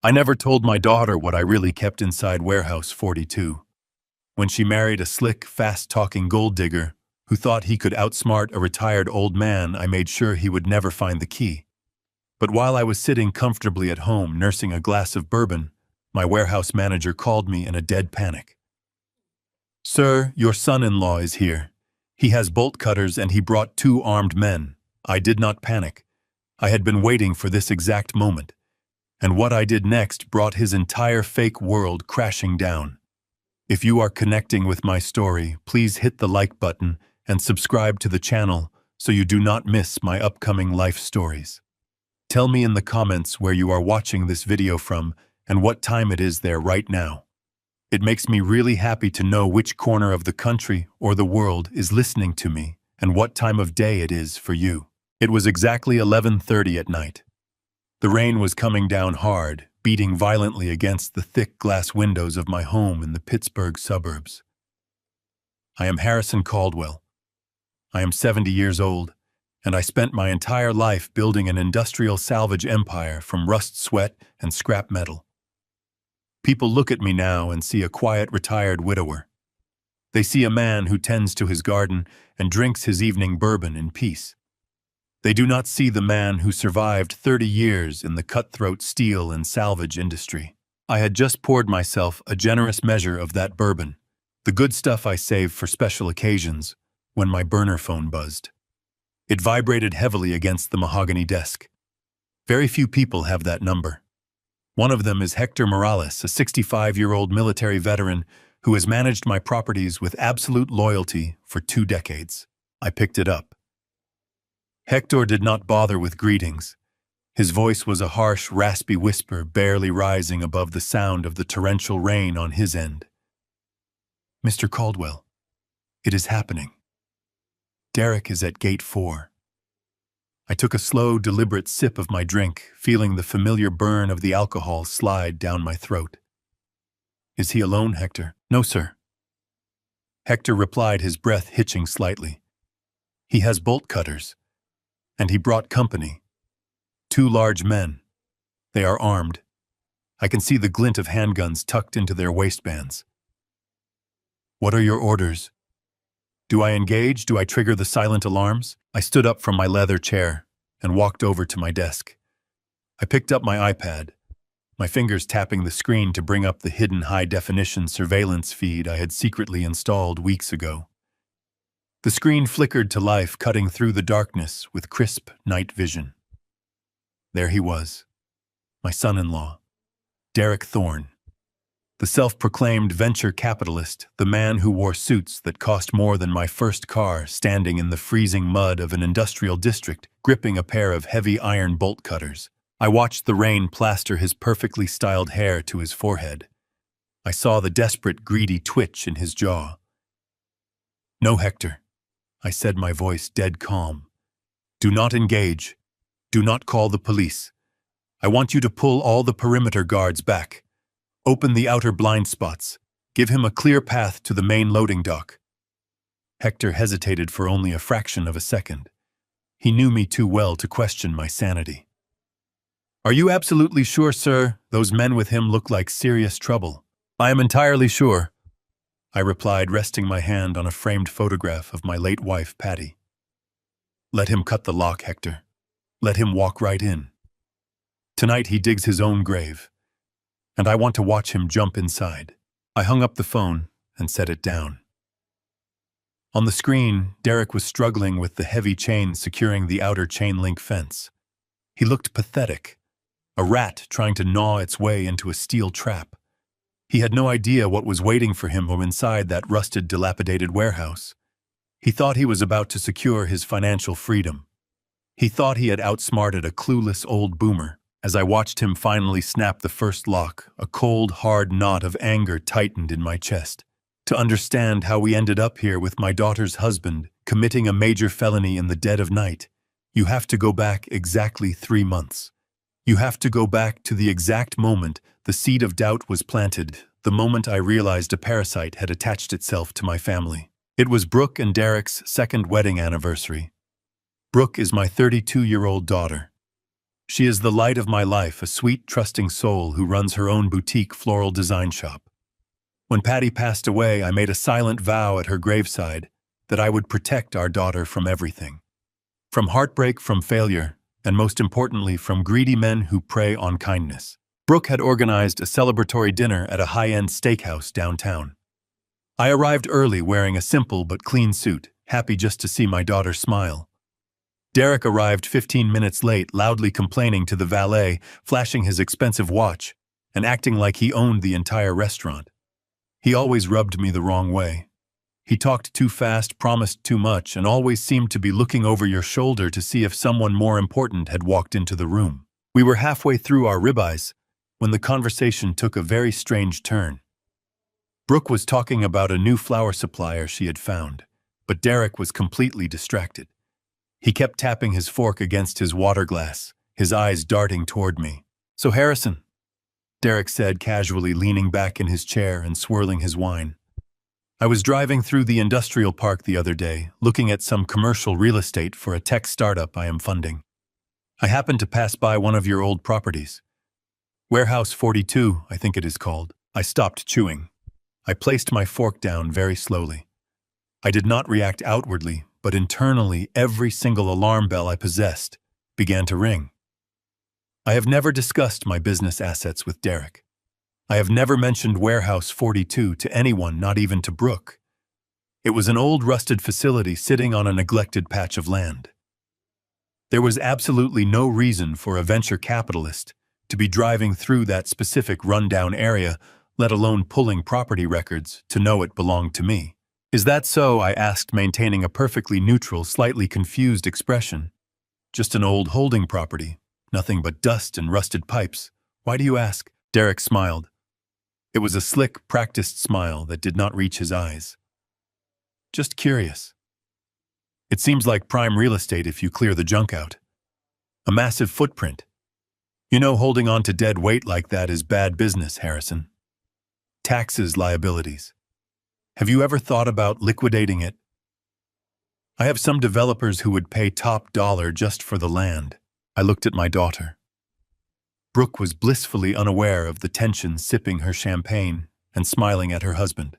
I never told my daughter what I really kept inside Warehouse 42. When she married a slick, fast-talking gold digger who thought he could outsmart a retired old man, I made sure he would never find the key. But while I was sitting comfortably at home nursing a glass of bourbon, my warehouse manager called me in a dead panic. "Sir, your son-in-law is here. He has bolt cutters and he brought 2 armed men." I did not panic. I had been waiting for this exact moment. And what I did next brought his entire fake world crashing down. If you are connecting with my story, please hit the like button and subscribe to the channel so you do not miss my upcoming life stories. Tell me in the comments where you are watching this video from and what time it is there right now. It makes me really happy to know which corner of the country or the world is listening to me and what time of day it is for you. It was exactly 11:30 at night. The rain was coming down hard, beating violently against the thick glass windows of my home in the Pittsburgh suburbs. I am Harrison Caldwell. I am 70 years old, and I spent my entire life building an industrial salvage empire from rust, sweat, and scrap metal. People look at me now and see a quiet, retired widower. They see a man who tends to his garden and drinks his evening bourbon in peace. They do not see the man who survived 30 years in the cutthroat steel and salvage industry. I had just poured myself a generous measure of that bourbon, the good stuff I save for special occasions, when my burner phone buzzed. It vibrated heavily against the mahogany desk. Very few people have that number. One of them is Hector Morales, a 65-year-old military veteran who has managed my properties with absolute loyalty for 2 decades. I picked it up. Hector did not bother with greetings. His voice was a harsh, raspy whisper barely rising above the sound of the torrential rain on his end. "Mr. Caldwell, it is happening. Derek is at gate 4. I took a slow, deliberate sip of my drink, feeling the familiar burn of the alcohol slide down my throat. "Is he alone, Hector?" "No, sir." Hector replied, his breath hitching slightly. "He has bolt cutters. And he brought company. 2 large men. They are armed. I can see the glint of handguns tucked into their waistbands." "What are your orders? Do I engage? Do I trigger the silent alarms?" I stood up from my leather chair and walked over to my desk. I picked up my iPad, my fingers tapping the screen to bring up the hidden high-definition surveillance feed I had secretly installed weeks ago. The screen flickered to life, cutting through the darkness with crisp night vision. There he was, my son-in-law, Derek Thorne, the self-proclaimed venture capitalist, the man who wore suits that cost more than my first car, standing in the freezing mud of an industrial district, gripping a pair of heavy iron bolt cutters. I watched the rain plaster his perfectly styled hair to his forehead. I saw the desperate, greedy twitch in his jaw. "No, Hector," I said, my voice dead calm. "Do not engage. Do not call the police. I want you to pull all the perimeter guards back. Open the outer blind spots. Give him a clear path to the main loading dock." Hector hesitated for only a fraction of a second. He knew me too well to question my sanity. "Are you absolutely sure, sir? Those men with him look like serious trouble." "I am entirely sure," I replied, resting my hand on a framed photograph of my late wife, Patty. "Let him cut the lock, Hector. Let him walk right in. Tonight he digs his own grave, and I want to watch him jump inside." I hung up the phone and set it down. On the screen, Derek was struggling with the heavy chain securing the outer chain link fence. He looked pathetic, a rat trying to gnaw its way into a steel trap. He had no idea what was waiting for him from inside that rusted, dilapidated warehouse. He thought he was about to secure his financial freedom. He thought he had outsmarted a clueless old boomer. As I watched him finally snap the first lock, a cold, hard knot of anger tightened in my chest. To understand how we ended up here with my daughter's husband, committing a major felony in the dead of night, you have to go back exactly 3 months. You have to go back to the exact moment the seed of doubt was planted, the moment I realized a parasite had attached itself to my family. It was Brooke and Derek's 2nd wedding anniversary. Brooke is my 32-year-old daughter. She is the light of my life, a sweet, trusting soul who runs her own boutique floral design shop. When Patty passed away, I made a silent vow at her graveside that I would protect our daughter from everything. From heartbreak, from failure, and most importantly, from greedy men who prey on kindness. Brooke had organized a celebratory dinner at a high-end steakhouse downtown. I arrived early wearing a simple but clean suit, happy just to see my daughter smile. Derek arrived 15 minutes late, loudly complaining to the valet, flashing his expensive watch, and acting like he owned the entire restaurant. He always rubbed me the wrong way. He talked too fast, promised too much, and always seemed to be looking over your shoulder to see if someone more important had walked into the room. We were halfway through our ribeyes when the conversation took a very strange turn. Brooke was talking about a new flower supplier she had found, but Derek was completely distracted. He kept tapping his fork against his water glass, his eyes darting toward me. "So Harrison," Derek said casually, leaning back in his chair and swirling his wine. "I was driving through the industrial park the other day, looking at some commercial real estate for a tech startup I am funding. I happened to pass by one of your old properties. Warehouse 42, I think it is called." I stopped chewing. I placed my fork down very slowly. I did not react outwardly, but internally every single alarm bell I possessed began to ring. I have never discussed my business assets with Derek. I have never mentioned Warehouse 42 to anyone, not even to Brooke. It was an old rusted facility sitting on a neglected patch of land. There was absolutely no reason for a venture capitalist to be driving through that specific rundown area, let alone pulling property records to know it belonged to me. "Is that so?" I asked, maintaining a perfectly neutral, slightly confused expression. "Just an old holding property. Nothing but dust and rusted pipes. Why do you ask?" Derek smiled. It was a slick, practiced smile that did not reach his eyes. "Just curious. It seems like prime real estate if you clear the junk out. A massive footprint. You know, holding on to dead weight like that is bad business, Harrison. Taxes, liabilities. Have you ever thought about liquidating it? I have some developers who would pay top dollar just for the land." I looked at my daughter. Brooke was blissfully unaware of the tension, sipping her champagne and smiling at her husband.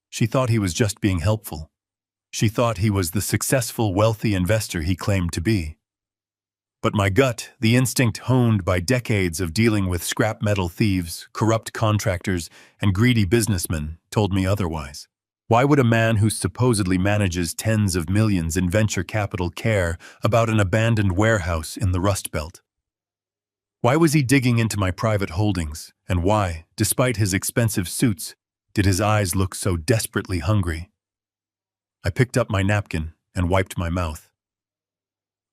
She thought he was just being helpful. She thought he was the successful, wealthy investor he claimed to be. But my gut, the instinct honed by decades of dealing with scrap metal thieves, corrupt contractors, and greedy businessmen, told me otherwise. Why would a man who supposedly manages tens of millions in venture capital care about an abandoned warehouse in the Rust Belt? Why was he digging into my private holdings, and why, despite his expensive suits, did his eyes look so desperately hungry? I picked up my napkin and wiped my mouth.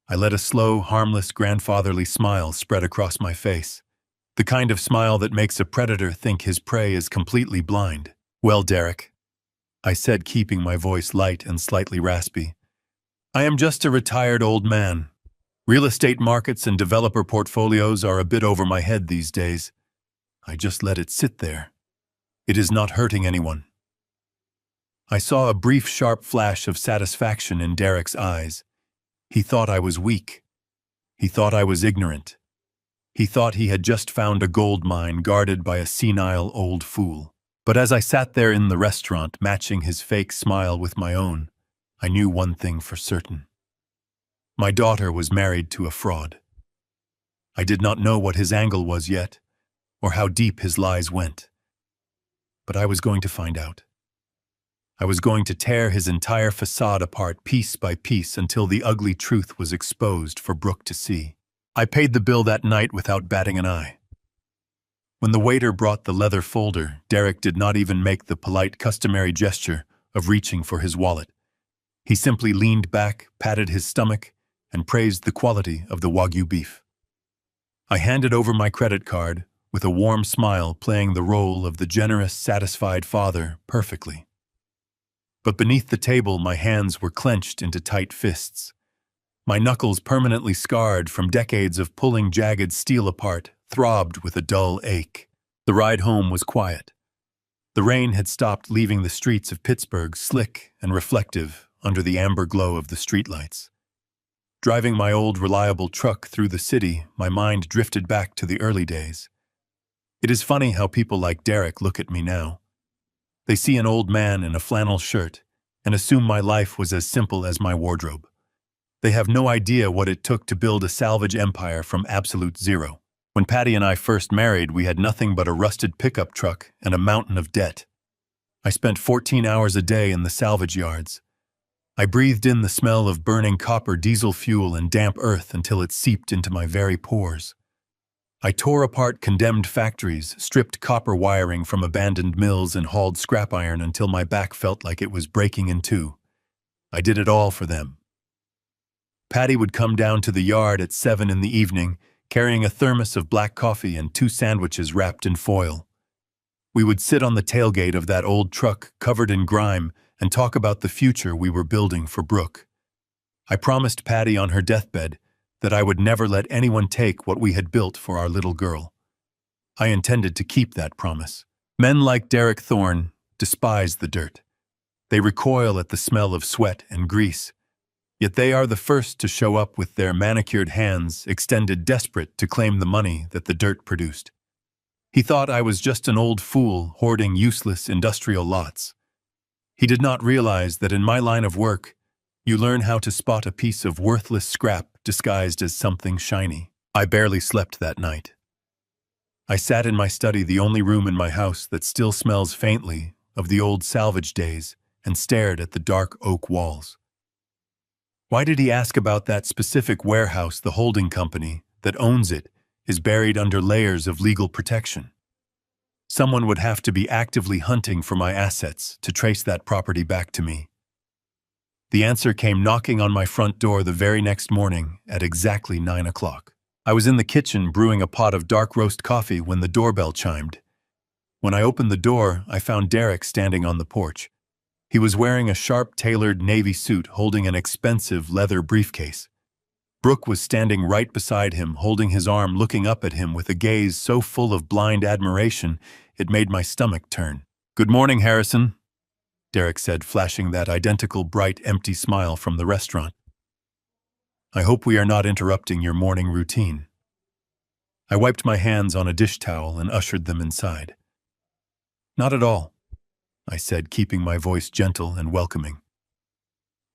I let a slow, harmless, grandfatherly smile spread across my face, the kind of smile that makes a predator think his prey is completely blind. "Well, Derek," I said, keeping my voice light and slightly raspy, "I am just a retired old man. Real estate markets and developer portfolios are a bit over my head these days. I just let it sit there. It is not hurting anyone." I saw a brief, sharp flash of satisfaction in Derek's eyes. He thought I was weak. He thought I was ignorant. He thought he had just found a gold mine guarded by a senile old fool. But as I sat there in the restaurant, matching his fake smile with my own, I knew one thing for certain. My daughter was married to a fraud. I did not know what his angle was yet, or how deep his lies went. But I was going to find out. I was going to tear his entire facade apart piece by piece until the ugly truth was exposed for Brooke to see. I paid the bill that night without batting an eye. When the waiter brought the leather folder, Derek did not even make the polite, customary gesture of reaching for his wallet. He simply leaned back, patted his stomach, and praised the quality of the Wagyu beef. I handed over my credit card, with a warm smile playing the role of the generous, satisfied father perfectly. But beneath the table, my hands were clenched into tight fists. My knuckles, permanently scarred from decades of pulling jagged steel apart, throbbed with a dull ache. The ride home was quiet. The rain had stopped, leaving the streets of Pittsburgh slick and reflective under the amber glow of the streetlights. Driving my old reliable truck through the city, my mind drifted back to the early days. It is funny how people like Derek look at me now. They see an old man in a flannel shirt and assume my life was as simple as my wardrobe. They have no idea what it took to build a salvage empire from absolute zero. When Patty and I first married, we had nothing but a rusted pickup truck and a mountain of debt. I spent 14 hours a day in the salvage yards. I breathed in the smell of burning copper, diesel fuel, and damp earth until it seeped into my very pores. I tore apart condemned factories, stripped copper wiring from abandoned mills, and hauled scrap iron until my back felt like it was breaking in two. I did it all for them. Patty would come down to the yard at 7 in the evening, carrying a thermos of black coffee and 2 sandwiches wrapped in foil. We would sit on the tailgate of that old truck covered in grime and talk about the future we were building for Brooke. I promised Patty on her deathbed that I would never let anyone take what we had built for our little girl. I intended to keep that promise. Men like Derek Thorne despise the dirt. They recoil at the smell of sweat and grease. Yet they are the first to show up with their manicured hands extended, desperate to claim the money that the dirt produced. He thought I was just an old fool hoarding useless industrial lots. He did not realize that in my line of work, you learn how to spot a piece of worthless scrap disguised as something shiny. I barely slept that night. I sat in my study, the only room in my house that still smells faintly of the old salvage days, and stared at the dark oak walls. Why did he ask about that specific warehouse? The holding company that owns it is buried under layers of legal protection. Someone would have to be actively hunting for my assets to trace that property back to me. The answer came knocking on my front door the very next morning at exactly 9 o'clock. I was in the kitchen brewing a pot of dark roast coffee when the doorbell chimed. When I opened the door, I found Derek standing on the porch. He was wearing a sharp-tailored navy suit holding an expensive leather briefcase. Brooke was standing right beside him, holding his arm, looking up at him with a gaze so full of blind admiration it made my stomach turn. "Good morning, Harrison," Derek said, flashing that identical bright, empty smile from the restaurant. "I hope we are not interrupting your morning routine." I wiped my hands on a dish towel and ushered them inside. "Not at all," I said, keeping my voice gentle and welcoming.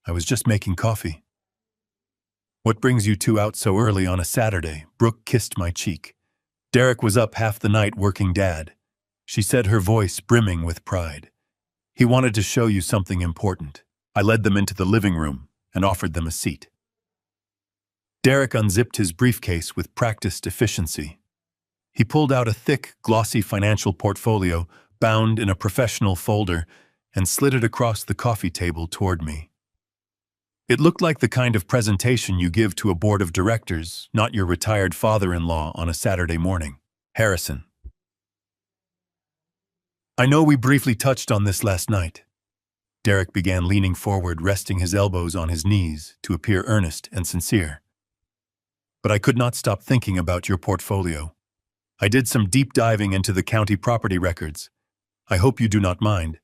"I was just making coffee." "What brings you two out so early on a Saturday?" Brooke kissed my cheek. "Derek was up half the night working, Dad," she said, her voice brimming with pride. "He wanted to show you something important." I led them into the living room and offered them a seat. Derek unzipped his briefcase with practiced efficiency. He pulled out a thick, glossy financial portfolio bound in a professional folder and slid it across the coffee table toward me. It looked like the kind of presentation you give to a board of directors, not your retired father-in-law on a Saturday morning. "Harrison, I know we briefly touched on this last night." Derek began, leaning forward, resting his elbows on his knees to appear earnest and sincere. "But I could not stop thinking about your portfolio. I did some deep diving into the county property records. I hope you do not mind.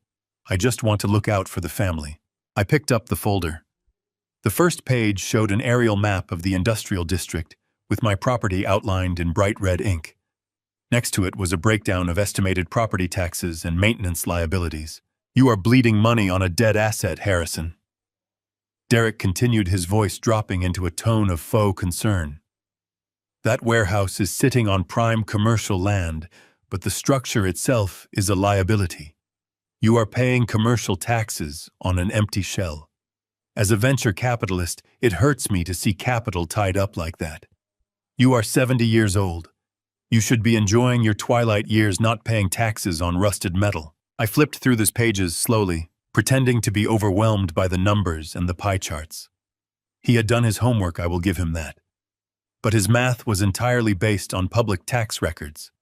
I just want to look out for the family." I picked up the folder. The first page showed an aerial map of the industrial district, with my property outlined in bright red ink. Next to it was a breakdown of estimated property taxes and maintenance liabilities. "You are bleeding money on a dead asset, Harrison." Derek continued, his voice dropping into a tone of faux concern. "That warehouse is sitting on prime commercial land, but the structure itself is a liability. You are paying commercial taxes on an empty shell. As a venture capitalist, it hurts me to see capital tied up like that. You are 70 years old. You should be enjoying your twilight years, not paying taxes on rusted metal." I flipped through these pages slowly, pretending to be overwhelmed by the numbers and the pie charts. He had done his homework, I will give him that. But his math was entirely based on public tax records.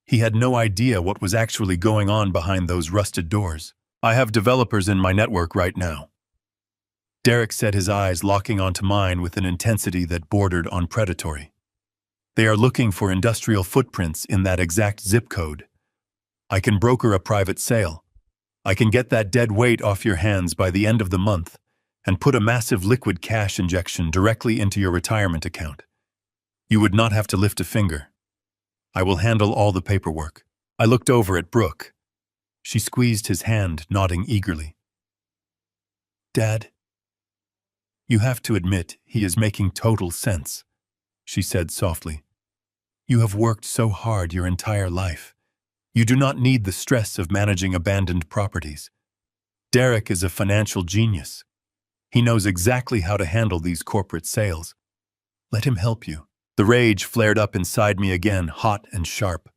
He had no idea what was actually going on behind those rusted doors. "I have developers in my network right now." Derek said, his eyes locking onto mine with an intensity that bordered on predatory. "They are looking for industrial footprints in that exact zip code. I can broker a private sale. I can get that dead weight off your hands by the end of the month, and put a massive liquid cash injection directly into your retirement account. You would not have to lift a finger. I will handle all the paperwork." I looked over at Brooke. She squeezed his hand, nodding eagerly. "Dad, you have to admit he is making total sense," she said softly. "You have worked so hard your entire life. You do not need the stress of managing abandoned properties. Derek is a financial genius. He knows exactly how to handle these corporate sales. Let him help you." The rage flared up inside me again, hot and sharp.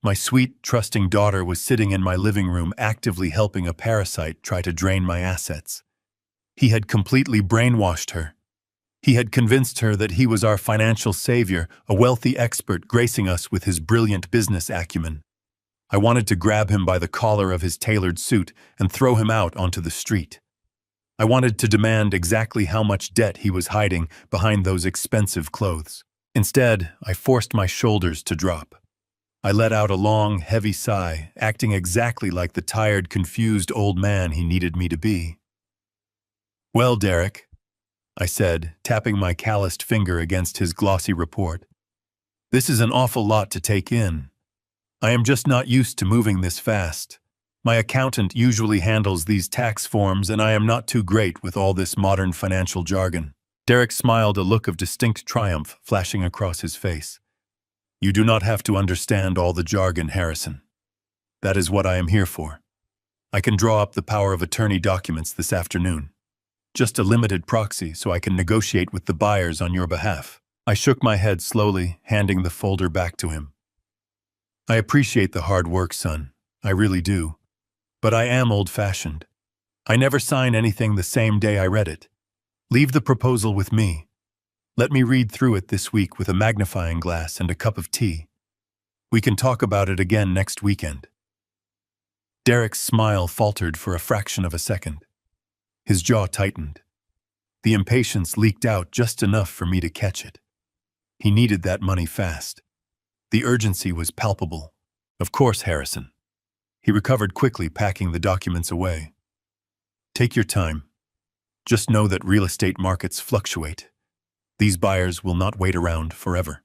My sweet, trusting daughter was sitting in my living room actively helping a parasite try to drain my assets. He had completely brainwashed her. He had convinced her that he was our financial savior, a wealthy expert gracing us with his brilliant business acumen. I wanted to grab him by the collar of his tailored suit and throw him out onto the street. I wanted to demand exactly how much debt he was hiding behind those expensive clothes. Instead, I forced my shoulders to drop. I let out a long, heavy sigh, acting exactly like the tired, confused old man he needed me to be. "Well, Derek," I said, tapping my calloused finger against his glossy report, "this is an awful lot to take in. I am just not used to moving this fast. My accountant usually handles these tax forms, and I am not too great with all this modern financial jargon." Derek smiled, a look of distinct triumph flashing across his face. "You do not have to understand all the jargon, Harrison. That is what I am here for. I can draw up the power of attorney documents this afternoon. Just a limited proxy so I can negotiate with the buyers on your behalf." I shook my head slowly, handing the folder back to him. "I appreciate the hard work, son. I really do. But I am old-fashioned. I never sign anything the same day I read it. Leave the proposal with me. Let me read through it this week with a magnifying glass and a cup of tea. We can talk about it again next weekend." Derek's smile faltered for a fraction of a second. His jaw tightened. The impatience leaked out just enough for me to catch it. He needed that money fast. The urgency was palpable. "Of course, Harrison." He recovered quickly, packing the documents away. "Take your time. Just know that real estate markets fluctuate. These buyers will not wait around forever."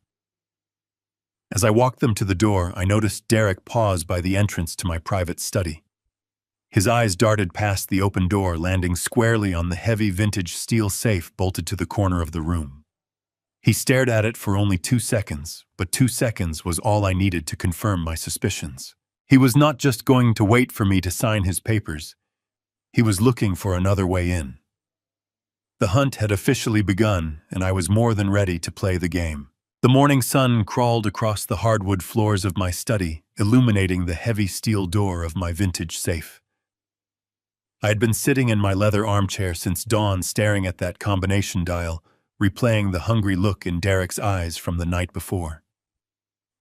As I walked them to the door, I noticed Derek pause by the entrance to my private study. His eyes darted past the open door, landing squarely on the heavy vintage steel safe bolted to the corner of the room. He stared at it for only 2 seconds, but 2 seconds was all I needed to confirm my suspicions. He was not just going to wait for me to sign his papers. He was looking for another way in. The hunt had officially begun, and I was more than ready to play the game. The morning sun crawled across the hardwood floors of my study, illuminating the heavy steel door of my vintage safe. I had been sitting in my leather armchair since dawn, staring at that combination dial, replaying the hungry look in Derek's eyes from the night before.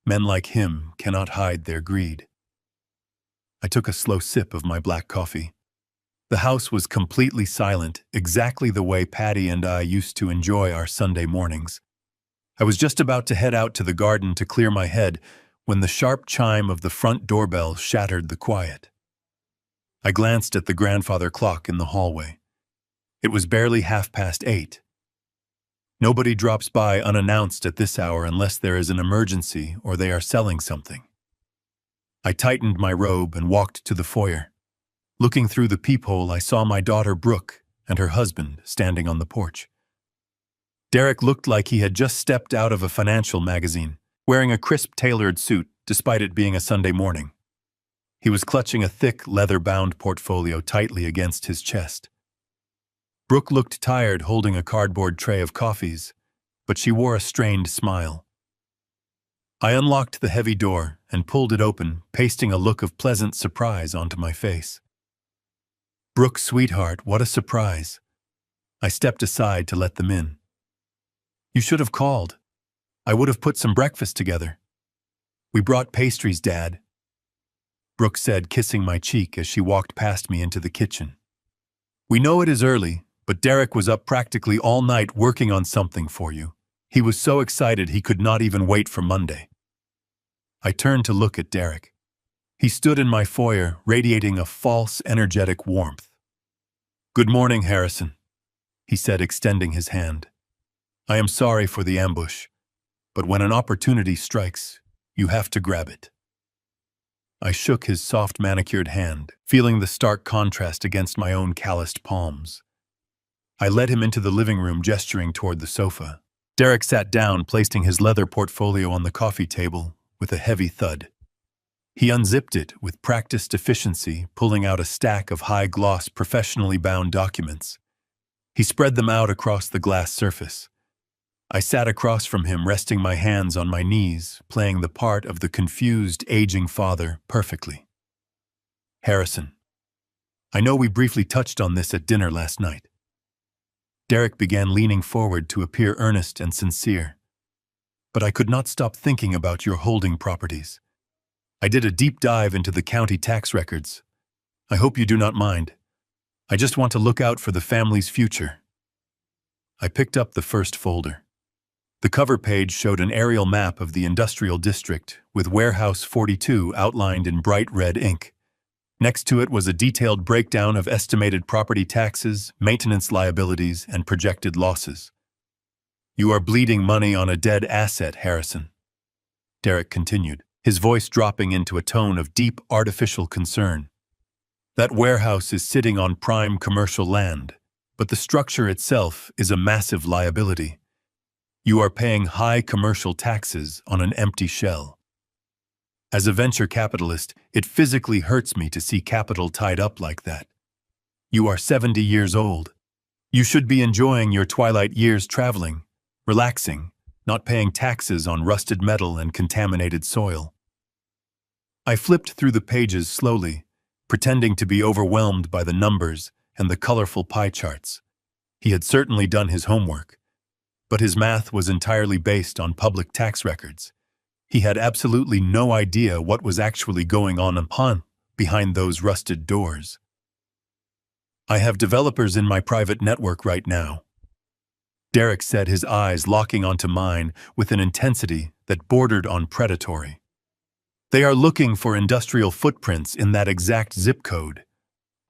Men like him cannot hide their greed. I took a slow sip of my black coffee. The house was completely silent, exactly the way Patty and I used to enjoy our Sunday mornings. I was just about to head out to the garden to clear my head when the sharp chime of the front doorbell shattered the quiet. I glanced at the grandfather clock in the hallway. It was barely 8:30. Nobody drops by unannounced at this hour unless there is an emergency or they are selling something. I tightened my robe and walked to the foyer. Looking through the peephole, I saw my daughter Brooke and her husband standing on the porch. Derek looked like he had just stepped out of a financial magazine, wearing a crisp tailored suit despite it being a Sunday morning. He was clutching a thick, leather-bound portfolio tightly against his chest. Brooke looked tired, holding a cardboard tray of coffees, but she wore a strained smile. I unlocked the heavy door and pulled it open, pasting a look of pleasant surprise onto my face. "Brooke, sweetheart, what a surprise." I stepped aside to let them in. "You should have called. I would have put some breakfast together." "We brought pastries, Dad," Brooke said, kissing my cheek as she walked past me into the kitchen. "We know it is early, but Derek was up practically all night working on something for you. He was so excited he could not even wait for Monday." I turned to look at Derek. He stood in my foyer, radiating a false, energetic warmth. "Good morning, Harrison." he said, extending his hand. I am sorry for the ambush, but when an opportunity strikes, you have to grab it. I shook his soft manicured hand, feeling the stark contrast against my own calloused palms. I led him into the living room, gesturing toward the sofa. Derek sat down, placing his leather portfolio on the coffee table with a heavy thud. He unzipped it with practiced efficiency, pulling out a stack of high-gloss, professionally bound documents. He spread them out across the glass surface. I sat across from him, resting my hands on my knees, playing the part of the confused, aging father perfectly. Harrison, I know we briefly touched on this at dinner last night. Derek began, leaning forward to appear earnest and sincere. But I could not stop thinking about your holding properties. I did a deep dive into the county tax records. I hope you do not mind. I just want to look out for the family's future. I picked up the first folder. The cover page showed an aerial map of the industrial district with Warehouse 42 outlined in bright red ink. Next to it was a detailed breakdown of estimated property taxes, maintenance liabilities, and projected losses. You are bleeding money on a dead asset, Harrison. Derek continued, his voice dropping into a tone of deep, artificial concern. That warehouse is sitting on prime commercial land, but the structure itself is a massive liability. You are paying high commercial taxes on an empty shell. As a venture capitalist, it physically hurts me to see capital tied up like that. You are 70 years old. You should be enjoying your twilight years traveling, relaxing, not paying taxes on rusted metal and contaminated soil. I flipped through the pages slowly, pretending to be overwhelmed by the numbers and the colorful pie charts. He had certainly done his homework, but his math was entirely based on public tax records. He had absolutely no idea what was actually going on behind those rusted doors. I have developers in my private network right now. Derek said, his eyes locking onto mine with an intensity that bordered on predatory. They are looking for industrial footprints in that exact zip code.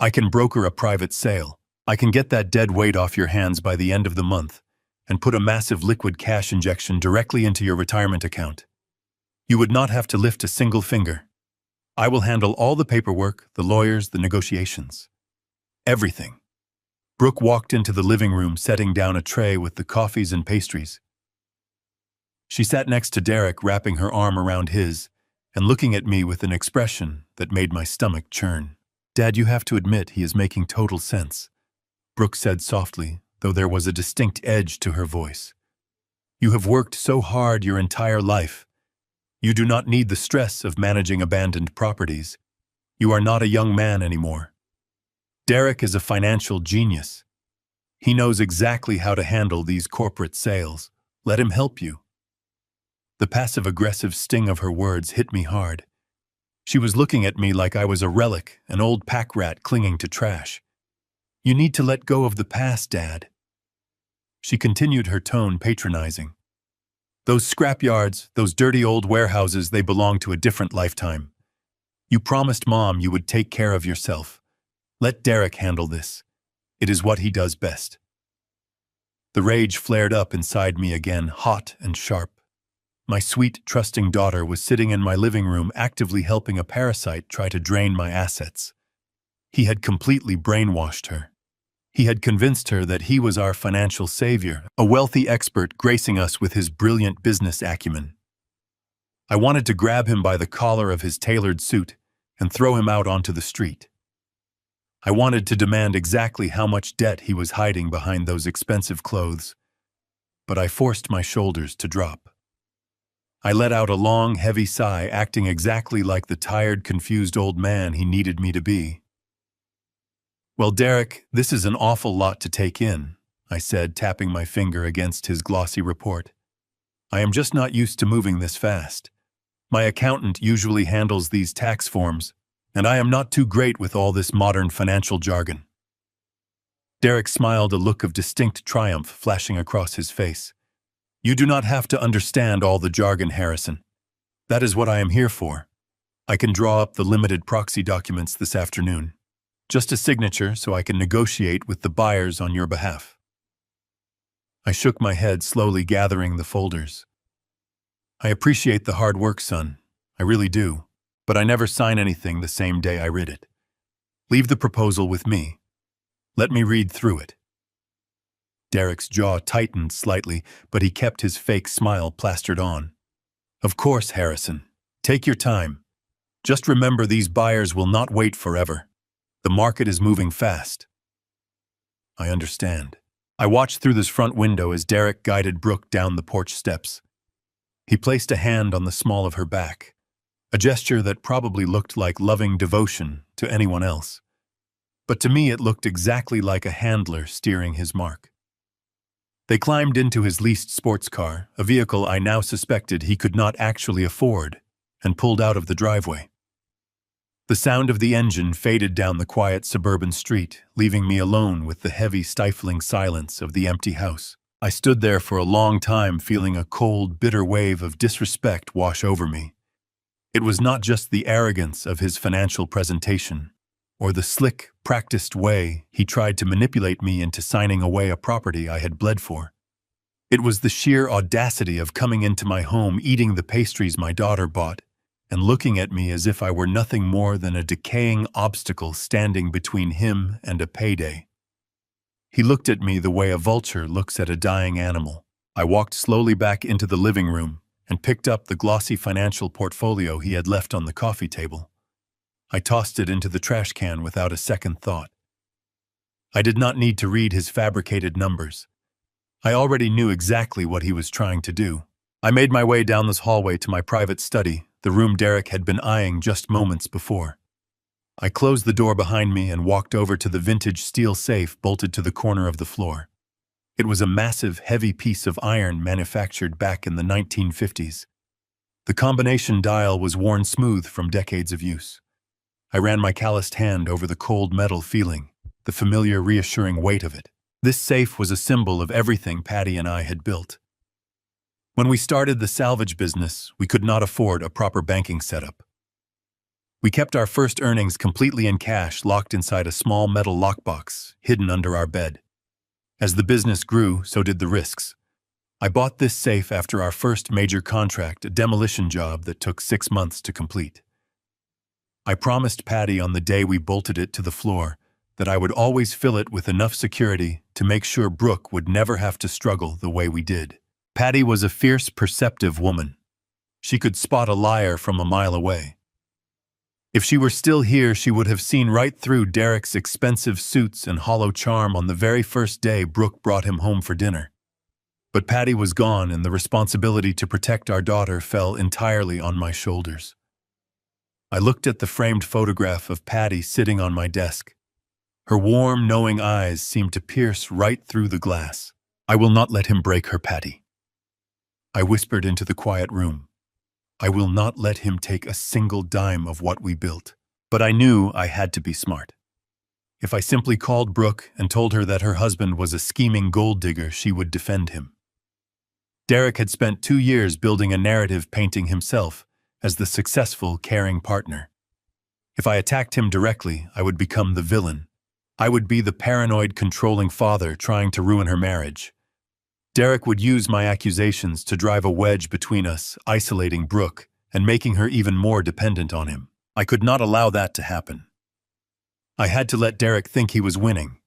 I can broker a private sale. I can get that dead weight off your hands by the end of the month and put a massive liquid cash injection directly into your retirement account. You would not have to lift a single finger. I will handle all the paperwork, the lawyers, the negotiations. Everything. Brooke walked into the living room, setting down a tray with the coffees and pastries. She sat next to Derek, wrapping her arm around his and looking at me with an expression that made my stomach churn. Dad, you have to admit he is making total sense, Brooke said softly, though there was a distinct edge to her voice. You have worked so hard your entire life. You do not need the stress of managing abandoned properties. You are not a young man anymore. Derek is a financial genius. He knows exactly how to handle these corporate sales. Let him help you. The passive-aggressive sting of her words hit me hard. She was looking at me like I was a relic, an old pack rat clinging to trash. You need to let go of the past, Dad. She continued, her tone patronizing. Those scrapyards, those dirty old warehouses, they belong to a different lifetime. You promised Mom you would take care of yourself. Let Derek handle this. It is what he does best. The rage flared up inside me again, hot and sharp. My sweet, trusting daughter was sitting in my living room, actively helping a parasite try to drain my assets. He had completely brainwashed her. He had convinced her that he was our financial savior, a wealthy expert gracing us with his brilliant business acumen. I wanted to grab him by the collar of his tailored suit and throw him out onto the street. I wanted to demand exactly how much debt he was hiding behind those expensive clothes, but I forced my shoulders to drop. I let out a long, heavy sigh, acting exactly like the tired, confused old man he needed me to be. Well, Derek, this is an awful lot to take in, I said, tapping my finger against his glossy report. I am just not used to moving this fast. My accountant usually handles these tax forms, and I am not too great with all this modern financial jargon. Derek smiled, a look of distinct triumph flashing across his face. You do not have to understand all the jargon, Harrison. That is what I am here for. I can draw up the limited proxy documents this afternoon. Just a signature so I can negotiate with the buyers on your behalf. I shook my head, slowly gathering the folders. I appreciate the hard work, son. I really do. But I never sign anything the same day I read it. Leave the proposal with me. Let me read through it. Derek's jaw tightened slightly, but he kept his fake smile plastered on. Of course, Harrison. Take your time. Just remember, these buyers will not wait forever. The market is moving fast. I understand. I watched through this front window as Derek guided Brooke down the porch steps. He placed a hand on the small of her back, a gesture that probably looked like loving devotion to anyone else. But to me it looked exactly like a handler steering his mark. They climbed into his leased sports car, a vehicle I now suspected he could not actually afford, and pulled out of the driveway. The sound of the engine faded down the quiet suburban street, leaving me alone with the heavy, stifling silence of the empty house. I stood there for a long time, feeling a cold, bitter wave of disrespect wash over me. It was not just the arrogance of his financial presentation, or the slick, practiced way he tried to manipulate me into signing away a property I had bled for. It was the sheer audacity of coming into my home, eating the pastries my daughter bought, and looking at me as if I were nothing more than a decaying obstacle standing between him and a payday. He looked at me the way a vulture looks at a dying animal. I walked slowly back into the living room and picked up the glossy financial portfolio he had left on the coffee table. I tossed it into the trash can without a second thought. I did not need to read his fabricated numbers. I already knew exactly what he was trying to do. I made my way down this hallway to my private study, the room Derek had been eyeing just moments before. I closed the door behind me and walked over to the vintage steel safe bolted to the corner of the floor. It was a massive, heavy piece of iron manufactured back in the 1950s. The combination dial was worn smooth from decades of use. I ran my calloused hand over the cold metal, feeling the familiar, reassuring weight of it. This safe was a symbol of everything Patty and I had built. When we started the salvage business, we could not afford a proper banking setup. We kept our first earnings completely in cash, locked inside a small metal lockbox hidden under our bed. As the business grew, so did the risks. I bought this safe after our first major contract, a demolition job that took 6 months to complete. I promised Patty on the day we bolted it to the floor that I would always fill it with enough security to make sure Brooke would never have to struggle the way we did. Patty was a fierce, perceptive woman. She could spot a liar from a mile away. If she were still here, she would have seen right through Derek's expensive suits and hollow charm on the very first day Brooke brought him home for dinner. But Patty was gone, and the responsibility to protect our daughter fell entirely on my shoulders. I looked at the framed photograph of Patty sitting on my desk. Her warm, knowing eyes seemed to pierce right through the glass. "I will not let him break her, Patty," I whispered into the quiet room. "I will not let him take a single dime of what we built." But I knew I had to be smart. If I simply called Brooke and told her that her husband was a scheming gold digger, she would defend him. Derek had spent 2 years building a narrative painting himself as the successful, caring partner. If I attacked him directly, I would become the villain. I would be the paranoid, controlling father trying to ruin her marriage. Derek would use my accusations to drive a wedge between us, isolating Brooke and making her even more dependent on him. I could not allow that to happen. I had to let Derek think he was winning.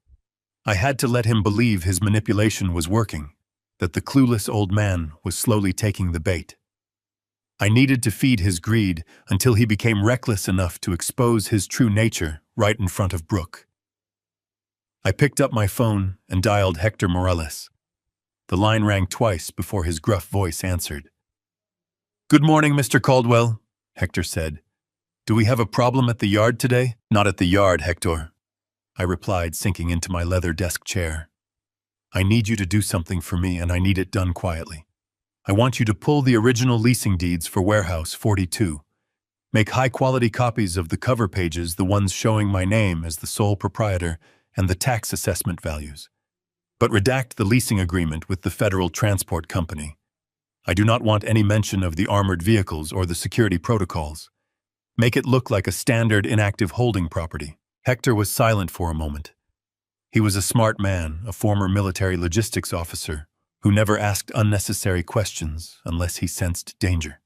I had to let him believe his manipulation was working, that the clueless old man was slowly taking the bait. I needed to feed his greed until he became reckless enough to expose his true nature right in front of Brooke. I picked up my phone and dialed Hector Morales. The line rang twice before his gruff voice answered. "Good morning, Mr. Caldwell," Hector said. "Do we have a problem at the yard today?" "Not at the yard, Hector," I replied, sinking into my leather desk chair. "I need you to do something for me, and I need it done quietly. I want you to pull the original leasing deeds for Warehouse 42. Make high-quality copies of the cover pages, the ones showing my name as the sole proprietor, and the tax assessment values. But redact the leasing agreement with the Federal Transport Company. I do not want any mention of the armored vehicles or the security protocols. Make it look like a standard inactive holding property." Hector was silent for a moment. He was a smart man, a former military logistics officer, who never asked unnecessary questions unless he sensed danger.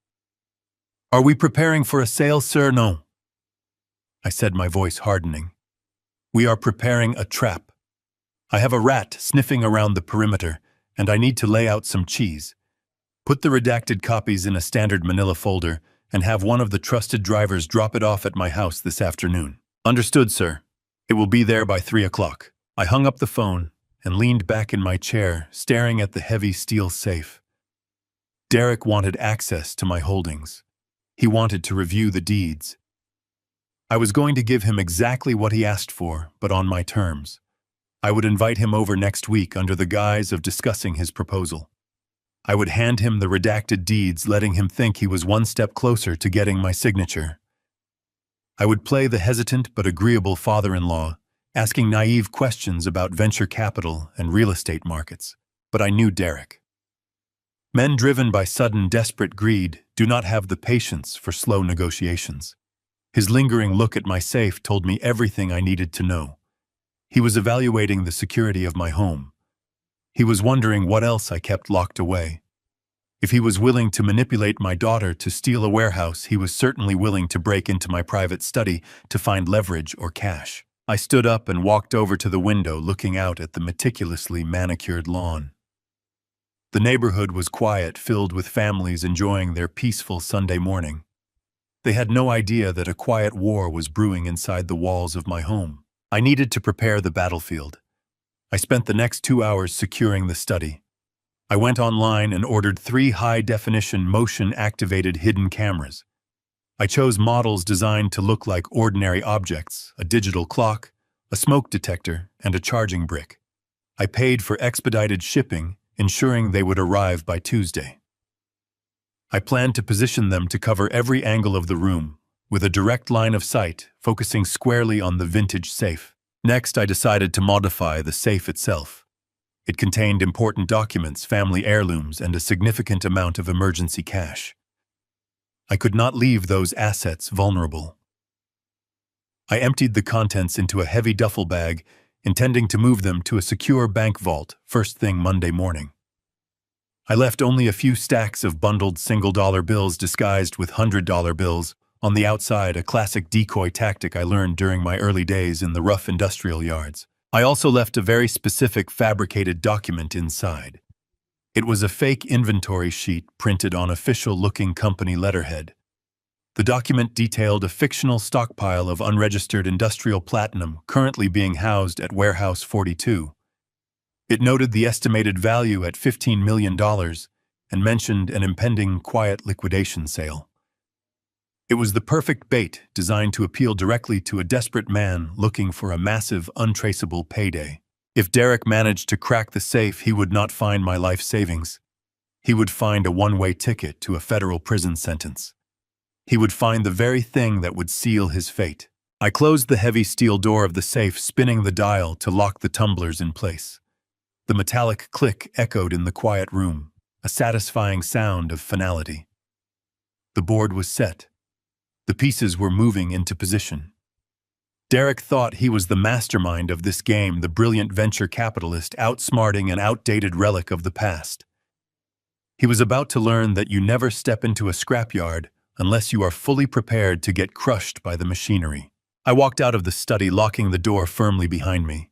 "Are we preparing for a sale, sir?" "No," I said, my voice hardening. "We are preparing a trap. I have a rat sniffing around the perimeter, and I need to lay out some cheese. Put the redacted copies in a standard manila folder and have one of the trusted drivers drop it off at my house this afternoon." "Understood, sir. It will be there by 3 o'clock. I hung up the phone and leaned back in my chair, staring at the heavy steel safe. Derek wanted access to my holdings. He wanted to review the deeds. I was going to give him exactly what he asked for, but on my terms. I would invite him over next week under the guise of discussing his proposal. I would hand him the redacted deeds, letting him think he was one step closer to getting my signature. I would play the hesitant but agreeable father-in-law, asking naive questions about venture capital and real estate markets. But I knew Derek. Men driven by sudden, desperate greed do not have the patience for slow negotiations. His lingering look at my safe told me everything I needed to know. He was evaluating the security of my home. He was wondering what else I kept locked away. If he was willing to manipulate my daughter to steal a warehouse, he was certainly willing to break into my private study to find leverage or cash. I stood up and walked over to the window, looking out at the meticulously manicured lawn. The neighborhood was quiet, filled with families enjoying their peaceful Sunday morning. They had no idea that a quiet war was brewing inside the walls of my home. I needed to prepare the battlefield. I spent the next 2 hours securing the study. I went online and ordered 3 high-definition, motion-activated hidden cameras. I chose models designed to look like ordinary objects: a digital clock, a smoke detector, and a charging brick. I paid for expedited shipping, ensuring they would arrive by Tuesday. I planned to position them to cover every angle of the room, with a direct line of sight, focusing squarely on the vintage safe. Next, I decided to modify the safe itself. It contained important documents, family heirlooms, and a significant amount of emergency cash. I could not leave those assets vulnerable. I emptied the contents into a heavy duffel bag, intending to move them to a secure bank vault first thing Monday morning. I left only a few stacks of bundled single-dollar bills disguised with $100 bills on the outside, a classic decoy tactic I learned during my early days in the rough industrial yards. I also left a very specific fabricated document inside. It was a fake inventory sheet printed on official-looking company letterhead. The document detailed a fictional stockpile of unregistered industrial platinum currently being housed at Warehouse 42. It noted the estimated value at $15 million and mentioned an impending quiet liquidation sale. It was the perfect bait, designed to appeal directly to a desperate man looking for a massive, untraceable payday. If Derek managed to crack the safe, he would not find my life savings. He would find a one-way ticket to a federal prison sentence. He would find the very thing that would seal his fate. I closed the heavy steel door of the safe, spinning the dial to lock the tumblers in place. The metallic click echoed in the quiet room, a satisfying sound of finality. The board was set. The pieces were moving into position. Derek thought he was the mastermind of this game, the brilliant venture capitalist outsmarting an outdated relic of the past. He was about to learn that you never step into a scrapyard unless you are fully prepared to get crushed by the machinery. I walked out of the study, locking the door firmly behind me.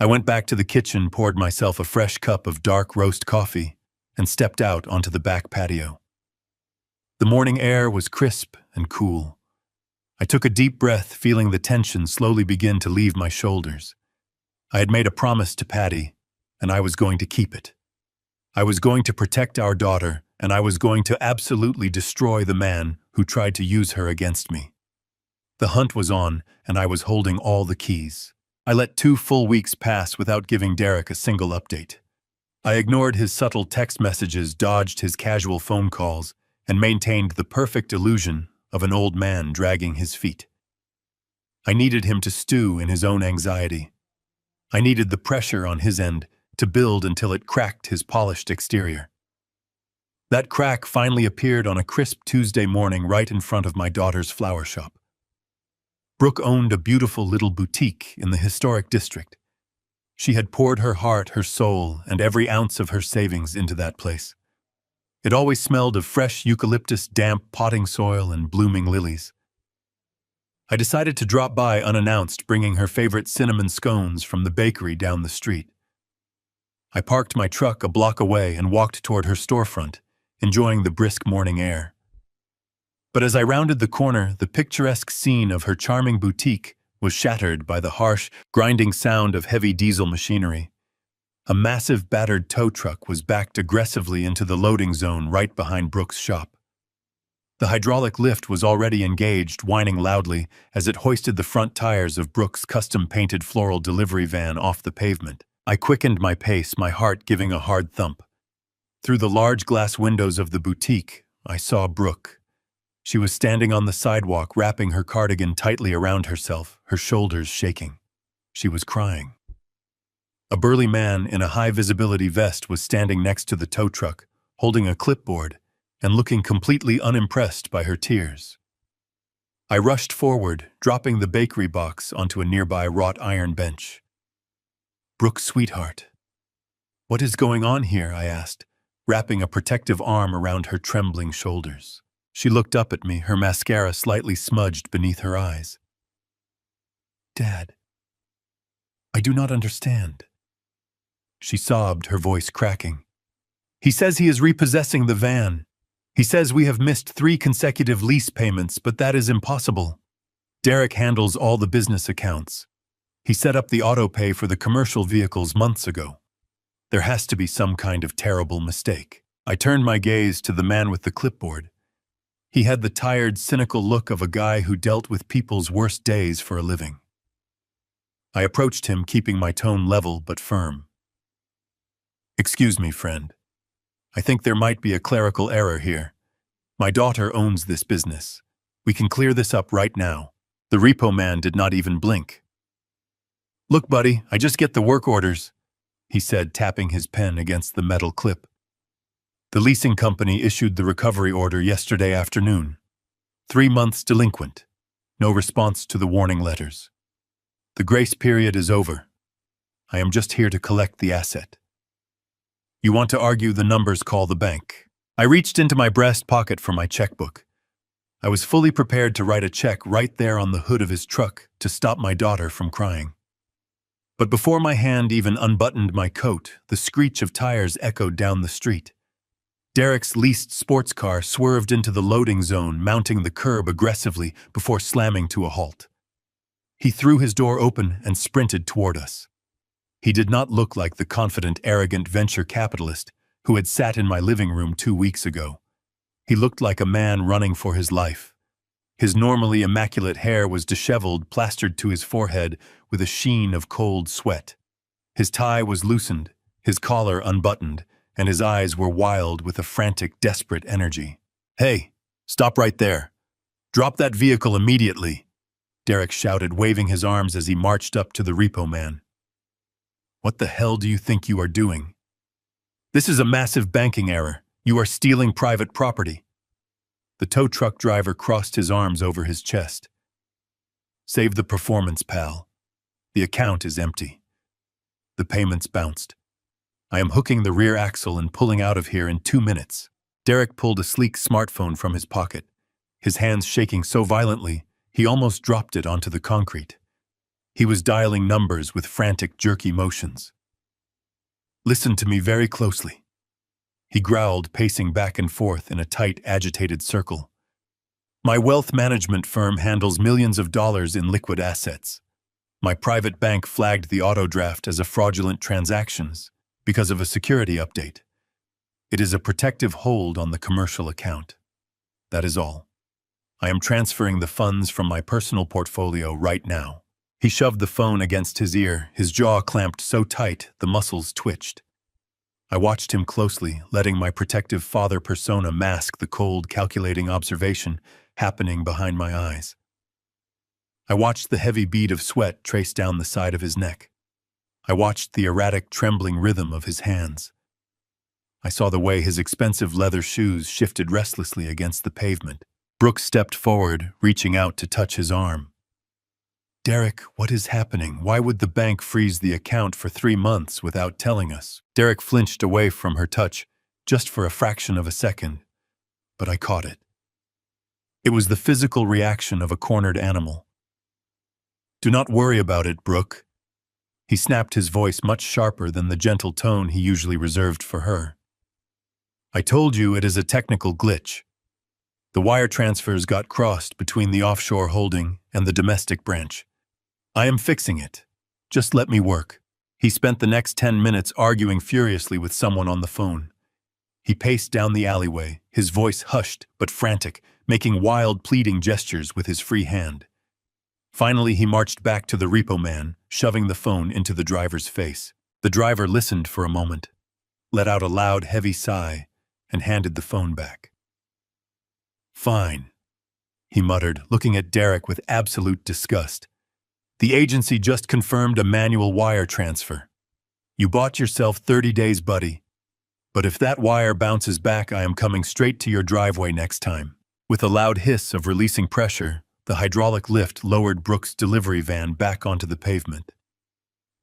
I went back to the kitchen, poured myself a fresh cup of dark roast coffee, and stepped out onto the back patio. The morning air was crisp and cool. I took a deep breath, feeling the tension slowly begin to leave my shoulders. I had made a promise to Patty, and I was going to keep it. I was going to protect our daughter, and I was going to absolutely destroy the man who tried to use her against me. The hunt was on, and I was holding all the keys. I let 2 full weeks pass without giving Derek a single update. I ignored his subtle text messages, dodged his casual phone calls, and maintained the perfect illusion of an old man dragging his feet. I needed him to stew in his own anxiety. I needed the pressure on his end to build until it cracked his polished exterior. That crack finally appeared on a crisp Tuesday morning right in front of my daughter's flower shop. Brooke owned a beautiful little boutique in the historic district. She had poured her heart, her soul, and every ounce of her savings into that place. It always smelled of fresh eucalyptus, damp potting soil, and blooming lilies. I decided to drop by unannounced, bringing her favorite cinnamon scones from the bakery down the street. I parked my truck a block away and walked toward her storefront, enjoying the brisk morning air. But as I rounded the corner, the picturesque scene of her charming boutique was shattered by the harsh, grinding sound of heavy diesel machinery. A massive battered tow truck was backed aggressively into the loading zone right behind Brooke's shop. The hydraulic lift was already engaged, whining loudly as it hoisted the front tires of Brooke's custom-painted floral delivery van off the pavement. I quickened my pace, my heart giving a hard thump. Through the large glass windows of the boutique, I saw Brooke. She was standing on the sidewalk, wrapping her cardigan tightly around herself, her shoulders shaking. She was crying. A burly man in a high-visibility vest was standing next to the tow truck, holding a clipboard and looking completely unimpressed by her tears. I rushed forward, dropping the bakery box onto a nearby wrought iron bench. "Brooke, sweetheart, what is going on here?" I asked, wrapping a protective arm around her trembling shoulders. She looked up at me, her mascara slightly smudged beneath her eyes. "Dad, I do not understand." She sobbed, her voice cracking. "He says he is repossessing the van. He says we have missed 3 consecutive lease payments, but that is impossible. Derek handles all the business accounts. He set up the auto pay for the commercial vehicles months ago. There has to be some kind of terrible mistake." I turned my gaze to the man with the clipboard. He had the tired, cynical look of a guy who dealt with people's worst days for a living. I approached him, keeping my tone level but firm. "Excuse me, friend. I think there might be a clerical error here. My daughter owns this business. We can clear this up right now." The repo man did not even blink. "Look, buddy, I just get the work orders," he said, tapping his pen against the metal clip. "The leasing company issued the recovery order yesterday afternoon. 3 months delinquent. No response to the warning letters. The grace period is over. I am just here to collect the asset. You want to argue the numbers, call the bank." I reached into my breast pocket for my checkbook. I was fully prepared to write a check right there on the hood of his truck to stop my daughter from crying. But before my hand even unbuttoned my coat, the screech of tires echoed down the street. Derek's leased sports car swerved into the loading zone, mounting the curb aggressively before slamming to a halt. He threw his door open and sprinted toward us. He did not look like the confident, arrogant venture capitalist who had sat in my living room 2 weeks ago. He looked like a man running for his life. His normally immaculate hair was disheveled, plastered to his forehead with a sheen of cold sweat. His tie was loosened, his collar unbuttoned, and his eyes were wild with a frantic, desperate energy. "Hey, stop right there. Drop that vehicle immediately," Derek shouted, waving his arms as he marched up to the repo man. "What the hell do you think you are doing? This is a massive banking error. You are stealing private property." The tow truck driver crossed his arms over his chest. "Save the performance, pal. The account is empty." The payments bounced. "I am hooking the rear axle and pulling out of here in 2 minutes. Derek pulled a sleek smartphone from his pocket, his hands shaking so violently he almost dropped it onto the concrete. He was dialing numbers with frantic, jerky motions. "Listen to me very closely," he growled, pacing back and forth in a tight, agitated circle. "My wealth management firm handles millions of dollars in liquid assets. My private bank flagged the auto draft as a fraudulent transactions because of a security update. It is a protective hold on the commercial account. That is all. I am transferring the funds from my personal portfolio right now." He shoved the phone against his ear, his jaw clamped so tight the muscles twitched. I watched him closely, letting my protective father persona mask the cold, calculating observation happening behind my eyes. I watched the heavy bead of sweat trace down the side of his neck. I watched the erratic, trembling rhythm of his hands. I saw the way his expensive leather shoes shifted restlessly against the pavement. Brooke stepped forward, reaching out to touch his arm. Derek, what is happening? Why would the bank freeze the account for 3 months without telling us? Derek flinched away from her touch, just for a fraction of a second. But I caught it. It was the physical reaction of a cornered animal. Do not worry about it, Brooke. He snapped, his voice much sharper than the gentle tone he usually reserved for her. I told you it is a technical glitch. The wire transfers got crossed between the offshore holding and the domestic branch. I am fixing it. Just let me work. He spent the next 10 minutes arguing furiously with someone on the phone. He paced down the alleyway, his voice hushed but frantic, making wild pleading gestures with his free hand. Finally, he marched back to the repo man, shoving the phone into the driver's face. The driver listened for a moment, let out a loud, heavy sigh, and handed the phone back. Fine, he muttered, looking at Derek with absolute disgust. The agency just confirmed a manual wire transfer. You bought yourself 30 days, buddy. But if that wire bounces back, I am coming straight to your driveway next time. With a loud hiss of releasing pressure, the hydraulic lift lowered Brooke's delivery van back onto the pavement.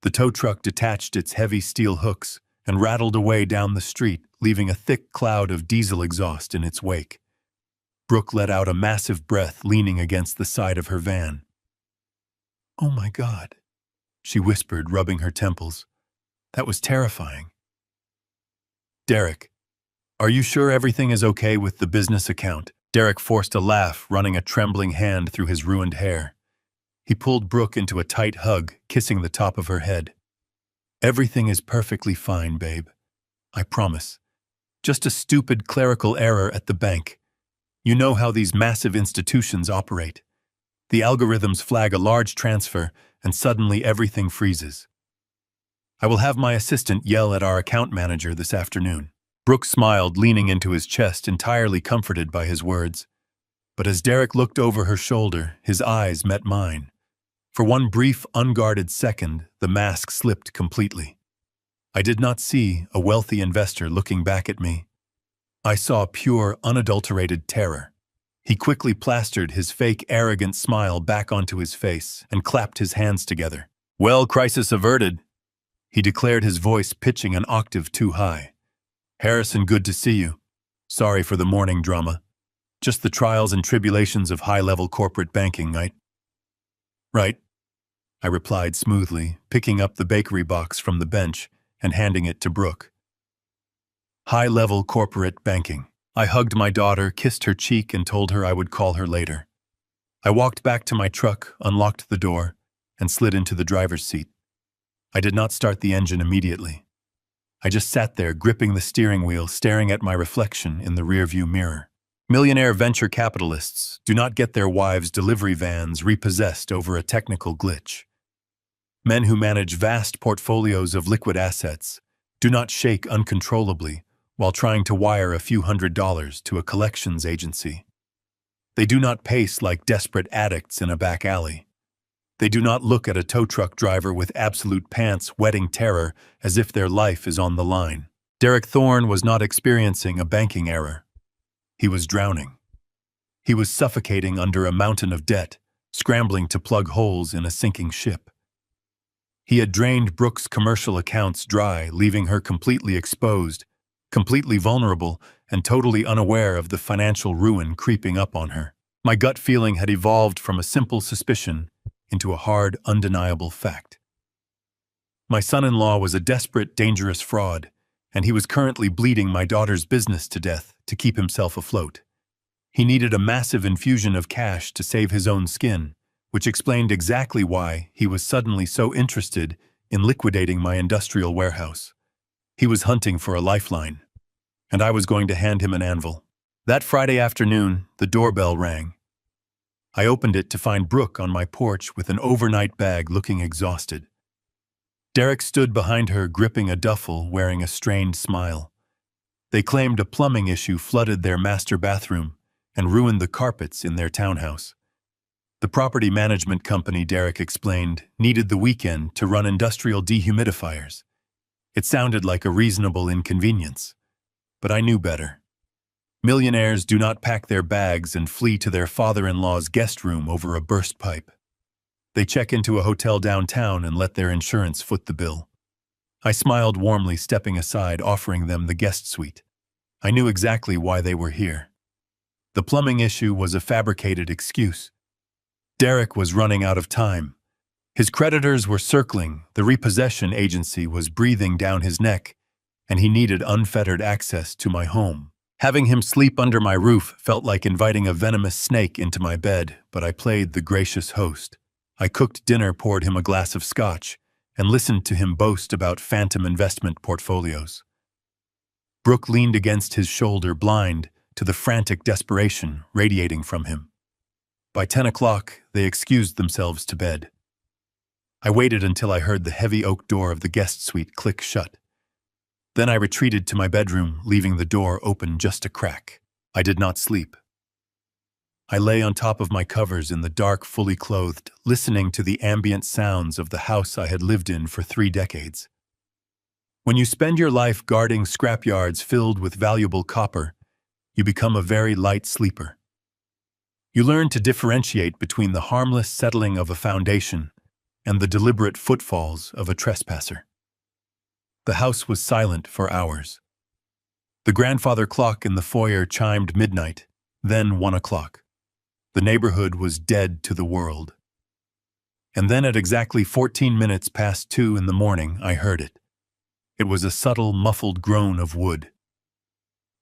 The tow truck detached its heavy steel hooks and rattled away down the street, leaving a thick cloud of diesel exhaust in its wake. Brooke let out a massive breath, leaning against the side of her van. Oh my God, she whispered, rubbing her temples. That was terrifying. Derek, are you sure everything is okay with the business account? Derek forced a laugh, running a trembling hand through his ruined hair. He pulled Brooke into a tight hug, kissing the top of her head. Everything is perfectly fine, babe. I promise. Just a stupid clerical error at the bank. You know how these massive institutions operate. The algorithms flag a large transfer, and suddenly everything freezes. I will have my assistant yell at our account manager this afternoon. Brooke smiled, leaning into his chest, entirely comforted by his words. But as Derek looked over her shoulder, his eyes met mine. For one brief, unguarded second, the mask slipped completely. I did not see a wealthy investor looking back at me. I saw pure, unadulterated terror. He quickly plastered his fake, arrogant smile back onto his face and clapped his hands together. Well, crisis averted, he declared, his voice pitching an octave too high. Harrison, good to see you. Sorry for the morning drama. Just the trials and tribulations of high-level corporate banking, right? Right, I replied smoothly, picking up the bakery box from the bench and handing it to Brooke. High-level corporate banking. I hugged my daughter, kissed her cheek, and told her I would call her later. I walked back to my truck, unlocked the door, and slid into the driver's seat. I did not start the engine immediately. I just sat there, gripping the steering wheel, staring at my reflection in the rearview mirror. Millionaire venture capitalists do not get their wives' delivery vans repossessed over a technical glitch. Men who manage vast portfolios of liquid assets do not shake uncontrollably while trying to wire a few $100s to a collections agency. They do not pace like desperate addicts in a back alley. They do not look at a tow truck driver with absolute pants-wetting terror as if their life is on the line. Derek Thorne was not experiencing a banking error. He was drowning. He was suffocating under a mountain of debt, scrambling to plug holes in a sinking ship. He had drained Brooke's commercial accounts dry, leaving her completely exposed, completely vulnerable, and totally unaware of the financial ruin creeping up on her. My gut feeling had evolved from a simple suspicion into a hard, undeniable fact. My son-in-law was a desperate, dangerous fraud, and he was currently bleeding my daughter's business to death to keep himself afloat. He needed a massive infusion of cash to save his own skin, which explained exactly why he was suddenly so interested in liquidating my industrial warehouse. He was hunting for a lifeline, and I was going to hand him an anvil. That Friday afternoon, the doorbell rang. I opened it to find Brooke on my porch with an overnight bag, looking exhausted. Derek stood behind her, gripping a duffel, wearing a strained smile. They claimed a plumbing issue flooded their master bathroom and ruined the carpets in their townhouse. The property management company, Derek explained, needed the weekend to run industrial dehumidifiers. It sounded like a reasonable inconvenience, but I knew better. Millionaires do not pack their bags and flee to their father-in-law's guest room over a burst pipe. They check into a hotel downtown and let their insurance foot the bill. I smiled warmly, stepping aside, offering them the guest suite. I knew exactly why they were here. The plumbing issue was a fabricated excuse. Derek was running out of time. His creditors were circling, the repossession agency was breathing down his neck, and he needed unfettered access to my home. Having him sleep under my roof felt like inviting a venomous snake into my bed, but I played the gracious host. I cooked dinner, poured him a glass of scotch, and listened to him boast about phantom investment portfolios. Brooke leaned against his shoulder, blind to the frantic desperation radiating from him. By 10 o'clock, they excused themselves to bed. I waited until I heard the heavy oak door of the guest suite click shut. Then I retreated to my bedroom, leaving the door open just a crack. I did not sleep. I lay on top of my covers in the dark, fully clothed, listening to the ambient sounds of the house I had lived in for 3 decades. When you spend your life guarding scrapyards filled with valuable copper, you become a very light sleeper. You learn to differentiate between the harmless settling of a foundation and the deliberate footfalls of a trespasser. The house was silent for hours. The grandfather clock in the foyer chimed midnight, then 1 o'clock. The neighborhood was dead to the world. And then at exactly 14 minutes past 2 in the morning, I heard it. It was a subtle, muffled groan of wood.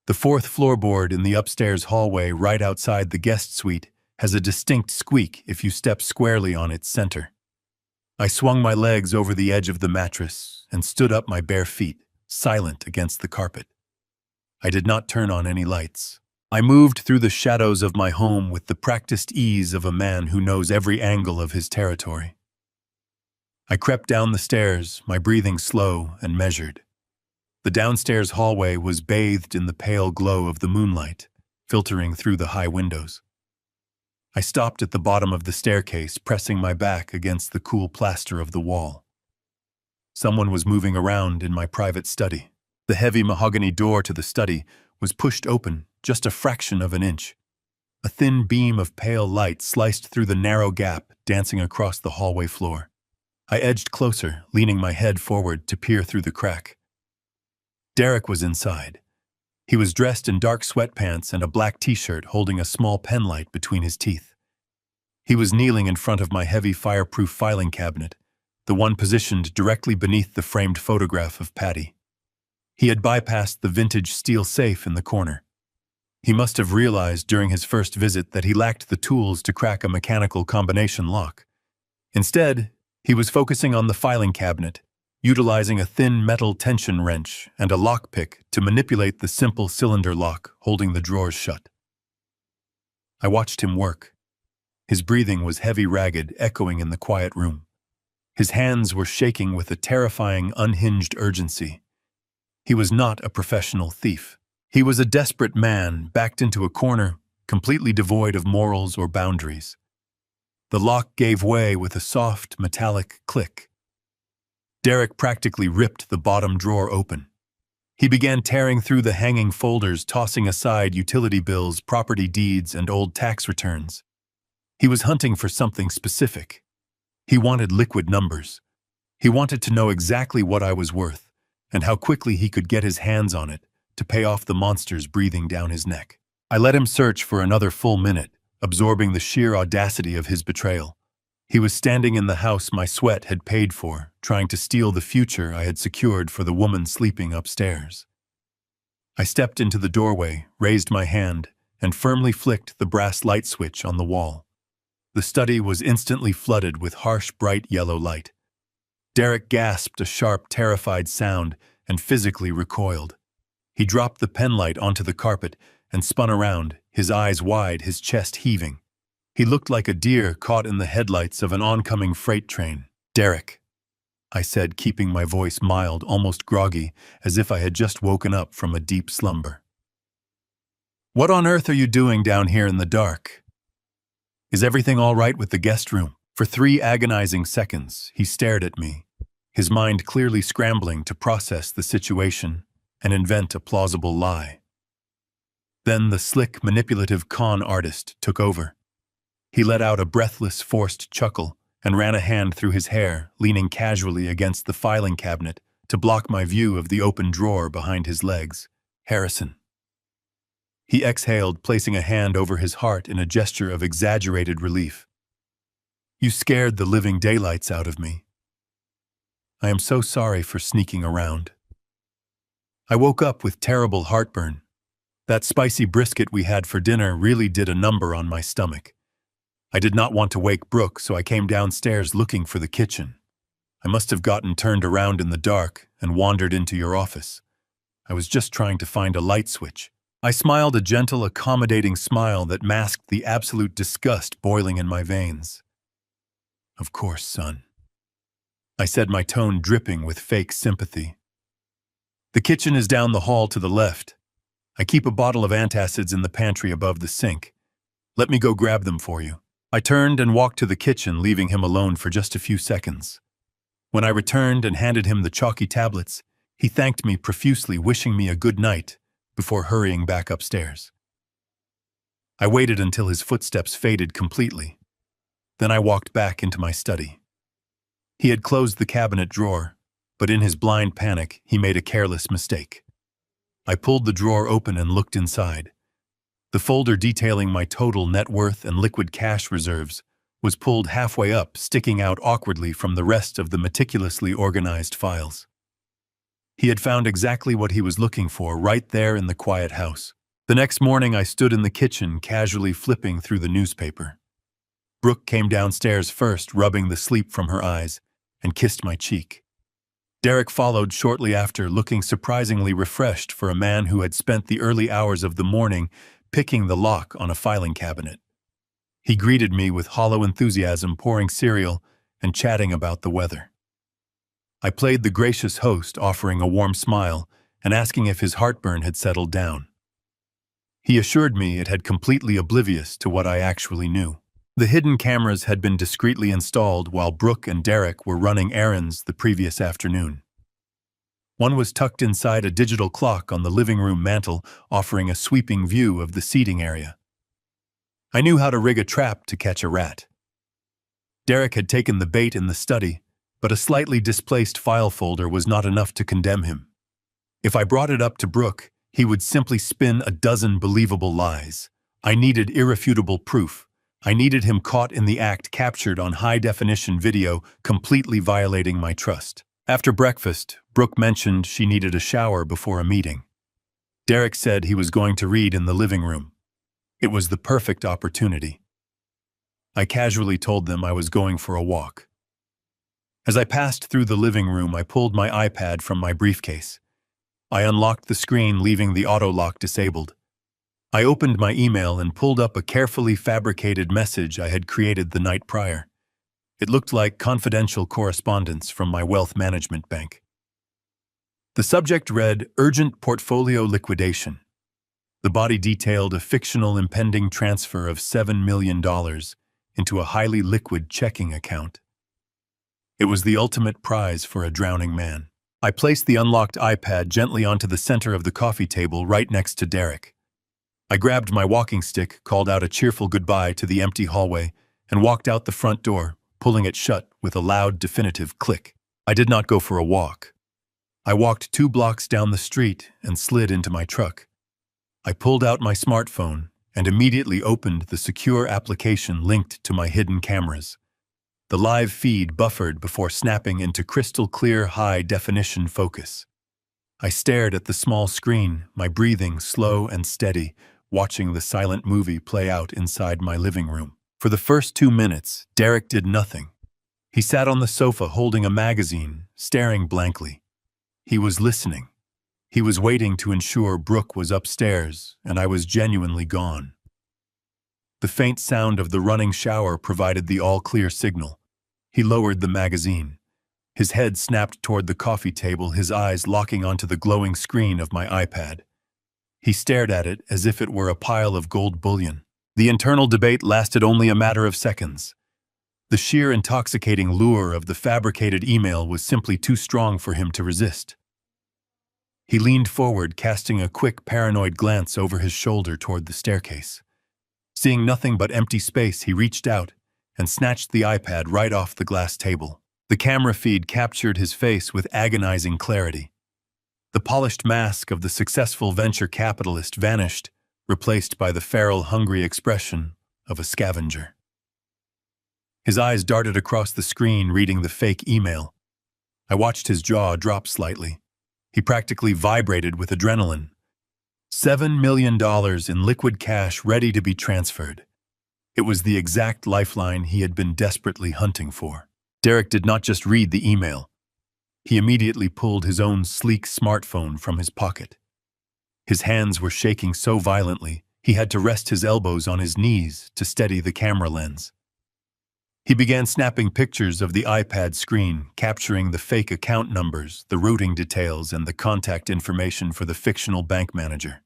The 4th floorboard in the upstairs hallway right outside the guest suite has a distinct squeak if you step squarely on its center. I swung my legs over the edge of the mattress and stood up my bare feet, silent against the carpet. I did not turn on any lights. I moved through the shadows of my home with the practiced ease of a man who knows every angle of his territory. I crept down the stairs, my breathing slow and measured. The downstairs hallway was bathed in the pale glow of the moonlight, filtering through the high windows. I stopped at the bottom of the staircase, pressing my back against the cool plaster of the wall. Someone was moving around in my private study. The heavy mahogany door to the study was pushed open just a fraction of an inch. A thin beam of pale light sliced through the narrow gap, dancing across the hallway floor. I edged closer, leaning my head forward to peer through the crack. Derek was inside. He was dressed in dark sweatpants and a black t-shirt, holding a small penlight between his teeth. He was kneeling in front of my heavy fireproof filing cabinet, the one positioned directly beneath the framed photograph of Patty. He had bypassed the vintage steel safe in the corner. He must have realized during his first visit that he lacked the tools to crack a mechanical combination lock. Instead, he was focusing on the filing cabinet, utilizing a thin metal tension wrench and a lockpick to manipulate the simple cylinder lock holding the drawers shut. I watched him work. His breathing was heavy, ragged, echoing in the quiet room. His hands were shaking with a terrifying, unhinged urgency. He was not a professional thief. He was a desperate man, backed into a corner, completely devoid of morals or boundaries. The lock gave way with a soft, metallic click. Derek practically ripped the bottom drawer open. He began tearing through the hanging folders, tossing aside utility bills, property deeds, and old tax returns. He was hunting for something specific. He wanted liquid numbers. He wanted to know exactly what I was worth, and how quickly he could get his hands on it to pay off the monsters breathing down his neck. I let him search for another full minute, absorbing the sheer audacity of his betrayal. He was standing in the house my sweat had paid for, trying to steal the future I had secured for the woman sleeping upstairs. I stepped into the doorway, raised my hand, and firmly flicked the brass light switch on the wall. The study was instantly flooded with harsh, bright yellow light. Derek gasped a sharp, terrified sound and physically recoiled. He dropped the penlight onto the carpet and spun around, his eyes wide, his chest heaving. He looked like a deer caught in the headlights of an oncoming freight train. "Derek," I said, keeping my voice mild, almost groggy, as if I had just woken up from a deep slumber. "What on earth are you doing down here in the dark? Is everything all right with the guest room?" For 3 agonizing seconds, he stared at me, his mind clearly scrambling to process the situation and invent a plausible lie. Then the slick, manipulative con artist took over. He let out a breathless, forced chuckle, and ran a hand through his hair, leaning casually against the filing cabinet to block my view of the open drawer behind his legs. Harrison. He exhaled, placing a hand over his heart in a gesture of exaggerated relief. You scared the living daylights out of me. I am so sorry for sneaking around. I woke up with terrible heartburn. That spicy brisket we had for dinner really did a number on my stomach. I did not want to wake Brooke, so I came downstairs looking for the kitchen. I must have gotten turned around in the dark and wandered into your office. I was just trying to find a light switch. I smiled a gentle, accommodating smile that masked the absolute disgust boiling in my veins. Of course, son. I said, my tone dripping with fake sympathy. The kitchen is down the hall to the left. I keep a bottle of antacids in the pantry above the sink. Let me go grab them for you. I turned and walked to the kitchen, leaving him alone for just a few seconds. When I returned and handed him the chalky tablets, he thanked me profusely, wishing me a good night, before hurrying back upstairs. I waited until his footsteps faded completely. Then I walked back into my study. He had closed the cabinet drawer, but in his blind panic, he made a careless mistake. I pulled the drawer open and looked inside. The folder detailing my total net worth and liquid cash reserves was pulled halfway up, sticking out awkwardly from the rest of the meticulously organized files. He had found exactly what he was looking for right there in the quiet house. The next morning, I stood in the kitchen, casually flipping through the newspaper. Brooke came downstairs first, rubbing the sleep from her eyes, and kissed my cheek. Derek followed shortly after, looking surprisingly refreshed for a man who had spent the early hours of the morning picking the lock on a filing cabinet. He greeted me with hollow enthusiasm, pouring cereal and chatting about the weather. I played the gracious host, offering a warm smile and asking if his heartburn had settled down. He assured me it had, completely oblivious to what I actually knew. The hidden cameras had been discreetly installed while Brooke and Derek were running errands the previous afternoon. One was tucked inside a digital clock on the living room mantel, offering a sweeping view of the seating area. I knew how to rig a trap to catch a rat. Derek had taken the bait in the study, but a slightly displaced file folder was not enough to condemn him. If I brought it up to Brooke, he would simply spin a dozen believable lies. I needed irrefutable proof. I needed him caught in the act, captured on high-definition video, completely violating my trust. After breakfast, Brooke mentioned she needed a shower before a meeting. Derek said he was going to read in the living room. It was the perfect opportunity. I casually told them I was going for a walk. As I passed through the living room, I pulled my iPad from my briefcase. I unlocked the screen, leaving the auto lock disabled. I opened my email and pulled up a carefully fabricated message I had created the night prior. It looked like confidential correspondence from my wealth management bank. The subject read, "Urgent portfolio liquidation." The body detailed a fictional impending transfer of $7 million into a highly liquid checking account. It was the ultimate prize for a drowning man. I placed the unlocked iPad gently onto the center of the coffee table right next to Derek. I grabbed my walking stick, called out a cheerful goodbye to the empty hallway, and walked out the front door, pulling it shut with a loud, definitive click. I did not go for a walk. I walked 2 blocks down the street and slid into my truck. I pulled out my smartphone and immediately opened the secure application linked to my hidden cameras. The live feed buffered before snapping into crystal-clear, high-definition focus. I stared at the small screen, my breathing slow and steady, watching the silent movie play out inside my living room. For the first 2 minutes, Derek did nothing. He sat on the sofa holding a magazine, staring blankly. He was listening. He was waiting to ensure Brooke was upstairs, and I was genuinely gone. The faint sound of the running shower provided the all-clear signal. He lowered the magazine. His head snapped toward the coffee table, his eyes locking onto the glowing screen of my iPad. He stared at it as if it were a pile of gold bullion. The internal debate lasted only a matter of seconds. The sheer intoxicating lure of the fabricated email was simply too strong for him to resist. He leaned forward, casting a quick, paranoid glance over his shoulder toward the staircase. Seeing nothing but empty space, he reached out and snatched the iPad right off the glass table. The camera feed captured his face with agonizing clarity. The polished mask of the successful venture capitalist vanished, replaced by the feral, hungry expression of a scavenger. His eyes darted across the screen, reading the fake email. I watched his jaw drop slightly. He practically vibrated with adrenaline. $7 million in liquid cash ready to be transferred. It was the exact lifeline he had been desperately hunting for. Derek did not just read the email. He immediately pulled his own sleek smartphone from his pocket. His hands were shaking so violently, he had to rest his elbows on his knees to steady the camera lens. He began snapping pictures of the iPad screen, capturing the fake account numbers, the routing details, and the contact information for the fictional bank manager.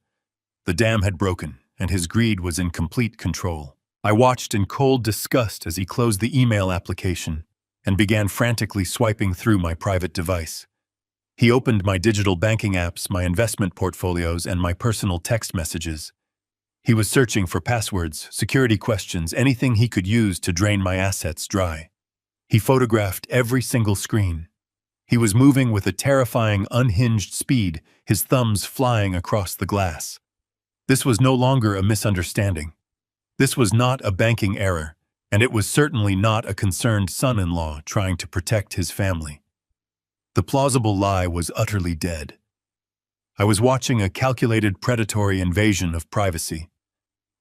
The dam had broken, and his greed was in complete control. I watched in cold disgust as he closed the email application and began frantically swiping through my private device. He opened my digital banking apps, my investment portfolios, and my personal text messages. He was searching for passwords, security questions, anything he could use to drain my assets dry. He photographed every single screen. He was moving with a terrifying, unhinged speed, his thumbs flying across the glass. This was no longer a misunderstanding. This was not a banking error, and it was certainly not a concerned son-in-law trying to protect his family. The plausible lie was utterly dead. I was watching a calculated predatory invasion of privacy.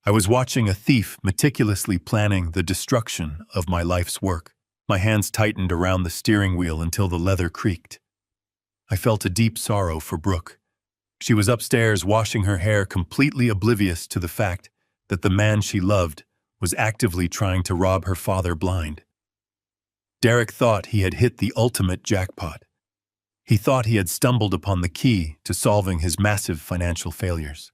I was watching a thief meticulously planning the destruction of my life's work. My hands tightened around the steering wheel until the leather creaked. I felt a deep sorrow for Brooke. She was upstairs washing her hair, completely oblivious to the fact that the man she loved was actively trying to rob her father blind. Derek thought he had hit the ultimate jackpot. He thought he had stumbled upon the key to solving his massive financial failures.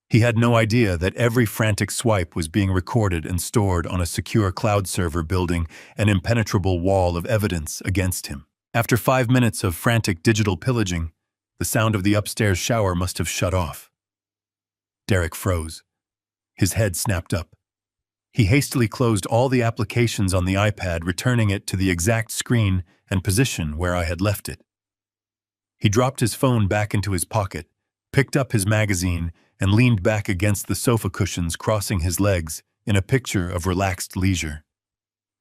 He had no idea that every frantic swipe was being recorded and stored on a secure cloud server, building an impenetrable wall of evidence against him. After 5 minutes of frantic digital pillaging, the sound of the upstairs shower must have shut off. Derek froze. His head snapped up. He hastily closed all the applications on the iPad, returning it to the exact screen and position where I had left it. He dropped his phone back into his pocket, picked up his magazine, and leaned back against the sofa cushions, crossing his legs in a picture of relaxed leisure.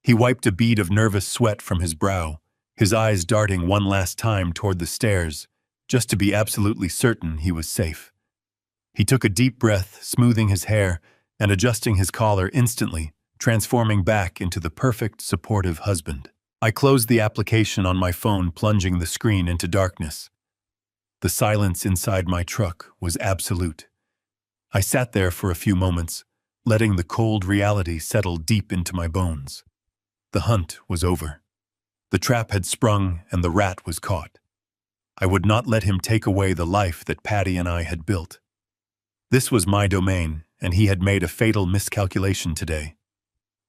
He wiped a bead of nervous sweat from his brow, his eyes darting one last time toward the stairs, just to be absolutely certain he was safe. He took a deep breath, smoothing his hair and adjusting his collar, instantly transforming back into the perfect, supportive husband. I closed the application on my phone, plunging the screen into darkness. The silence inside my truck was absolute. I sat there for a few moments, letting the cold reality settle deep into my bones. The hunt was over. The trap had sprung and the rat was caught. I would not let him take away the life that Patty and I had built. This was my domain, and he had made a fatal miscalculation today.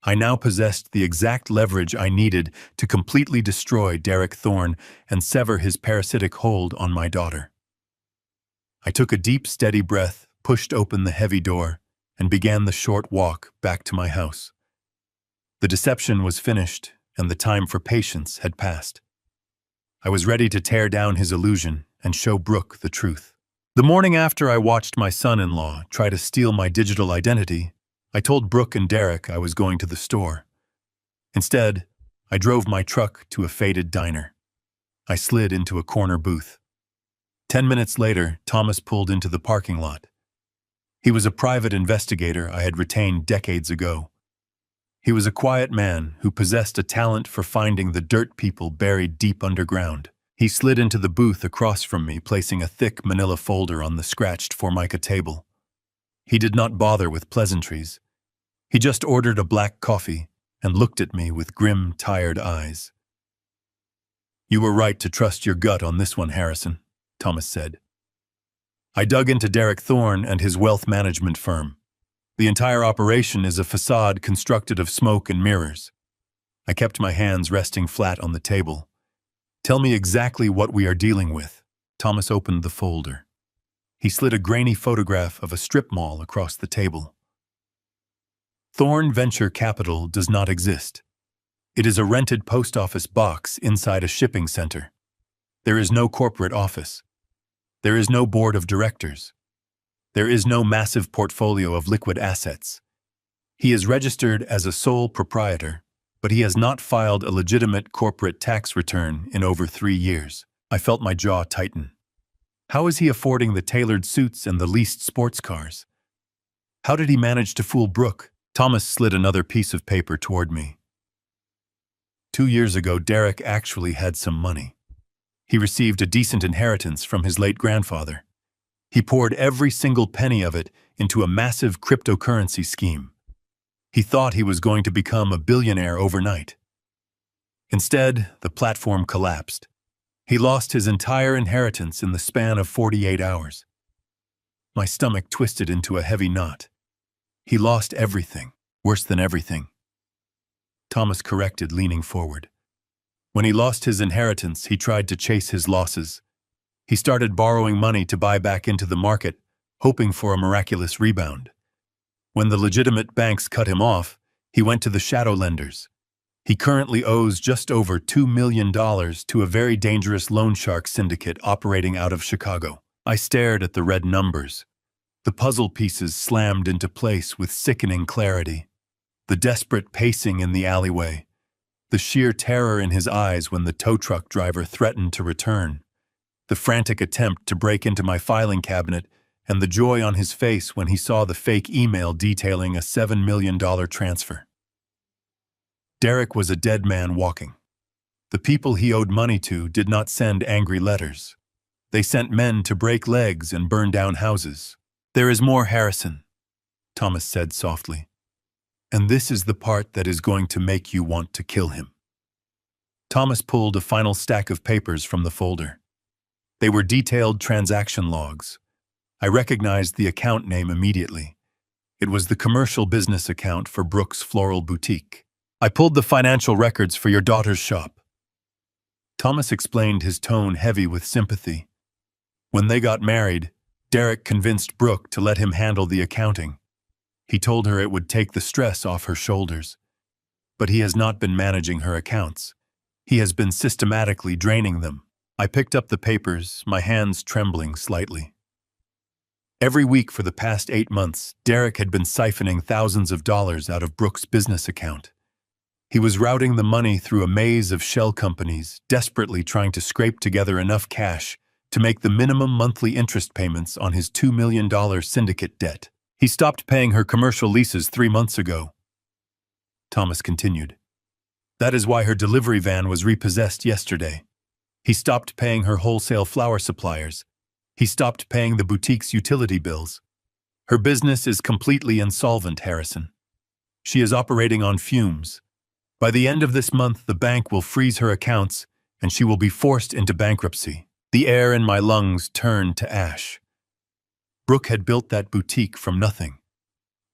I now possessed the exact leverage I needed to completely destroy Derek Thorne and sever his parasitic hold on my daughter. I took a deep, steady breath, pushed open the heavy door, and began the short walk back to my house. The deception was finished, and the time for patience had passed. I was ready to tear down his illusion and show Brooke the truth. The morning after I watched my son-in-law try to steal my digital identity, I told Brooke and Derek I was going to the store. Instead, I drove my truck to a faded diner. I slid into a corner booth. 10 minutes later, Thomas pulled into the parking lot. He was a private investigator I had retained decades ago. He was a quiet man who possessed a talent for finding the dirt people buried deep underground. He slid into the booth across from me, placing a thick manila folder on the scratched Formica table. He did not bother with pleasantries. He just ordered a black coffee and looked at me with grim, tired eyes. "You were right to trust your gut on this one, Harrison," Thomas said. "I dug into Derek Thorne and his wealth management firm. The entire operation is a facade constructed of smoke and mirrors." I kept my hands resting flat on the table. "Tell me exactly what we are dealing with." Thomas opened the folder. He slid a grainy photograph of a strip mall across the table. Thorn Venture Capital does not exist. It is a rented post office box inside a shipping center. There is no corporate office. There is no board of directors. There is no massive portfolio of liquid assets. He is registered as a sole proprietor, but he has not filed a legitimate corporate tax return in over 3 years. I felt my jaw tighten. How is he affording the tailored suits and the leased sports cars? How did he manage to fool Brooke? Thomas slid another piece of paper toward me. 2 years ago, Derek actually had some money. He received a decent inheritance from his late grandfather. He poured every single penny of it into a massive cryptocurrency scheme. He thought he was going to become a billionaire overnight. Instead, the platform collapsed. He lost his entire inheritance in the span of 48 hours. My stomach twisted into a heavy knot. He lost everything, worse than everything. Thomas corrected, leaning forward. When he lost his inheritance, he tried to chase his losses. He started borrowing money to buy back into the market, hoping for a miraculous rebound. When the legitimate banks cut him off, he went to the shadow lenders. He currently owes just over $2 million to a very dangerous loan shark syndicate operating out of Chicago. I stared at the red numbers. The puzzle pieces slammed into place with sickening clarity. The desperate pacing in the alleyway. The sheer terror in his eyes when the tow truck driver threatened to return. The frantic attempt to break into my filing cabinet, and the joy on his face when he saw the fake email detailing a $7 million transfer. Derek was a dead man walking. The people he owed money to did not send angry letters. They sent men to break legs and burn down houses. "There is more, Harrison," Thomas said softly. "And this is the part that is going to make you want to kill him." Thomas pulled a final stack of papers from the folder. They were detailed transaction logs. I recognized the account name immediately. It was the commercial business account for Brooke's Floral Boutique. "I pulled the financial records for your daughter's shop." Thomas explained, his tone heavy with sympathy. When they got married, Derek convinced Brooke to let him handle the accounting. He told her it would take the stress off her shoulders. But he has not been managing her accounts. He has been systematically draining them. I picked up the papers, my hands trembling slightly. Every week for the past 8 months, Derek had been siphoning thousands of dollars out of Brooke's business account. He was routing the money through a maze of shell companies, desperately trying to scrape together enough cash to make the minimum monthly interest payments on his $2 million syndicate debt. He stopped paying her commercial leases 3 months ago. Thomas continued. That is why her delivery van was repossessed yesterday. He stopped paying her wholesale flower suppliers. He stopped paying the boutique's utility bills. Her business is completely insolvent, Harrison. She is operating on fumes. By the end of this month, the bank will freeze her accounts, and she will be forced into bankruptcy. The air in my lungs turned to ash. Brooke had built that boutique from nothing.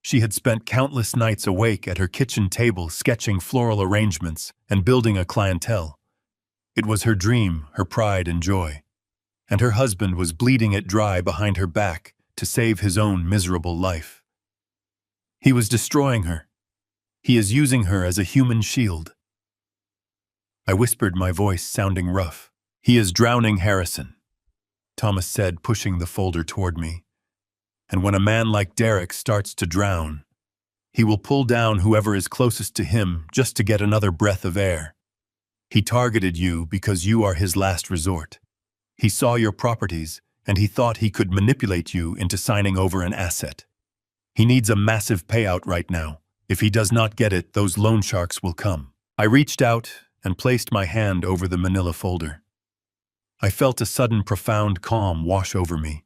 She had spent countless nights awake at her kitchen table sketching floral arrangements and building a clientele. It was her dream, her pride and joy. And her husband was bleeding it dry behind her back to save his own miserable life. He was destroying her. He is using her as a human shield. I whispered, my voice sounding rough. He is drowning Harrison, Thomas said, pushing the folder toward me. And when a man like Derek starts to drown, he will pull down whoever is closest to him just to get another breath of air. He targeted you because you are his last resort. He saw your properties, and he thought he could manipulate you into signing over an asset. He needs a massive payout right now. If he does not get it, those loan sharks will come. I reached out and placed my hand over the manila folder. I felt a sudden profound calm wash over me.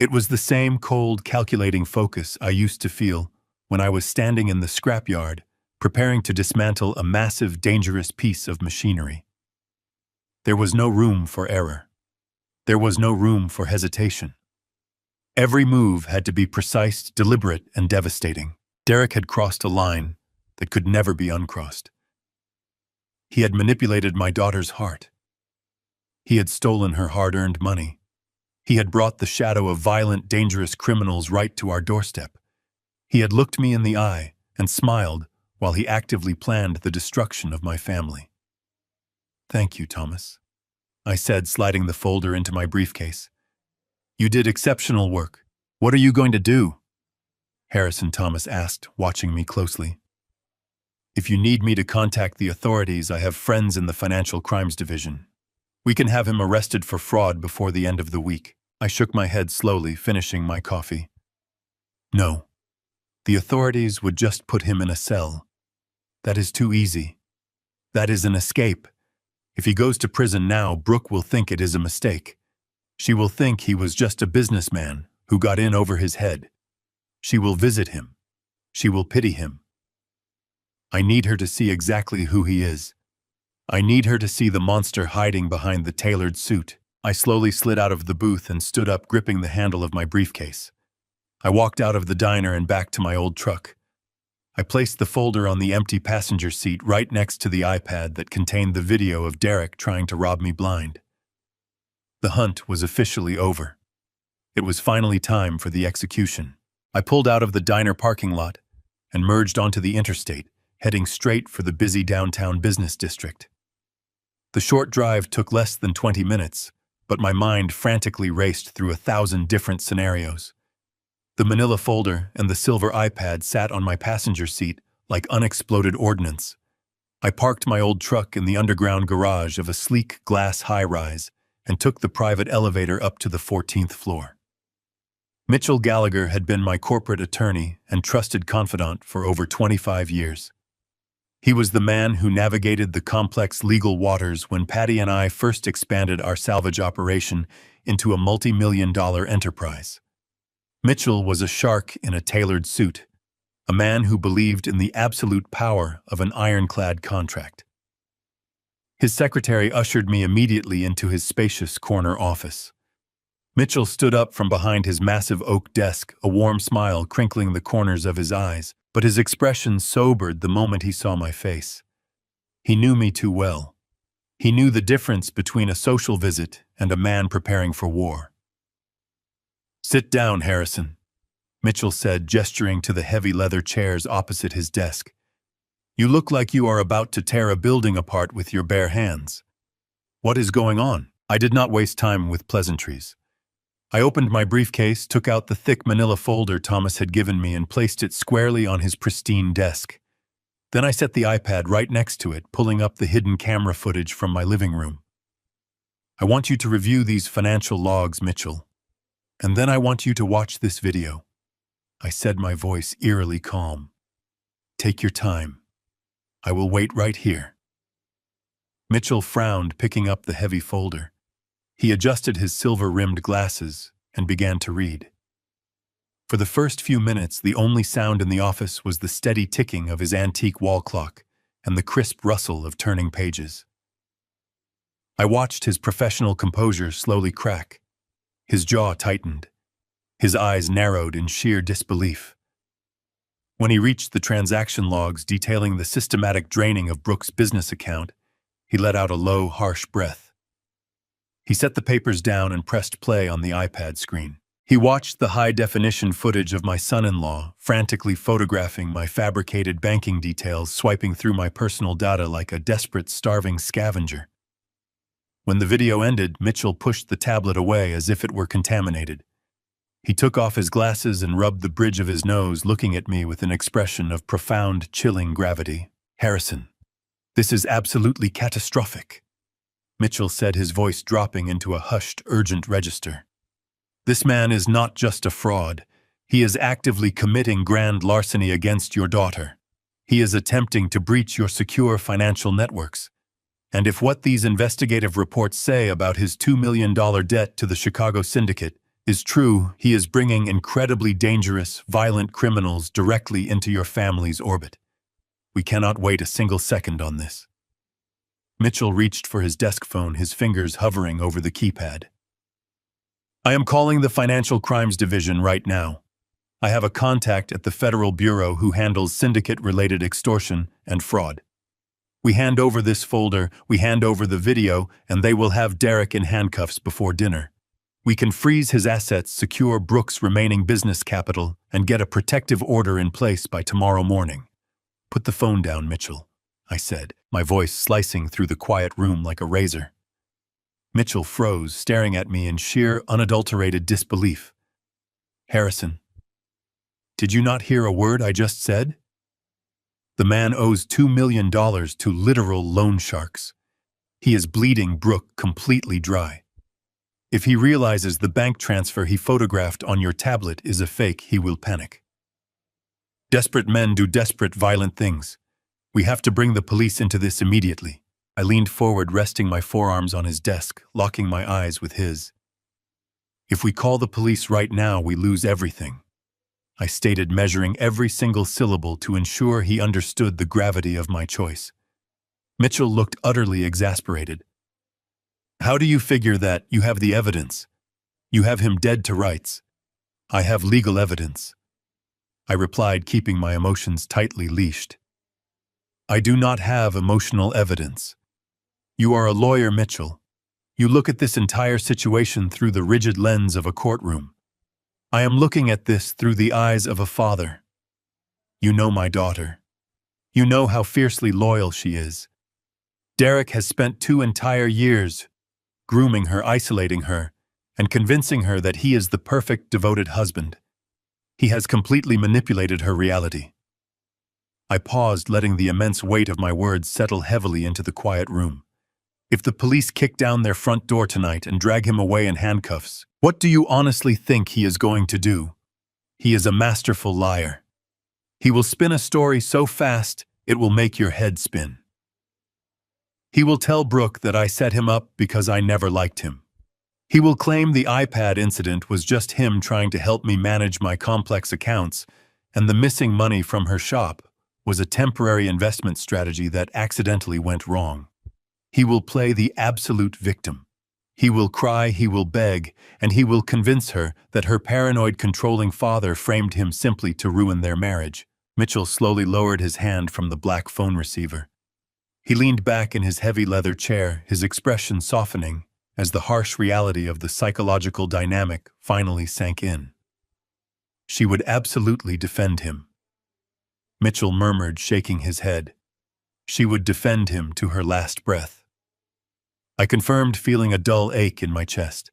It was the same cold, calculating focus I used to feel when I was standing in the scrapyard, preparing to dismantle a massive, dangerous piece of machinery. There was no room for error. There was no room for hesitation. Every move had to be precise, deliberate, and devastating. Derek had crossed a line that could never be uncrossed. He had manipulated my daughter's heart. He had stolen her hard-earned money. He had brought the shadow of violent, dangerous criminals right to our doorstep. He had looked me in the eye and smiled while he actively planned the destruction of my family. "Thank you, Thomas," I said, sliding the folder into my briefcase. "You did exceptional work. What are you going to do?" Harrison Thomas asked, watching me closely. "If you need me to contact the authorities, I have friends in the Financial Crimes Division. We can have him arrested for fraud before the end of the week." I shook my head slowly, finishing my coffee. "No. The authorities would just put him in a cell. That is too easy. That is an escape. If he goes to prison now, Brooke will think it is a mistake. She will think he was just a businessman who got in over his head. She will visit him. She will pity him. I need her to see exactly who he is. I need her to see the monster hiding behind the tailored suit." I slowly slid out of the booth and stood up, gripping the handle of my briefcase. I walked out of the diner and back to my old truck. I placed the folder on the empty passenger seat right next to the iPad that contained the video of Derek trying to rob me blind. The hunt was officially over. It was finally time for the execution. I pulled out of the diner parking lot and merged onto the interstate, heading straight for the busy downtown business district. The short drive took less than 20 minutes, but my mind frantically raced through 1,000 different scenarios. The manila folder and the silver iPad sat on my passenger seat like unexploded ordnance. I parked my old truck in the underground garage of a sleek glass high-rise and took the private elevator up to the 14th floor. Mitchell Gallagher had been my corporate attorney and trusted confidant for over 25 years. He was the man who navigated the complex legal waters when Patty and I first expanded our salvage operation into a multi-million-dollar enterprise. Mitchell was a shark in a tailored suit, a man who believed in the absolute power of an ironclad contract. His secretary ushered me immediately into his spacious corner office. Mitchell stood up from behind his massive oak desk, a warm smile crinkling the corners of his eyes, but his expression sobered the moment he saw my face. He knew me too well. He knew the difference between a social visit and a man preparing for war. "Sit down, Harrison," Mitchell said, gesturing to the heavy leather chairs opposite his desk. "You look like you are about to tear a building apart with your bare hands. What is going on?" I did not waste time with pleasantries. I opened my briefcase, took out the thick manila folder Thomas had given me, and placed it squarely on his pristine desk. Then I set the iPad right next to it, pulling up the hidden camera footage from my living room. "I want you to review these financial logs, Mitchell. And then I want you to watch this video," I said, my voice eerily calm. "Take your time. I will wait right here." Mitchell frowned, picking up the heavy folder. He adjusted his silver-rimmed glasses and began to read. For the first few minutes, the only sound in the office was the steady ticking of his antique wall clock and the crisp rustle of turning pages. I watched his professional composure slowly crack. His jaw tightened. His eyes narrowed in sheer disbelief. When he reached the transaction logs detailing the systematic draining of Brooke's business account, he let out a low, harsh breath. He set the papers down and pressed play on the iPad screen. He watched the high-definition footage of my son-in-law, frantically photographing my fabricated banking details, swiping through my personal data like a desperate, starving scavenger. When the video ended, Mitchell pushed the tablet away as if it were contaminated. He took off his glasses and rubbed the bridge of his nose, looking at me with an expression of profound, chilling gravity. "Harrison, this is absolutely catastrophic," Mitchell said, his voice dropping into a hushed, urgent register. "This man is not just a fraud. He is actively committing grand larceny against your daughter. He is attempting to breach your secure financial networks. And if what these investigative reports say about his $2 million debt to the Chicago syndicate is true, he is bringing incredibly dangerous, violent criminals directly into your family's orbit. We cannot wait a single second on this." Mitchell reached for his desk phone, his fingers hovering over the keypad. "I am calling the Financial Crimes Division right now. I have a contact at the Federal Bureau who handles syndicate-related extortion and fraud. We hand over this folder, we hand over the video, and they will have Derek in handcuffs before dinner. We can freeze his assets, secure Brooke's remaining business capital, and get a protective order in place by tomorrow morning. Put the phone down, Mitchell, I said, my voice slicing through the quiet room like a razor. Mitchell froze, staring at me in sheer, unadulterated disbelief. Harrison, did you not hear a word I just said? The man owes $2 million to literal loan sharks. He is bleeding Brooke completely dry. If he realizes the bank transfer he photographed on your tablet is a fake, he will panic. Desperate men do desperate, violent things. We have to bring the police into this immediately. I leaned forward, resting my forearms on his desk, locking my eyes with his. If we call the police right now, we lose everything, I stated, measuring every single syllable to ensure he understood the gravity of my choice. Mitchell looked utterly exasperated. How do you figure that? You have the evidence. You have him dead to rights. I have legal evidence, I replied, keeping my emotions tightly leashed. I do not have emotional evidence. You are a lawyer, Mitchell. You look at this entire situation through the rigid lens of a courtroom. I am looking at this through the eyes of a father. You know my daughter. You know how fiercely loyal she is. Derek has spent 2 entire years grooming her, isolating her, and convincing her that he is the perfect, devoted husband. He has completely manipulated her reality. I paused, letting the immense weight of my words settle heavily into the quiet room. If the police kick down their front door tonight and drag him away in handcuffs, what do you honestly think he is going to do? He is a masterful liar. He will spin a story so fast, it will make your head spin. He will tell Brooke that I set him up because I never liked him. He will claim the iPad incident was just him trying to help me manage my complex accounts, and the missing money from her shop was a temporary investment strategy that accidentally went wrong. He will play the absolute victim. He will cry, he will beg, and he will convince her that her paranoid, controlling father framed him simply to ruin their marriage. Mitchell slowly lowered his hand from the black phone receiver. He leaned back in his heavy leather chair, his expression softening as the harsh reality of the psychological dynamic finally sank in. She would absolutely defend him, Mitchell murmured, shaking his head. She would defend him to her last breath. I confirmed, feeling a dull ache in my chest.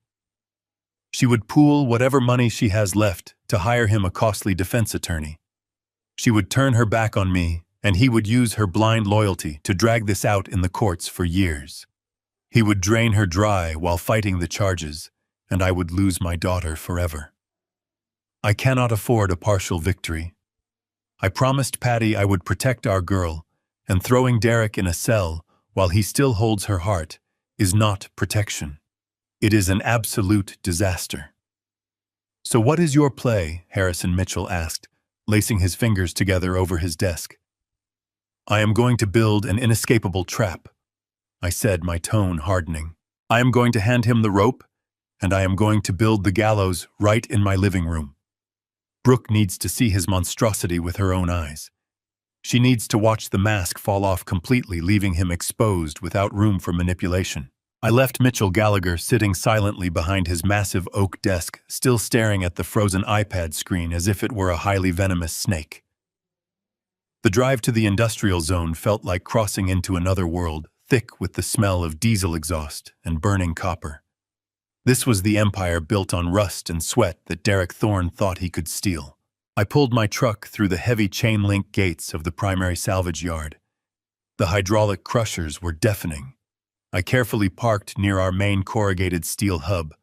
She would pool whatever money she has left to hire him a costly defense attorney. She would turn her back on me, and he would use her blind loyalty to drag this out in the courts for years. He would drain her dry while fighting the charges, and I would lose my daughter forever. I cannot afford a partial victory. I promised Patty I would protect our girl, and throwing Derek in a cell while he still holds her heart is not protection. It is an absolute disaster. So what is your play? Harrison Mitchell asked, lacing his fingers together over his desk. I am going to build an inescapable trap, I said, my tone hardening. I am going to hand him the rope, and I am going to build the gallows right in my living room. Brooke needs to see his monstrosity with her own eyes. She needs to watch the mask fall off completely, leaving him exposed without room for manipulation. I left Mitchell Gallagher sitting silently behind his massive oak desk, still staring at the frozen iPad screen as if it were a highly venomous snake. The drive to the industrial zone felt like crossing into another world, thick with the smell of diesel exhaust and burning copper. This was the empire built on rust and sweat that Derek Thorne thought he could steal. I pulled my truck through the heavy chain-link gates of the primary salvage yard. The hydraulic crushers were deafening. I carefully parked near our main corrugated steel hub.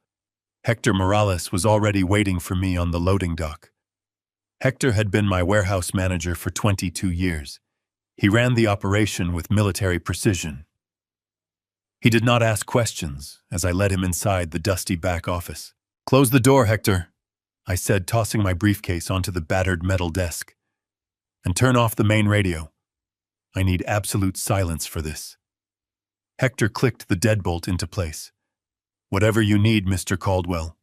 Hector Morales was already waiting for me on the loading dock. Hector had been my warehouse manager for 22 years. He ran the operation with military precision. He did not ask questions as I led him inside the dusty back office. "Close the door, Hector," I said, tossing my briefcase onto the battered metal desk. "And turn off the main radio. I need absolute silence for this." Hector clicked the deadbolt into place. "Whatever you need, Mr. Caldwell.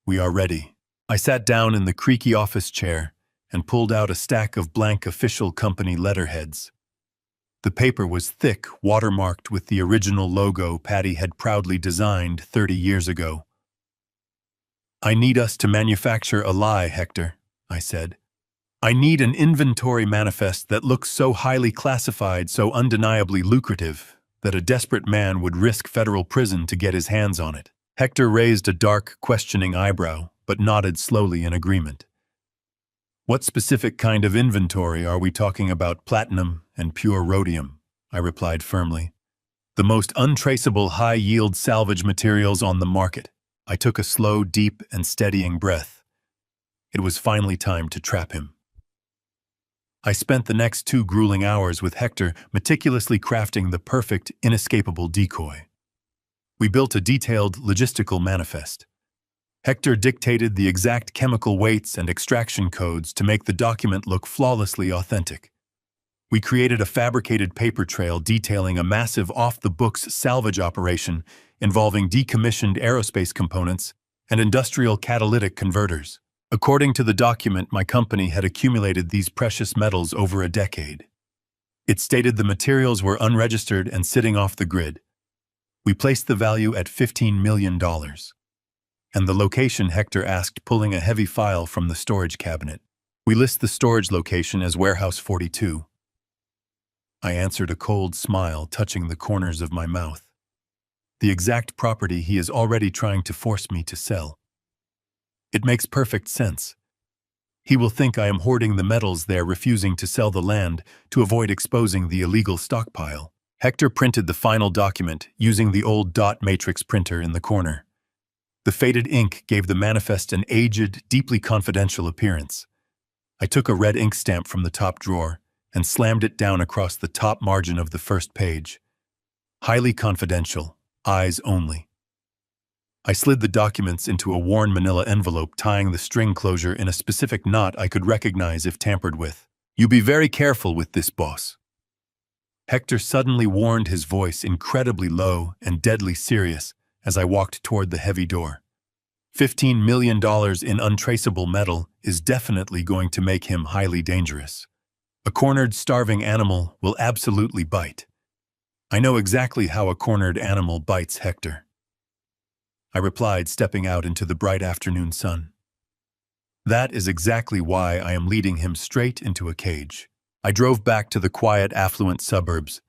We are ready." I sat down in the creaky office chair and pulled out a stack of blank official company letterheads. The paper was thick, watermarked with the original logo Patty had proudly designed 30 years ago. "I need us to manufacture a lie, Hector," I said. I need an inventory manifest that looks so highly classified, so undeniably lucrative, that a desperate man would risk federal prison to get his hands on it. Hector raised a dark, questioning eyebrow, but nodded slowly in agreement. What specific kind of inventory are we talking about? Platinum and pure rhodium, I replied firmly. The most untraceable high-yield salvage materials on the market. I took a slow, deep, and steadying breath. It was finally time to trap him. I spent the next 2 grueling hours with Hector meticulously crafting the perfect, inescapable decoy. We built a detailed, logistical manifest. Hector dictated the exact chemical weights and extraction codes to make the document look flawlessly authentic. We created a fabricated paper trail detailing a massive off-the-books salvage operation involving decommissioned aerospace components and industrial catalytic converters. According to the document, my company had accumulated these precious metals over a decade. It stated the materials were unregistered and sitting off the grid. We placed the value at $15 million. And the location, Hector asked, pulling a heavy file from the storage cabinet. We list the storage location as Warehouse 42. I answered, a cold smile touching the corners of my mouth. The exact property he is already trying to force me to sell. It makes perfect sense. He will think I am hoarding the metals there, refusing to sell the land to avoid exposing the illegal stockpile. Hector printed the final document using the old dot matrix printer in the corner. The faded ink gave the manifest an aged, deeply confidential appearance. I took a red ink stamp from the top drawer and slammed it down across the top margin of the first page. Highly confidential, eyes only. I slid the documents into a worn manila envelope, tying the string closure in a specific knot I could recognize if tampered with. You be very careful with this, boss. Hector suddenly warned, his voice incredibly low and deadly serious as I walked toward the heavy door. $15 million in untraceable metal is definitely going to make him highly dangerous. A cornered, starving animal will absolutely bite. I know exactly how a cornered animal bites, Hector, I replied, stepping out into the bright afternoon sun. That is exactly why I am leading him straight into a cage. I drove back to the quiet, affluent suburbs.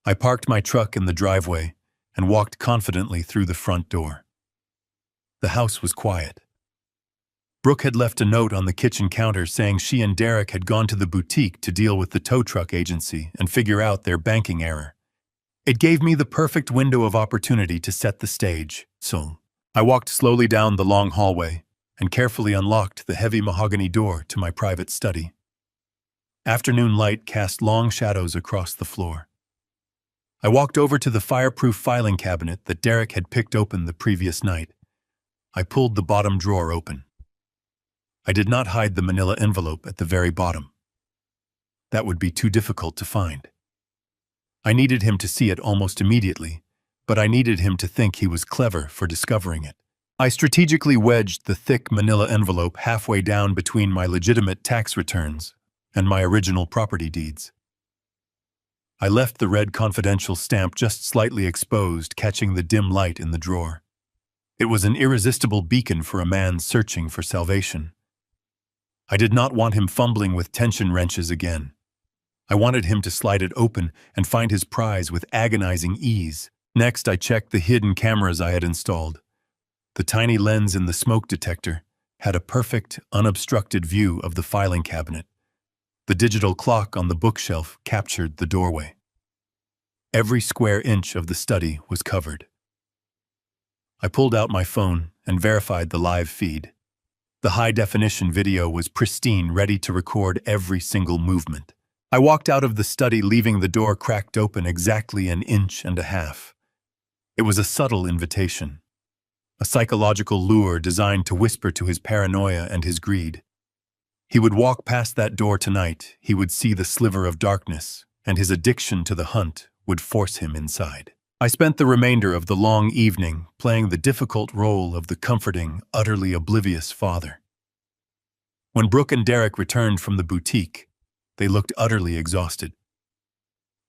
I parked my truck in the driveway and walked confidently through the front door. The house was quiet. Brooke had left a note on the kitchen counter saying she and Derek had gone to the boutique to deal with the tow truck agency and figure out their banking error. It gave me the perfect window of opportunity to set the stage, so I walked slowly down the long hallway and carefully unlocked the heavy mahogany door to my private study. Afternoon light cast long shadows across the floor. I walked over to the fireproof filing cabinet that Derek had picked open the previous night. I pulled the bottom drawer open. I did not hide the manila envelope at the very bottom. That would be too difficult to find. I needed him to see it almost immediately, but I needed him to think he was clever for discovering it. I strategically wedged the thick manila envelope halfway down between my legitimate tax returns and my original property deeds. I left the red confidential stamp just slightly exposed, catching the dim light in the drawer. It was an irresistible beacon for a man searching for salvation. I did not want him fumbling with tension wrenches again. I wanted him to slide it open and find his prize with agonizing ease. Next, I checked the hidden cameras I had installed. The tiny lens in the smoke detector had a perfect, unobstructed view of the filing cabinet. The digital clock on the bookshelf captured the doorway. Every square inch of the study was covered. I pulled out my phone and verified the live feed. The high-definition video was pristine, ready to record every single movement. I walked out of the study, leaving the door cracked open exactly 1.5 inches. It was a subtle invitation, a psychological lure designed to whisper to his paranoia and his greed. He would walk past that door tonight, he would see the sliver of darkness, and his addiction to the hunt would force him inside. I spent the remainder of the long evening playing the difficult role of the comforting, utterly oblivious father. When Brooke and Derek returned from the boutique, they looked utterly exhausted.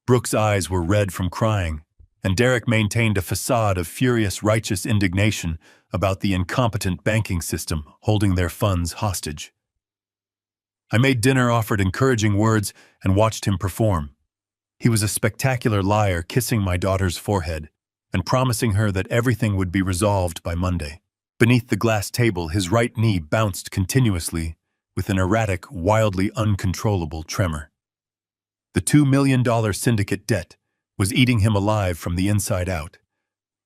Brooke's eyes were red from crying, and Derek maintained a facade of furious, righteous indignation about the incompetent banking system holding their funds hostage. I made dinner, offered encouraging words, and watched him perform. He was a spectacular liar, kissing my daughter's forehead and promising her that everything would be resolved by Monday. Beneath the glass table, his right knee bounced continuously with an erratic, wildly uncontrollable tremor. The $2 million syndicate debt was eating him alive from the inside out.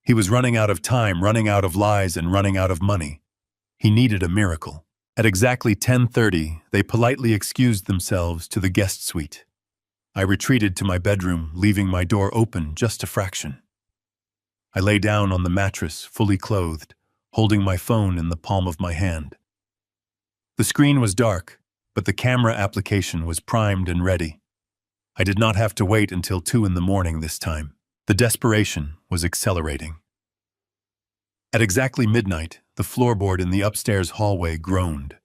He was running out of time, running out of lies, and running out of money. He needed a miracle. At exactly 10:30, they politely excused themselves to the guest suite. I retreated to my bedroom, leaving my door open just a fraction. I lay down on the mattress, fully clothed, holding my phone in the palm of my hand. The screen was dark, but the camera application was primed and ready. I did not have to wait until 2 in the morning this time. The desperation was accelerating. At exactly midnight, the floorboard in the upstairs hallway groaned.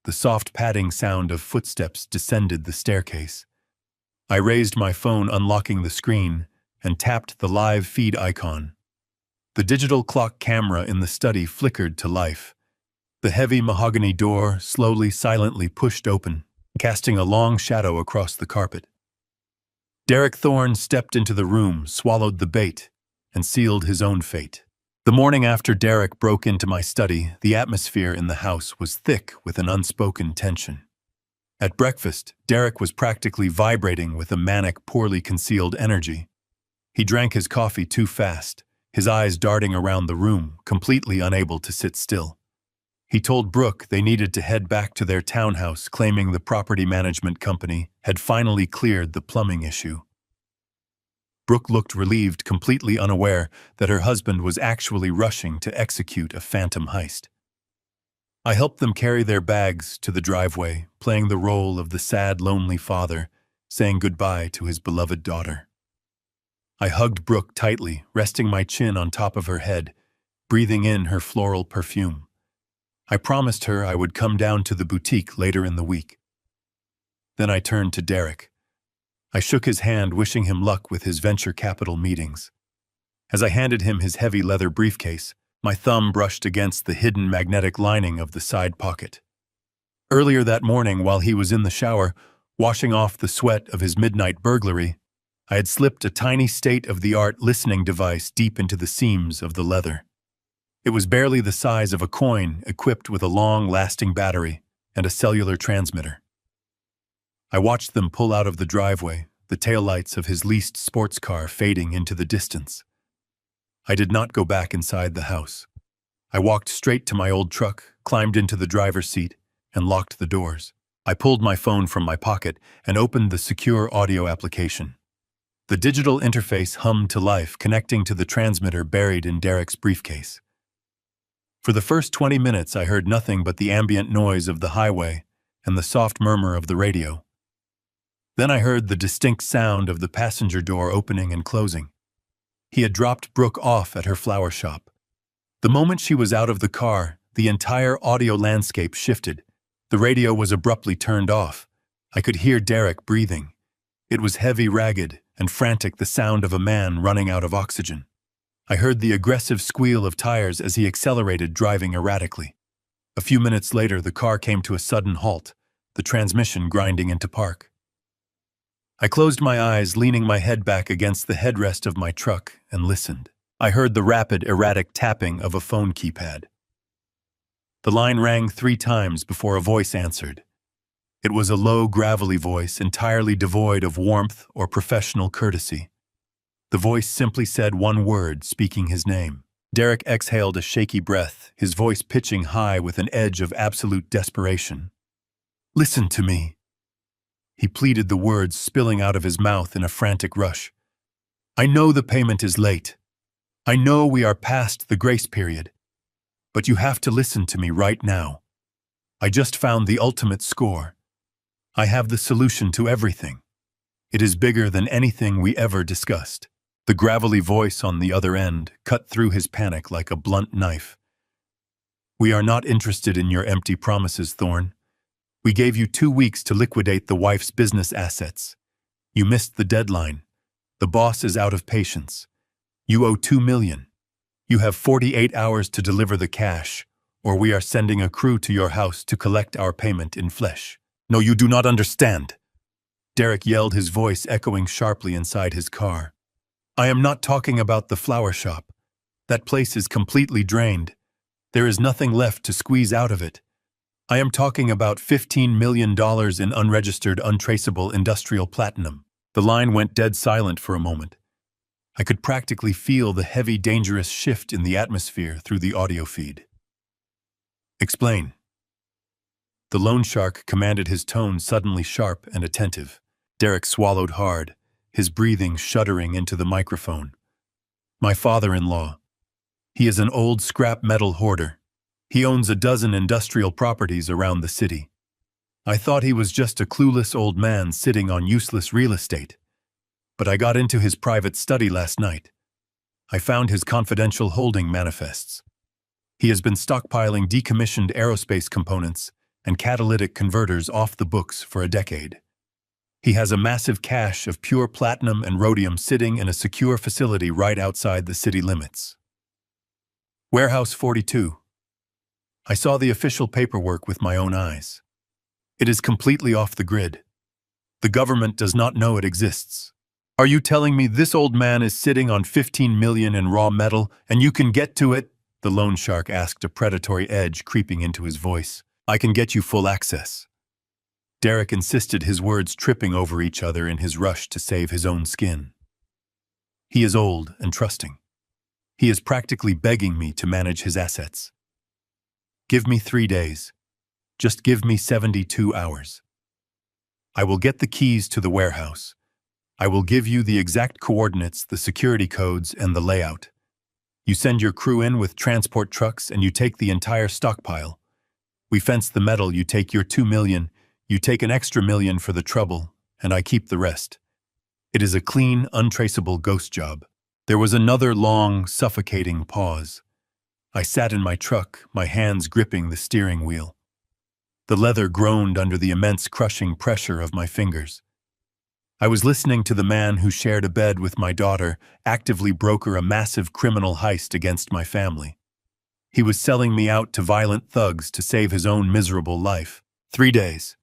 The soft padding sound of footsteps descended the staircase. I raised my phone, unlocking the screen, and tapped the live feed icon. The digital clock camera in the study flickered to life. The heavy mahogany door slowly, silently pushed open, casting a long shadow across the carpet. Derek Thorne stepped into the room, swallowed the bait, and sealed his own fate. The morning after Derek broke into my study, the atmosphere in the house was thick with an unspoken tension. At breakfast, Derek was practically vibrating with a manic, poorly concealed energy. He drank his coffee too fast, his eyes darting around the room, completely unable to sit still. He told Brooke they needed to head back to their townhouse, claiming the property management company had finally cleared the plumbing issue. Brooke looked relieved, completely unaware that her husband was actually rushing to execute a phantom heist. I helped them carry their bags to the driveway, playing the role of the sad, lonely father, saying goodbye to his beloved daughter. I hugged Brooke tightly, resting my chin on top of her head, breathing in her floral perfume. I promised her I would come down to the boutique later in the week. Then I turned to Derek. I shook his hand, wishing him luck with his venture capital meetings. As I handed him his heavy leather briefcase, my thumb brushed against the hidden magnetic lining of the side pocket. Earlier that morning, while he was in the shower, washing off the sweat of his midnight burglary, I had slipped a tiny state-of-the-art listening device deep into the seams of the leather. It was barely the size of a coin, equipped with a long-lasting battery and a cellular transmitter. I watched them pull out of the driveway, the taillights of his leased sports car fading into the distance. I did not go back inside the house. I walked straight to my old truck, climbed into the driver's seat, and locked the doors. I pulled my phone from my pocket and opened the secure audio application. The digital interface hummed to life, connecting to the transmitter buried in Derek's briefcase. For the first 20 minutes, I heard nothing but the ambient noise of the highway and the soft murmur of the radio. Then I heard the distinct sound of the passenger door opening and closing. He had dropped Brooke off at her flower shop. The moment she was out of the car, the entire audio landscape shifted. The radio was abruptly turned off. I could hear Derek breathing. It was heavy, ragged, and frantic, the sound of a man running out of oxygen. I heard the aggressive squeal of tires as he accelerated, driving erratically. A few minutes later, the car came to a sudden halt, the transmission grinding into park. I closed my eyes, leaning my head back against the headrest of my truck, and listened. I heard the rapid, erratic tapping of a phone keypad. The line rang 3 times before a voice answered. It was a low, gravelly voice, entirely devoid of warmth or professional courtesy. The voice simply said one word, speaking his name. Derek exhaled a shaky breath, his voice pitching high with an edge of absolute desperation. "Listen to me." He pleaded, the words spilling out of his mouth in a frantic rush. "I know the payment is late. I know we are past the grace period. But you have to listen to me right now. I just found the ultimate score. I have the solution to everything. It is bigger than anything we ever discussed." The gravelly voice on the other end cut through his panic like a blunt knife. "We are not interested in your empty promises, Thorne. We gave you 2 weeks to liquidate the wife's business assets. You missed the deadline. The boss is out of patience. You owe $2 million. You have 48 hours to deliver the cash, or we are sending a crew to your house to collect our payment in flesh." No, you do not understand. Derek yelled, his voice echoing sharply inside his car. I am not talking about the flower shop. That place is completely drained. There is nothing left to squeeze out of it. I am talking about $15 million in unregistered, untraceable industrial platinum. The line went dead silent for a moment. I could practically feel the heavy, dangerous shift in the atmosphere through the audio feed. Explain. The loan shark commanded, his tone suddenly sharp and attentive. Derek swallowed hard, his breathing shuddering into the microphone. My father-in-law. He is an old scrap metal hoarder. He owns a dozen industrial properties around the city. I thought he was just a clueless old man sitting on useless real estate. But I got into his private study last night. I found his confidential holding manifests. He has been stockpiling decommissioned aerospace components and catalytic converters off the books for a decade. He has a massive cache of pure platinum and rhodium sitting in a secure facility right outside the city limits. Warehouse 42. I saw the official paperwork with my own eyes. It is completely off the grid. The government does not know it exists. Are you telling me this old man is sitting on 15 million in raw metal and you can get to it? The loan shark asked, a predatory edge creeping into his voice. I can get you full access. Derek insisted, his words tripping over each other in his rush to save his own skin. He is old and trusting. He is practically begging me to manage his assets. Give me 3 days. Just give me 72 hours. I will get the keys to the warehouse. I will give you the exact coordinates, the security codes, and the layout. You send your crew in with transport trucks and you take the entire stockpile. We fence the metal, you take your 2 million, you take an extra million for the trouble, and I keep the rest. It is a clean, untraceable ghost job. There was another long, suffocating pause. I sat in my truck, my hands gripping the steering wheel. The leather groaned under the immense crushing pressure of my fingers. I was listening to the man who shared a bed with my daughter actively broker a massive criminal heist against my family. He was selling me out to violent thugs to save his own miserable life. 3 days.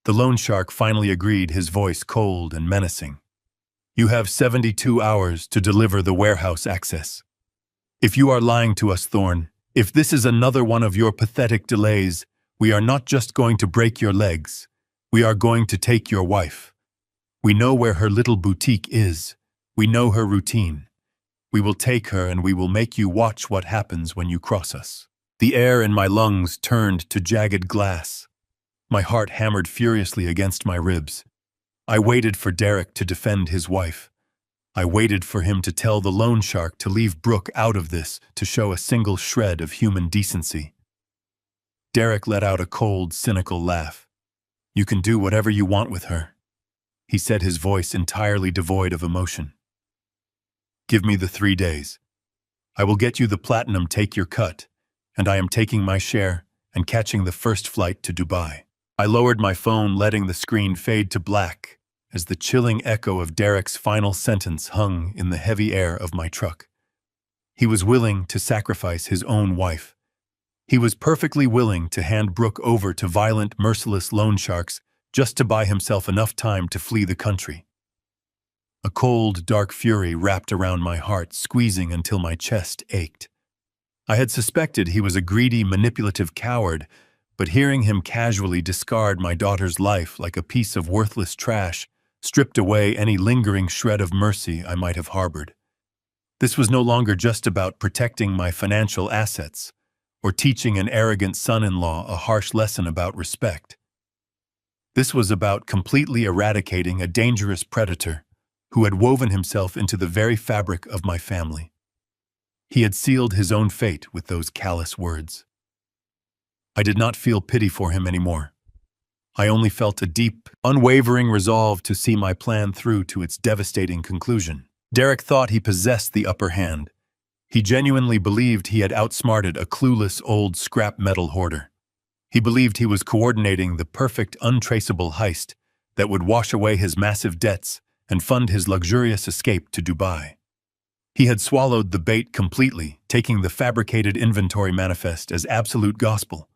The loan shark finally agreed, his voice cold and menacing. You have 72 hours to deliver the warehouse access. If you are lying to us, Thorne, if this is another one of your pathetic delays, we are not just going to break your legs. We are going to take your wife. We know where her little boutique is. We know her routine. We will take her and we will make you watch what happens when you cross us. The air in my lungs turned to jagged glass. My heart hammered furiously against my ribs. I waited for Derek to defend his wife. I waited for him to tell the loan shark to leave Brooke out of this, to show a single shred of human decency. Derek let out a cold, cynical laugh. You can do whatever you want with her, he said, his voice entirely devoid of emotion. Give me the 3 days. I will get you the platinum, take your cut, and I am taking my share and catching the first flight to Dubai. I lowered my phone, letting the screen fade to black as the chilling echo of Derek's final sentence hung in the heavy air of my truck. He was willing to sacrifice his own wife. He was perfectly willing to hand Brooke over to violent, merciless loan sharks just to buy himself enough time to flee the country. A cold, dark fury wrapped around my heart, squeezing until my chest ached. I had suspected he was a greedy, manipulative coward, but hearing him casually discard my daughter's life like a piece of worthless trash stripped away any lingering shred of mercy I might have harbored. This was no longer just about protecting my financial assets or teaching an arrogant son-in-law a harsh lesson about respect. This was about completely eradicating a dangerous predator who had woven himself into the very fabric of my family. He had sealed his own fate with those callous words. I did not feel pity for him anymore. I only felt a deep, unwavering resolve to see my plan through to its devastating conclusion. Derek thought he possessed the upper hand. He genuinely believed he had outsmarted a clueless old scrap metal hoarder. He believed he was coordinating the perfect, untraceable heist that would wash away his massive debts and fund his luxurious escape to Dubai. He had swallowed the bait completely, taking the fabricated inventory manifest as absolute gospel.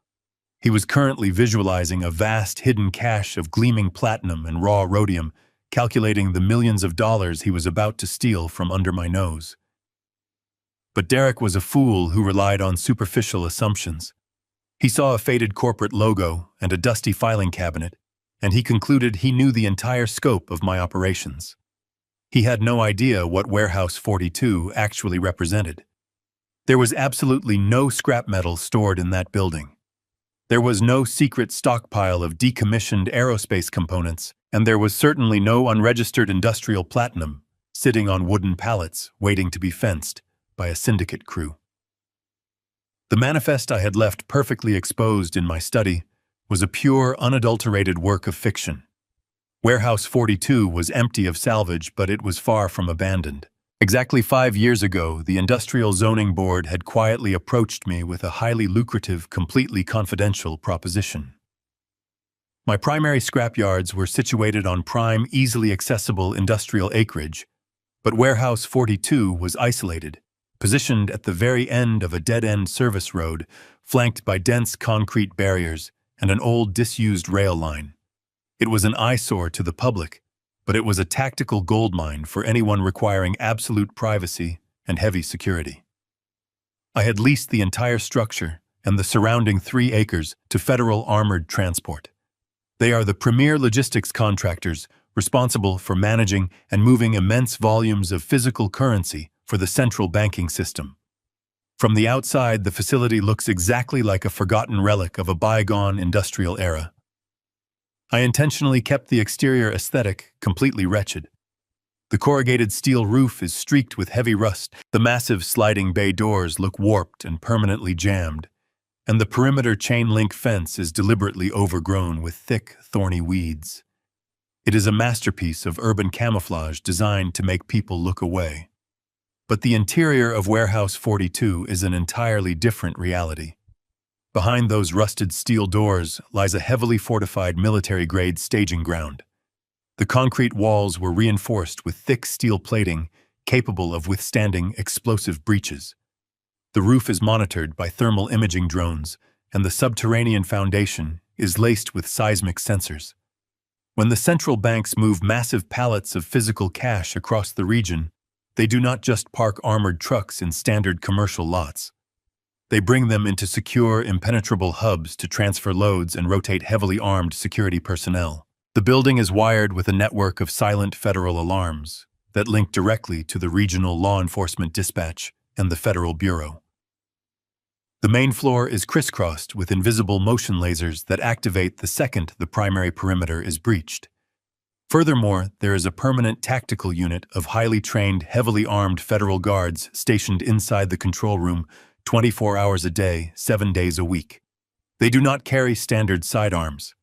He was currently visualizing a vast hidden cache of gleaming platinum and raw rhodium, calculating the millions of dollars he was about to steal from under my nose. But Derek was a fool who relied on superficial assumptions. He saw a faded corporate logo and a dusty filing cabinet, and he concluded he knew the entire scope of my operations. He had no idea what Warehouse 42 actually represented. There was absolutely no scrap metal stored in that building. There was no secret stockpile of decommissioned aerospace components, and there was certainly no unregistered industrial platinum sitting on wooden pallets waiting to be fenced by a syndicate crew. The manifest I had left perfectly exposed in my study was a pure, unadulterated work of fiction. Warehouse 42 was empty of salvage, but it was far from abandoned. Exactly 5 years ago, the Industrial Zoning Board had quietly approached me with a highly lucrative, completely confidential proposition. My primary scrapyards were situated on prime, easily accessible industrial acreage, but Warehouse 42 was isolated, positioned at the very end of a dead-end service road, flanked by dense concrete barriers and an old, disused rail line. It was an eyesore to the public, but it was a tactical goldmine for anyone requiring absolute privacy and heavy security. I had leased the entire structure and the surrounding 3 acres to Federal Armored Transport. They are the premier logistics contractors responsible for managing and moving immense volumes of physical currency for the central banking system. From the outside, the facility looks exactly like a forgotten relic of a bygone industrial era. I intentionally kept the exterior aesthetic completely wretched. The corrugated steel roof is streaked with heavy rust, the massive sliding bay doors look warped and permanently jammed, and the perimeter chain-link fence is deliberately overgrown with thick, thorny weeds. It is a masterpiece of urban camouflage designed to make people look away. But the interior of Warehouse 42 is an entirely different reality. Behind those rusted steel doors lies a heavily fortified military-grade staging ground. The concrete walls were reinforced with thick steel plating capable of withstanding explosive breaches. The roof is monitored by thermal imaging drones, and the subterranean foundation is laced with seismic sensors. When the central banks move massive pallets of physical cash across the region, they do not just park armored trucks in standard commercial lots. They bring them into secure, impenetrable hubs to transfer loads and rotate heavily armed security personnel. The building is wired with a network of silent federal alarms that link directly to the regional law enforcement dispatch and the Federal Bureau. The main floor is crisscrossed with invisible motion lasers that activate the second the primary perimeter is breached. Furthermore, there is a permanent tactical unit of highly trained, heavily armed federal guards stationed inside the control room 24 hours a day, 7 days a week. They do not carry standard sidearms.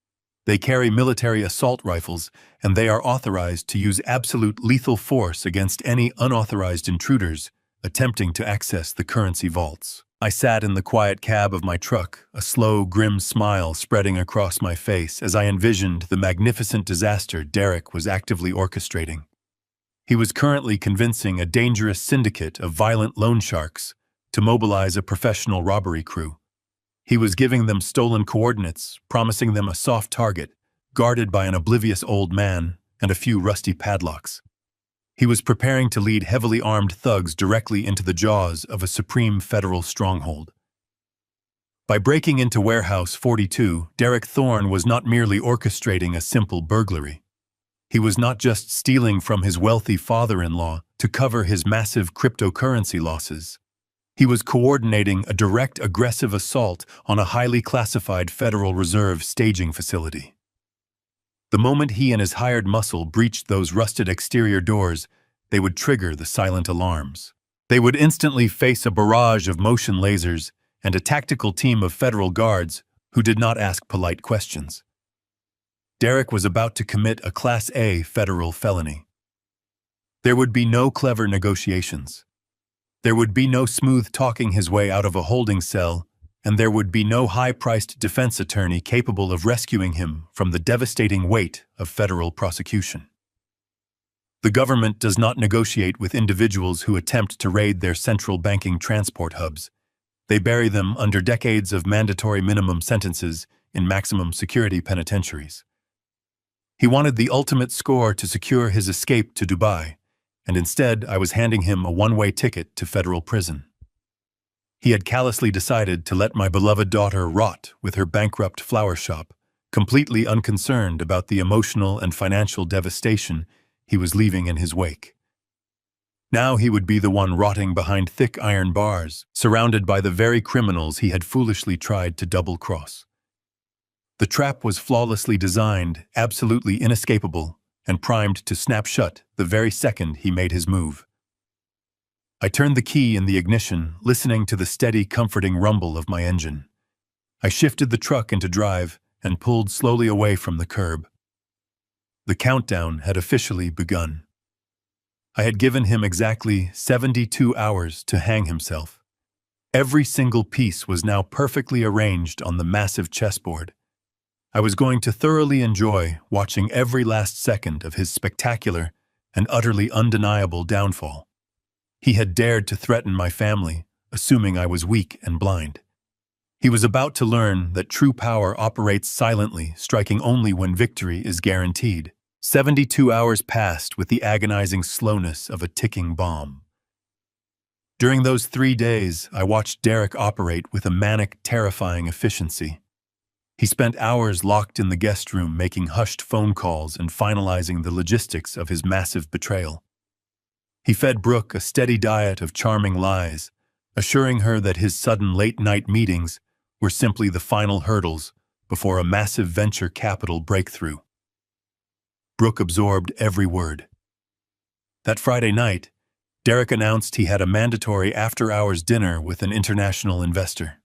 They carry military assault rifles, and they are authorized to use absolute lethal force against any unauthorized intruders attempting to access the currency vaults. I sat in the quiet cab of my truck, a slow, grim smile spreading across my face as I envisioned the magnificent disaster Derek was actively orchestrating. He was currently convincing a dangerous syndicate of violent loan sharks to mobilize a professional robbery crew. He was giving them stolen coordinates, promising them a soft target, guarded by an oblivious old man and a few rusty padlocks. He was preparing to lead heavily armed thugs directly into the jaws of a supreme federal stronghold. By breaking into Warehouse 42, Derek Thorne was not merely orchestrating a simple burglary. He was not just stealing from his wealthy father-in-law to cover his massive cryptocurrency losses. He was coordinating a direct aggressive assault on a highly classified Federal Reserve staging facility. The moment he and his hired muscle breached those rusted exterior doors, they would trigger the silent alarms. They would instantly face a barrage of motion lasers and a tactical team of federal guards who did not ask polite questions. Derek was about to commit a Class A federal felony. There would be no clever negotiations. There would be no smooth talking his way out of a holding cell, and there would be no high-priced defense attorney capable of rescuing him from the devastating weight of federal prosecution. The government does not negotiate with individuals who attempt to raid their central banking transport hubs. They bury them under decades of mandatory minimum sentences in maximum security penitentiaries. He wanted the ultimate score to secure his escape to Dubai, and instead I was handing him a one-way ticket to federal prison. He had callously decided to let my beloved daughter rot with her bankrupt flower shop, completely unconcerned about the emotional and financial devastation he was leaving in his wake. Now he would be the one rotting behind thick iron bars, surrounded by the very criminals he had foolishly tried to double-cross. The trap was flawlessly designed, absolutely inescapable, and primed to snap shut the very second he made his move. I turned the key in the ignition, listening to the steady, comforting rumble of my engine. I shifted the truck into drive and pulled slowly away from the curb. The countdown had officially begun. I had given him exactly 72 hours to hang himself. Every single piece was now perfectly arranged on the massive chessboard. I was going to thoroughly enjoy watching every last second of his spectacular and utterly undeniable downfall. He had dared to threaten my family, assuming I was weak and blind. He was about to learn that true power operates silently, striking only when victory is guaranteed. 72 hours passed with the agonizing slowness of a ticking bomb. During those 3 days, I watched Derek operate with a manic, terrifying efficiency. He spent hours locked in the guest room making hushed phone calls and finalizing the logistics of his massive betrayal. He fed Brooke a steady diet of charming lies, assuring her that his sudden late-night meetings were simply the final hurdles before a massive venture capital breakthrough. Brooke absorbed every word. That Friday night, Derek announced he had a mandatory after-hours dinner with an international investor.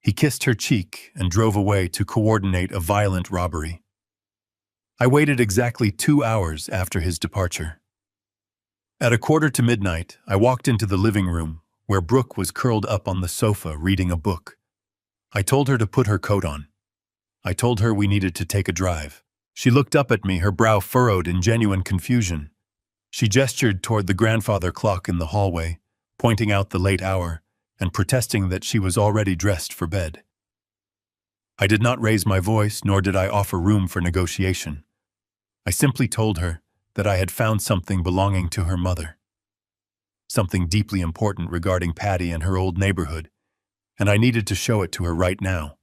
He kissed her cheek and drove away to coordinate a violent robbery. I waited exactly 2 hours after his departure. At 1:45, I walked into the living room, where Brooke was curled up on the sofa reading a book. I told her to put her coat on. I told her we needed to take a drive. She looked up at me, her brow furrowed in genuine confusion. She gestured toward the grandfather clock in the hallway, pointing out the late hour, and protesting that she was already dressed for bed. I did not raise my voice, nor did I offer room for negotiation. I simply told her that I had found something belonging to her mother. Something deeply important regarding Patty and her old neighborhood, and I needed to show it to her right now.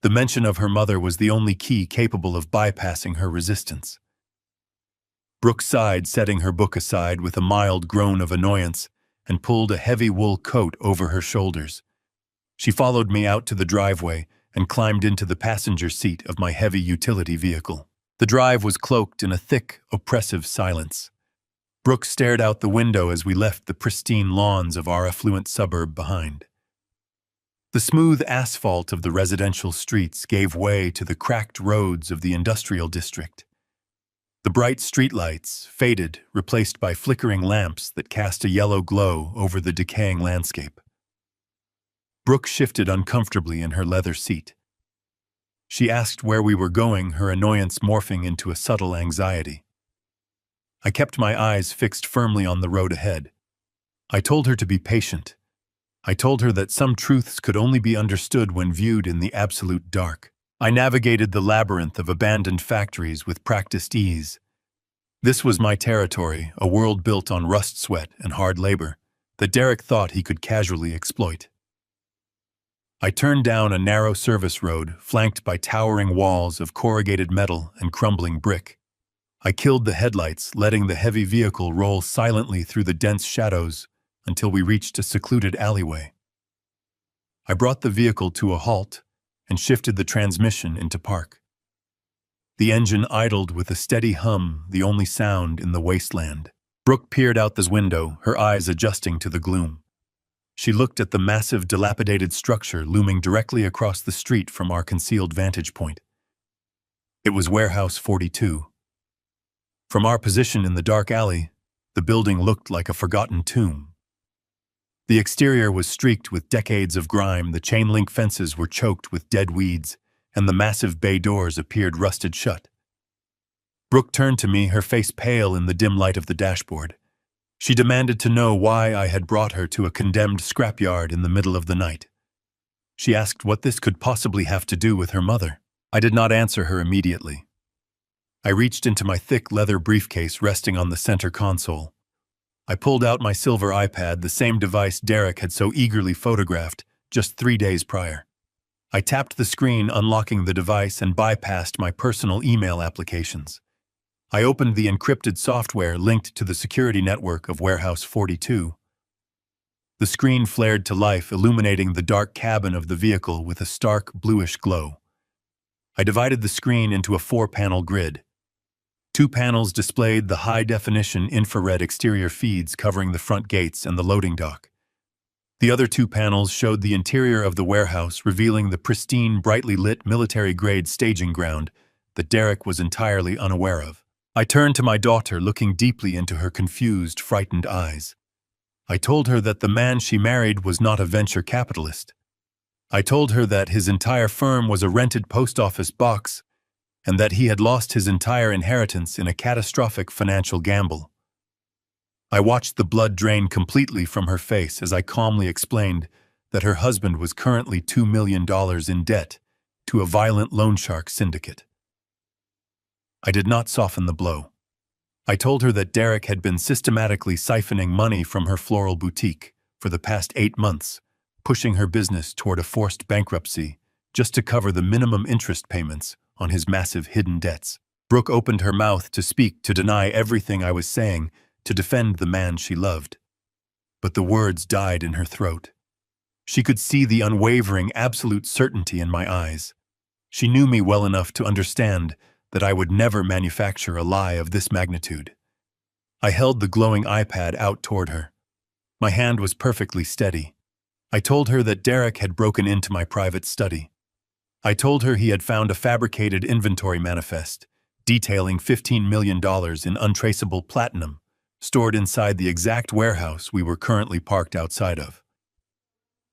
The mention of her mother was the only key capable of bypassing her resistance. Brooke sighed, setting her book aside with a mild groan of annoyance, and pulled a heavy wool coat over her shoulders. She followed me out to the driveway and climbed into the passenger seat of my heavy utility vehicle. The drive was cloaked in a thick, oppressive silence. Brooke stared out the window as we left the pristine lawns of our affluent suburb behind. The smooth asphalt of the residential streets gave way to the cracked roads of the industrial district. The bright streetlights faded, replaced by flickering lamps that cast a yellow glow over the decaying landscape. Brooke shifted uncomfortably in her leather seat. She asked where we were going, her annoyance morphing into a subtle anxiety. I kept my eyes fixed firmly on the road ahead. I told her to be patient. I told her that some truths could only be understood when viewed in the absolute dark. I navigated the labyrinth of abandoned factories with practiced ease. This was my territory, a world built on rust sweat and hard labor that Derek thought he could casually exploit. I turned down a narrow service road flanked by towering walls of corrugated metal and crumbling brick. I killed the headlights, letting the heavy vehicle roll silently through the dense shadows until we reached a secluded alleyway. I brought the vehicle to a halt and shifted the transmission into park. The engine idled with a steady hum, the only sound in the wasteland. Brooke peered out the window, her eyes adjusting to the gloom. She looked at the massive, dilapidated structure looming directly across the street from our concealed vantage point. It was Warehouse 42. From our position in the dark alley, the building looked like a forgotten tomb. The exterior was streaked with decades of grime, the chain-link fences were choked with dead weeds, and the massive bay doors appeared rusted shut. Brooke turned to me, her face pale in the dim light of the dashboard. She demanded to know why I had brought her to a condemned scrapyard in the middle of the night. She asked what this could possibly have to do with her mother. I did not answer her immediately. I reached into my thick leather briefcase resting on the center console. I pulled out my silver iPad, the same device Derek had so eagerly photographed just 3 days prior. I tapped the screen, unlocking the device, and bypassed my personal email applications. I opened the encrypted software linked to the security network of Warehouse 42. The screen flared to life, illuminating the dark cabin of the vehicle with a stark bluish glow. I divided the screen into a 4-panel grid. 2 panels displayed the high-definition infrared exterior feeds covering the front gates and the loading dock. The other 2 panels showed the interior of the warehouse, revealing the pristine, brightly lit military-grade staging ground that Derek was entirely unaware of. I turned to my daughter, looking deeply into her confused, frightened eyes. I told her that the man she married was not a venture capitalist. I told her that his entire firm was a rented post office box and that he had lost his entire inheritance in a catastrophic financial gamble. I watched the blood drain completely from her face as I calmly explained that her husband was currently $2 million in debt to a violent loan shark syndicate. I did not soften the blow. I told her that Derek had been systematically siphoning money from her floral boutique for the past 8 months, pushing her business toward a forced bankruptcy just to cover the minimum interest payments on his massive hidden debts. Brooke opened her mouth to speak, to deny everything I was saying, to defend the man she loved. But the words died in her throat. She could see the unwavering, absolute certainty in my eyes. She knew me well enough to understand that I would never manufacture a lie of this magnitude. I held the glowing iPad out toward her. My hand was perfectly steady. I told her that Derek had broken into my private study. I told her he had found a fabricated inventory manifest detailing $15 million in untraceable platinum stored inside the exact warehouse we were currently parked outside of.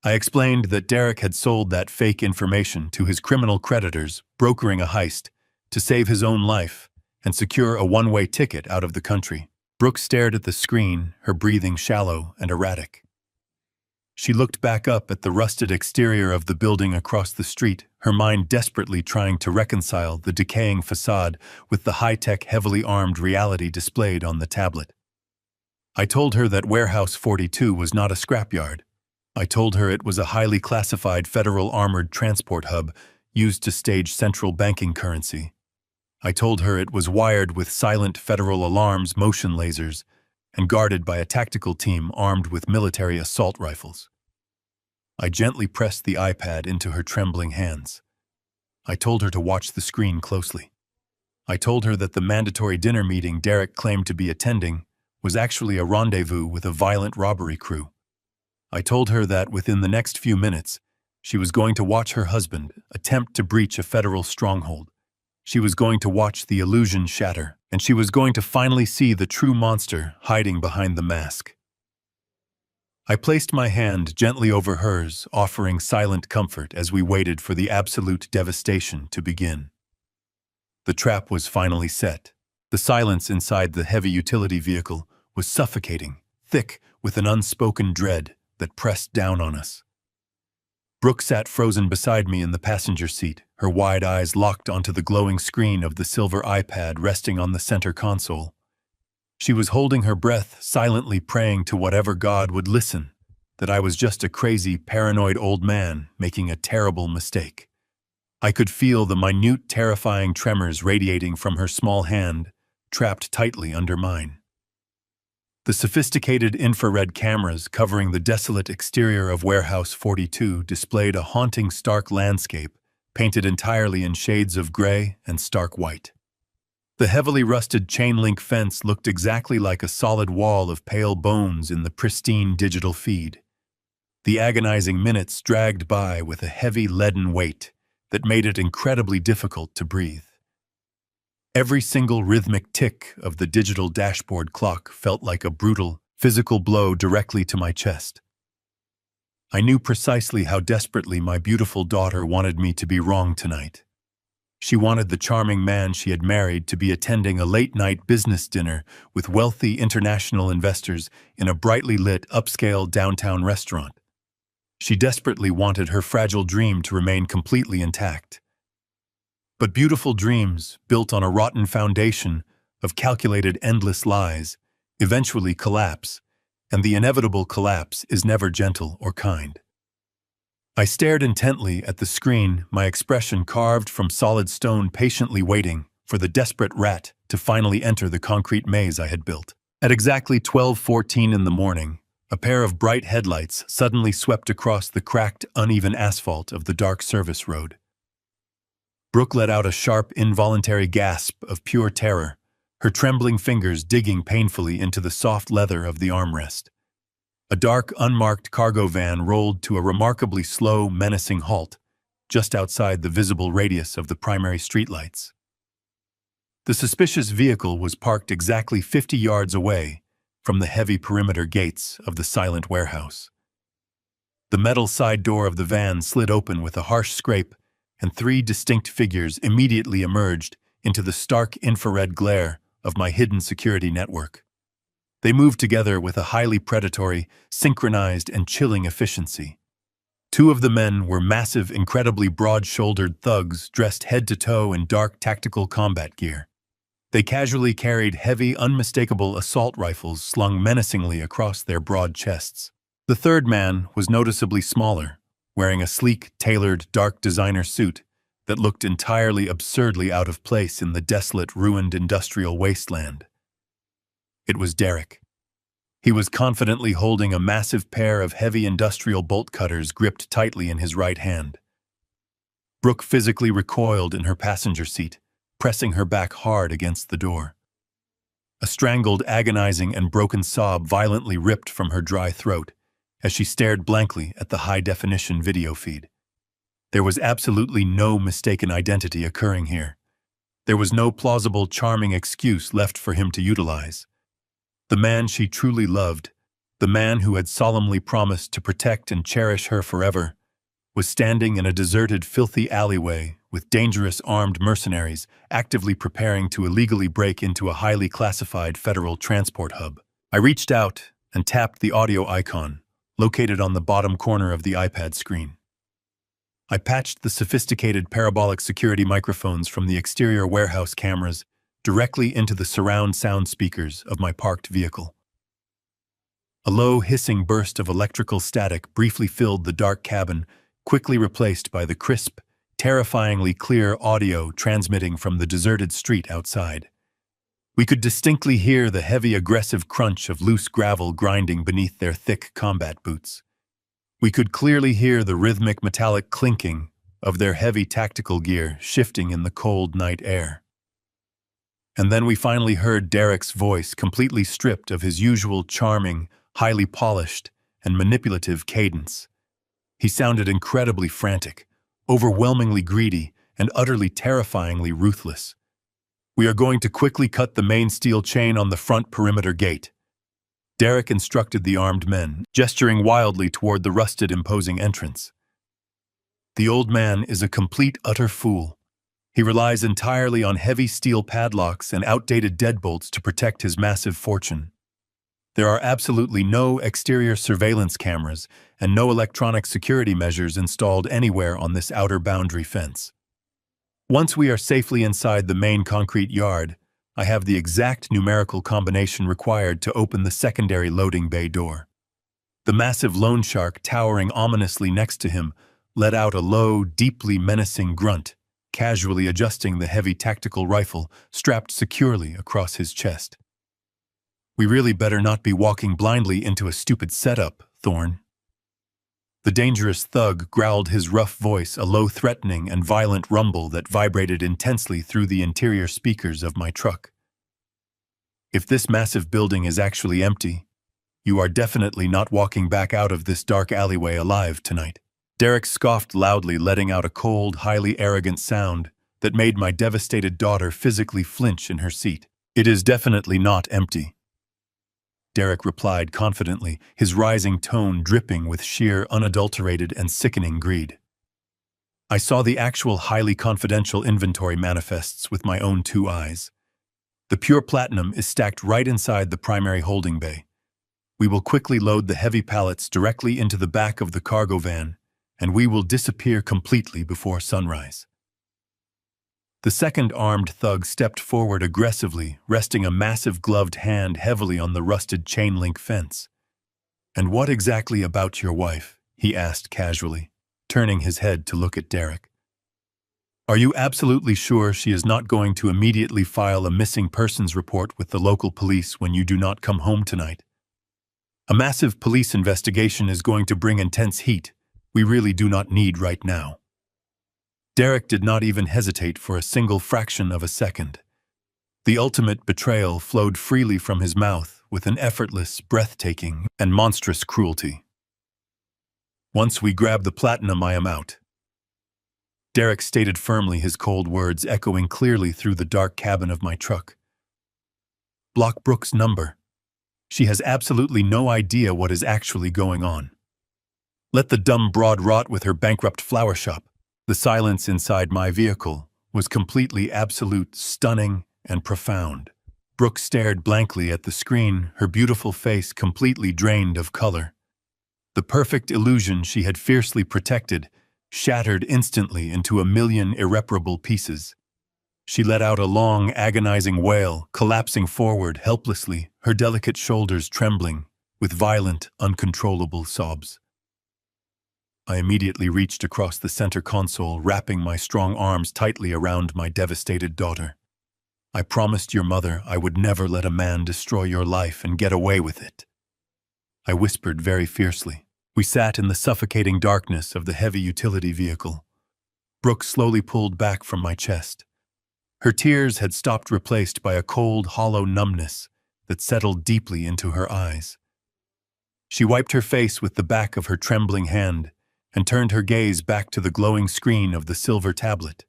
I explained that Derek had sold that fake information to his criminal creditors, brokering a heist to save his own life and secure a one-way ticket out of the country. Brooke stared at the screen, her breathing shallow and erratic. She looked back up at the rusted exterior of the building across the street, her mind desperately trying to reconcile the decaying facade with the high-tech, heavily armed reality displayed on the tablet. I told her that Warehouse 42 was not a scrapyard. I told her it was a highly classified federal armored transport hub used to stage central banking currency. I told her it was wired with silent federal alarms, motion lasers, and guarded by a tactical team armed with military assault rifles. I gently pressed the iPad into her trembling hands. I told her to watch the screen closely. I told her that the mandatory dinner meeting Derek claimed to be attending was actually a rendezvous with a violent robbery crew. I told her that within the next few minutes, she was going to watch her husband attempt to breach a federal stronghold. She was going to watch the illusion shatter, and she was going to finally see the true monster hiding behind the mask. I placed my hand gently over hers, offering silent comfort as we waited for the absolute devastation to begin. The trap was finally set. The silence inside the heavy utility vehicle was suffocating, thick with an unspoken dread that pressed down on us. Brooke sat frozen beside me in the passenger seat, her wide eyes locked onto the glowing screen of the silver iPad resting on the center console. She was holding her breath, silently praying to whatever God would listen, that I was just a crazy, paranoid old man making a terrible mistake. I could feel the minute, terrifying tremors radiating from her small hand, trapped tightly under mine. The sophisticated infrared cameras covering the desolate exterior of Warehouse 42 displayed a haunting, stark landscape painted entirely in shades of gray and stark white. The heavily rusted chain-link fence looked exactly like a solid wall of pale bones in the pristine digital feed. The agonizing minutes dragged by with a heavy leaden weight that made it incredibly difficult to breathe. Every single rhythmic tick of the digital dashboard clock felt like a brutal, physical blow directly to my chest. I knew precisely how desperately my beautiful daughter wanted me to be wrong tonight. She wanted the charming man she had married to be attending a late-night business dinner with wealthy international investors in a brightly lit, upscale downtown restaurant. She desperately wanted her fragile dream to remain completely intact. But beautiful dreams, built on a rotten foundation of calculated endless lies, eventually collapse, and the inevitable collapse is never gentle or kind. I stared intently at the screen, my expression carved from solid stone, patiently waiting for the desperate rat to finally enter the concrete maze I had built. At exactly 12:14 in the morning, a pair of bright headlights suddenly swept across the cracked, uneven asphalt of the dark service road. Brooke let out a sharp, involuntary gasp of pure terror, her trembling fingers digging painfully into the soft leather of the armrest. A dark, unmarked cargo van rolled to a remarkably slow, menacing halt, just outside the visible radius of the primary streetlights. The suspicious vehicle was parked exactly 50 yards away from the heavy perimeter gates of the silent warehouse. The metal side door of the van slid open with a harsh scrape, and three distinct figures immediately emerged into the stark infrared glare of my hidden security network. They moved together with a highly predatory, synchronized, and chilling efficiency. Two of the men were massive, incredibly broad-shouldered thugs dressed head to toe in dark tactical combat gear. They casually carried heavy, unmistakable assault rifles slung menacingly across their broad chests. The third man was noticeably smaller, wearing a sleek, tailored, dark designer suit that looked entirely absurdly out of place in the desolate, ruined industrial wasteland. It was Derek. He was confidently holding a massive pair of heavy industrial bolt cutters gripped tightly in his right hand. Brooke physically recoiled in her passenger seat, pressing her back hard against the door. A strangled, agonizing, and broken sob violently ripped from her dry throat as she stared blankly at the high-definition video feed. There was absolutely no mistaken identity occurring here. There was no plausible, charming excuse left for him to utilize. The man she truly loved, the man who had solemnly promised to protect and cherish her forever, was standing in a deserted, filthy alleyway with dangerous armed mercenaries actively preparing to illegally break into a highly classified federal transport hub. I reached out and tapped the audio icon, located on the bottom corner of the iPad screen. I patched the sophisticated parabolic security microphones from the exterior warehouse cameras directly into the surround sound speakers of my parked vehicle. A low, hissing burst of electrical static briefly filled the dark cabin, quickly replaced by the crisp, terrifyingly clear audio transmitting from the deserted street outside. We could distinctly hear the heavy, aggressive crunch of loose gravel grinding beneath their thick combat boots. We could clearly hear the rhythmic metallic clinking of their heavy tactical gear shifting in the cold night air. And then we finally heard Derek's voice, completely stripped of his usual charming, highly polished, and manipulative cadence. He sounded incredibly frantic, overwhelmingly greedy, and utterly terrifyingly ruthless. "We are going to quickly cut the main steel chain on the front perimeter gate," Derek instructed the armed men, gesturing wildly toward the rusted, imposing entrance. "The old man is a complete, utter fool. He relies entirely on heavy steel padlocks and outdated deadbolts to protect his massive fortune. There are absolutely no exterior surveillance cameras and no electronic security measures installed anywhere on this outer boundary fence. Once we are safely inside the main concrete yard, I have the exact numerical combination required to open the secondary loading bay door." The massive loan shark towering ominously next to him let out a low, deeply menacing grunt, casually adjusting the heavy tactical rifle strapped securely across his chest. "We really better not be walking blindly into a stupid setup, Thorne." The dangerous thug growled, his rough voice a low, threatening, and violent rumble that vibrated intensely through the interior speakers of my truck. "If this massive building is actually empty, you are definitely not walking back out of this dark alleyway alive tonight." Derek scoffed loudly, letting out a cold, highly arrogant sound that made my devastated daughter physically flinch in her seat. "It is definitely not empty," Derek replied confidently, his rising tone dripping with sheer, unadulterated, and sickening greed. I saw the actual highly confidential inventory manifests with my own 2 eyes. The pure platinum is stacked right inside the primary holding bay. We will quickly load the heavy pallets directly into the back of the cargo van, and we will disappear completely before sunrise. The second armed thug stepped forward aggressively, resting a massive gloved hand heavily on the rusted chain-link fence. "And what exactly about your wife?" he asked casually, turning his head to look at Derek. "Are you absolutely sure she is not going to immediately file a missing persons report with the local police when you do not come home tonight? A massive police investigation is going to bring intense heat we really do not need right now." Derek did not even hesitate for a single fraction of a second. The ultimate betrayal flowed freely from his mouth with an effortless, breathtaking, and monstrous cruelty. "Once we grab the platinum, I am out." Derek stated firmly, his cold words echoing clearly through the dark cabin of my truck. "Block Brooke's number. She has absolutely no idea what is actually going on. Let the dumb broad rot with her bankrupt flower shop." The silence inside my vehicle was completely absolute, stunning, and profound. Brooke stared blankly at the screen, her beautiful face completely drained of color. The perfect illusion she had fiercely protected shattered instantly into a million irreparable pieces. She let out a long, agonizing wail, collapsing forward helplessly, her delicate shoulders trembling, with violent, uncontrollable sobs. I immediately reached across the center console, wrapping my strong arms tightly around my devastated daughter. "I promised your mother I would never let a man destroy your life and get away with it," I whispered very fiercely. We sat in the suffocating darkness of the heavy utility vehicle. Brooke slowly pulled back from my chest. Her tears had stopped, replaced by a cold, hollow numbness that settled deeply into her eyes. She wiped her face with the back of her trembling hand and turned her gaze back to the glowing screen of the silver tablet,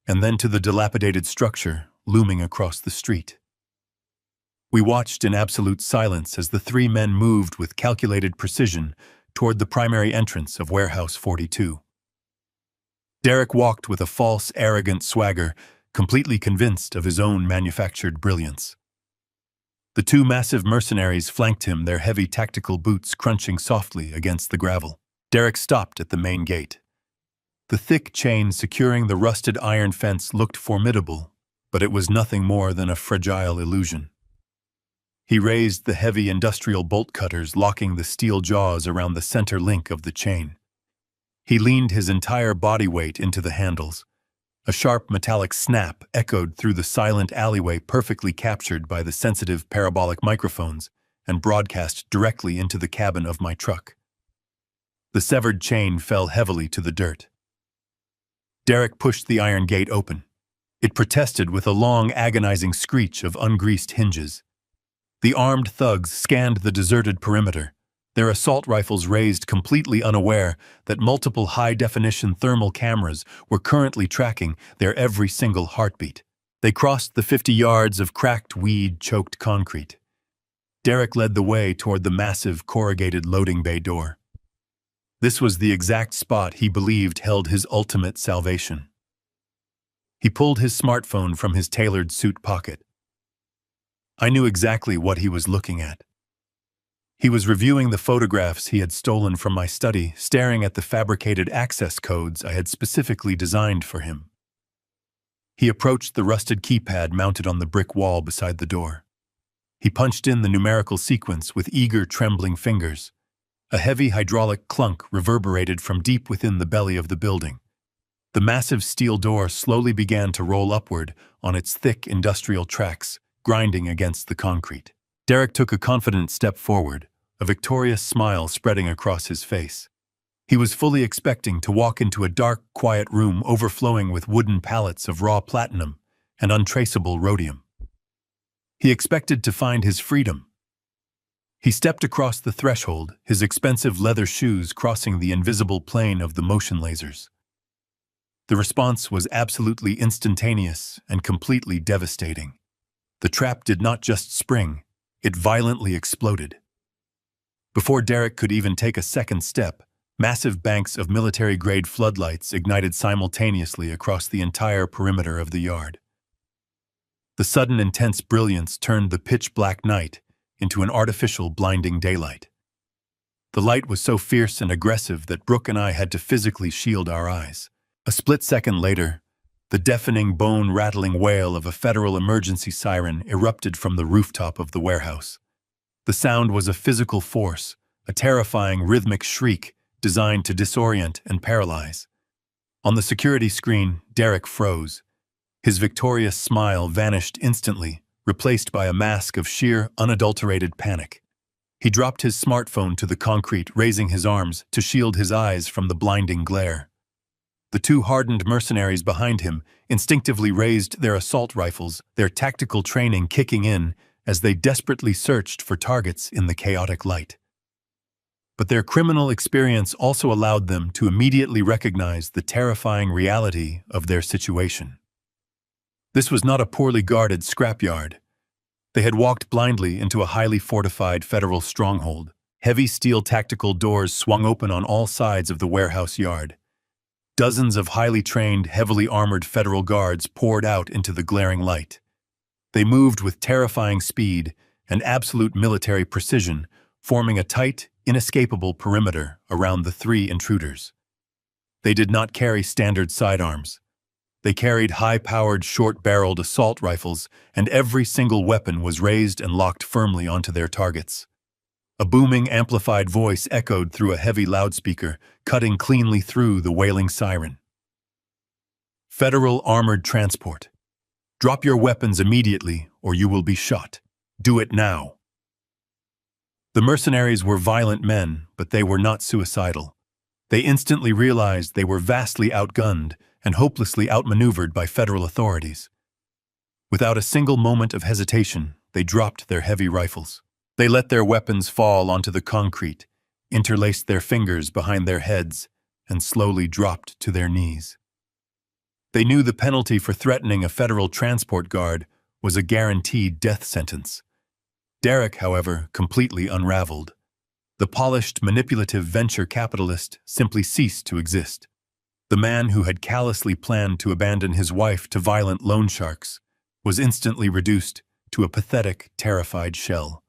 and then to the dilapidated structure looming across the street. We watched in absolute silence as the three men moved with calculated precision toward the primary entrance of Warehouse 42. Derek walked with a false, arrogant swagger, completely convinced of his own manufactured brilliance. The two massive mercenaries flanked him, their heavy tactical boots crunching softly against the gravel. Derek stopped at the main gate. The thick chain securing the rusted iron fence looked formidable, but it was nothing more than a fragile illusion. He raised the heavy industrial bolt cutters, locking the steel jaws around the center link of the chain. He leaned his entire body weight into the handles. A sharp metallic snap echoed through the silent alleyway, perfectly captured by the sensitive parabolic microphones, and broadcast directly into the cabin of my truck. The severed chain fell heavily to the dirt. Derek pushed the iron gate open. It protested with a long, agonizing screech of ungreased hinges. The armed thugs scanned the deserted perimeter, their assault rifles raised, completely unaware that multiple high-definition thermal cameras were currently tracking their every single heartbeat. They crossed the 50 yards of cracked, weed-choked concrete. Derek led the way toward the massive, corrugated loading bay door. This was the exact spot he believed held his ultimate salvation. He pulled his smartphone from his tailored suit pocket. I knew exactly what he was looking at. He was reviewing the photographs he had stolen from my study, staring at the fabricated access codes I had specifically designed for him. He approached the rusted keypad mounted on the brick wall beside the door. He punched in the numerical sequence with eager, trembling fingers. A heavy hydraulic clunk reverberated from deep within the belly of the building. The massive steel door slowly began to roll upward on its thick industrial tracks, grinding against the concrete. Derek took a confident step forward, a victorious smile spreading across his face. He was fully expecting to walk into a dark, quiet room overflowing with wooden pallets of raw platinum and untraceable rhodium. He expected to find his freedom. He stepped across the threshold, his expensive leather shoes crossing the invisible plane of the motion lasers. The response was absolutely instantaneous and completely devastating. The trap did not just spring, it violently exploded. Before Derek could even take a second step, Massive banks of military-grade floodlights ignited simultaneously across the entire perimeter of the yard. The sudden intense brilliance turned the pitch-black night into an artificial blinding daylight. The light was so fierce and aggressive that Brooke and I had to physically shield our eyes. A split second later, the deafening, bone-rattling wail of a federal emergency siren erupted from the rooftop of the warehouse. The sound was a physical force, a terrifying rhythmic shriek designed to disorient and paralyze. On the security screen, Derek froze. His victorious smile vanished instantly, replaced by a mask of sheer, unadulterated panic. He dropped his smartphone to the concrete, raising his arms to shield his eyes from the blinding glare. The two hardened mercenaries behind him instinctively raised their assault rifles, their tactical training kicking in as they desperately searched for targets in the chaotic light. But their criminal experience also allowed them to immediately recognize the terrifying reality of their situation. This was not a poorly guarded scrapyard. They had walked blindly into a highly fortified federal stronghold. Heavy steel tactical doors swung open on all sides of the warehouse yard. Dozens of highly trained, heavily armored federal guards poured out into the glaring light. They moved with terrifying speed and absolute military precision, forming a tight, inescapable perimeter around the three intruders. They did not carry standard sidearms. They carried high-powered, short-barreled assault rifles, and every single weapon was raised and locked firmly onto their targets. A booming, amplified voice echoed through a heavy loudspeaker, cutting cleanly through the wailing siren. Federal Armored Transport. Drop your weapons immediately, or you will be shot. Do it now. The mercenaries were violent men, but they were not suicidal. They instantly realized they were vastly outgunned and hopelessly outmaneuvered by federal authorities. Without a single moment of hesitation, they dropped their heavy rifles. They let their weapons fall onto the concrete, interlaced their fingers behind their heads, and slowly dropped to their knees. They knew the penalty for threatening a federal transport guard was a guaranteed death sentence. Derek, however, completely unraveled. The polished, manipulative venture capitalist simply ceased to exist. The man who had callously planned to abandon his wife to violent loan sharks was instantly reduced to a pathetic, terrified shell.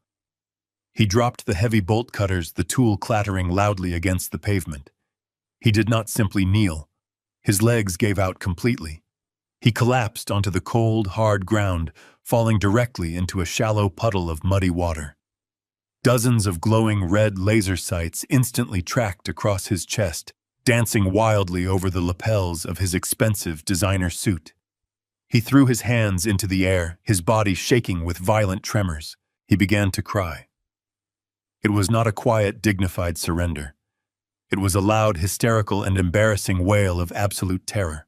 He dropped the heavy bolt cutters, the tool clattering loudly against the pavement. He did not simply kneel. His legs gave out completely. He collapsed onto the cold, hard ground, falling directly into a shallow puddle of muddy water. Dozens of glowing red laser sights instantly tracked across his chest, dancing wildly over the lapels of his expensive designer suit. He threw his hands into the air, his body shaking with violent tremors. He began to cry. It was not a quiet, dignified surrender. It was a loud, hysterical, and embarrassing wail of absolute terror.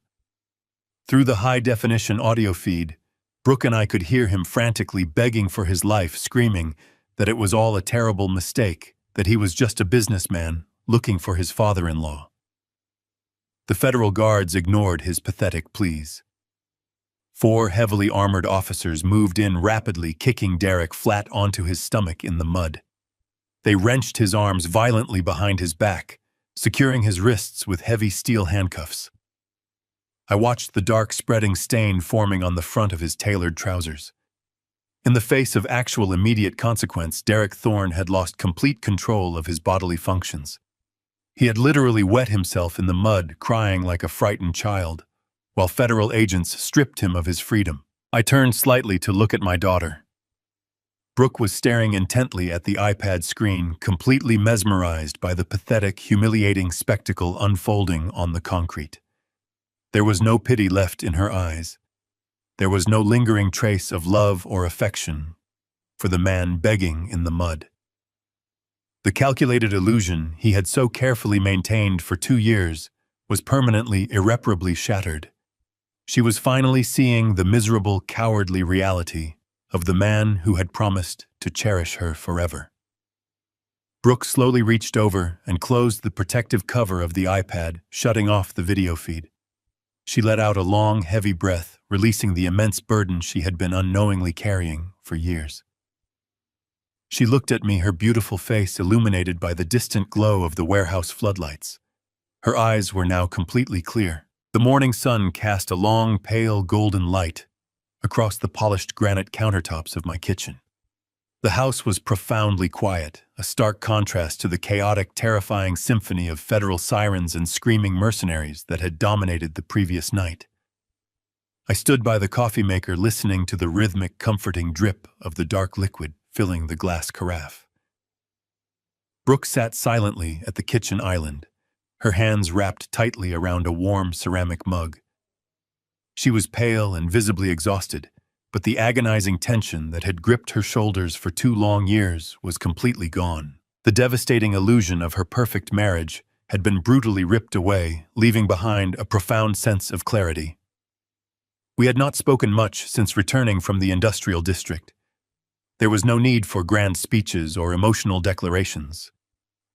Through the high-definition audio feed, Brooke and I could hear him frantically begging for his life, screaming that it was all a terrible mistake, that he was just a businessman looking for his father-in-law. The federal guards ignored his pathetic pleas. 4 heavily armored officers moved in rapidly, kicking Derek flat onto his stomach in the mud. They wrenched his arms violently behind his back, securing his wrists with heavy steel handcuffs. I watched the dark spreading stain forming on the front of his tailored trousers. In the face of actual immediate consequence, Derek Thorne had lost complete control of his bodily functions. He had literally wet himself in the mud, crying like a frightened child, while federal agents stripped him of his freedom. I turned slightly to look at my daughter. Brooke was staring intently at the iPad screen, completely mesmerized by the pathetic, humiliating spectacle unfolding on the concrete. There was no pity left in her eyes. There was no lingering trace of love or affection for the man begging in the mud. The calculated illusion he had so carefully maintained for 2 years was permanently, irreparably shattered. She was finally seeing the miserable, cowardly reality of the man who had promised to cherish her forever. Brooke slowly reached over and closed the protective cover of the iPad, shutting off the video feed. She let out a long, heavy breath, releasing the immense burden she had been unknowingly carrying for years. She looked at me, her beautiful face illuminated by the distant glow of the warehouse floodlights. Her eyes were now completely clear. The morning sun cast a long, pale golden light across the polished granite countertops of my kitchen. The house was profoundly quiet, a stark contrast to the chaotic, terrifying symphony of federal sirens and screaming mercenaries that had dominated the previous night. I stood by the coffee maker listening to the rhythmic, comforting drip of the dark liquid filling the glass carafe. Brooke sat silently at the kitchen island, her hands wrapped tightly around a warm ceramic mug. She was pale and visibly exhausted, but the agonizing tension that had gripped her shoulders for 2 long years was completely gone. The devastating illusion of her perfect marriage had been brutally ripped away, leaving behind a profound sense of clarity. We had not spoken much since returning from the industrial district. There was no need for grand speeches or emotional declarations.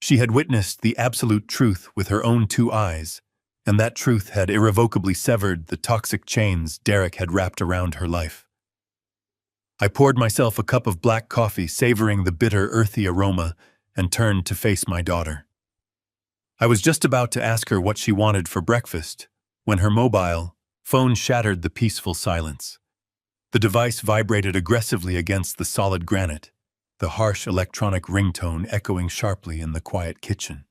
She had witnessed the absolute truth with her own 2 eyes, and that truth had irrevocably severed the toxic chains Derek had wrapped around her life. I poured myself a cup of black coffee, savoring the bitter, earthy aroma, and turned to face my daughter. I was just about to ask her what she wanted for breakfast when her mobile phone shattered the peaceful silence. The device vibrated aggressively against the solid granite, the harsh electronic ringtone echoing sharply in the quiet kitchen.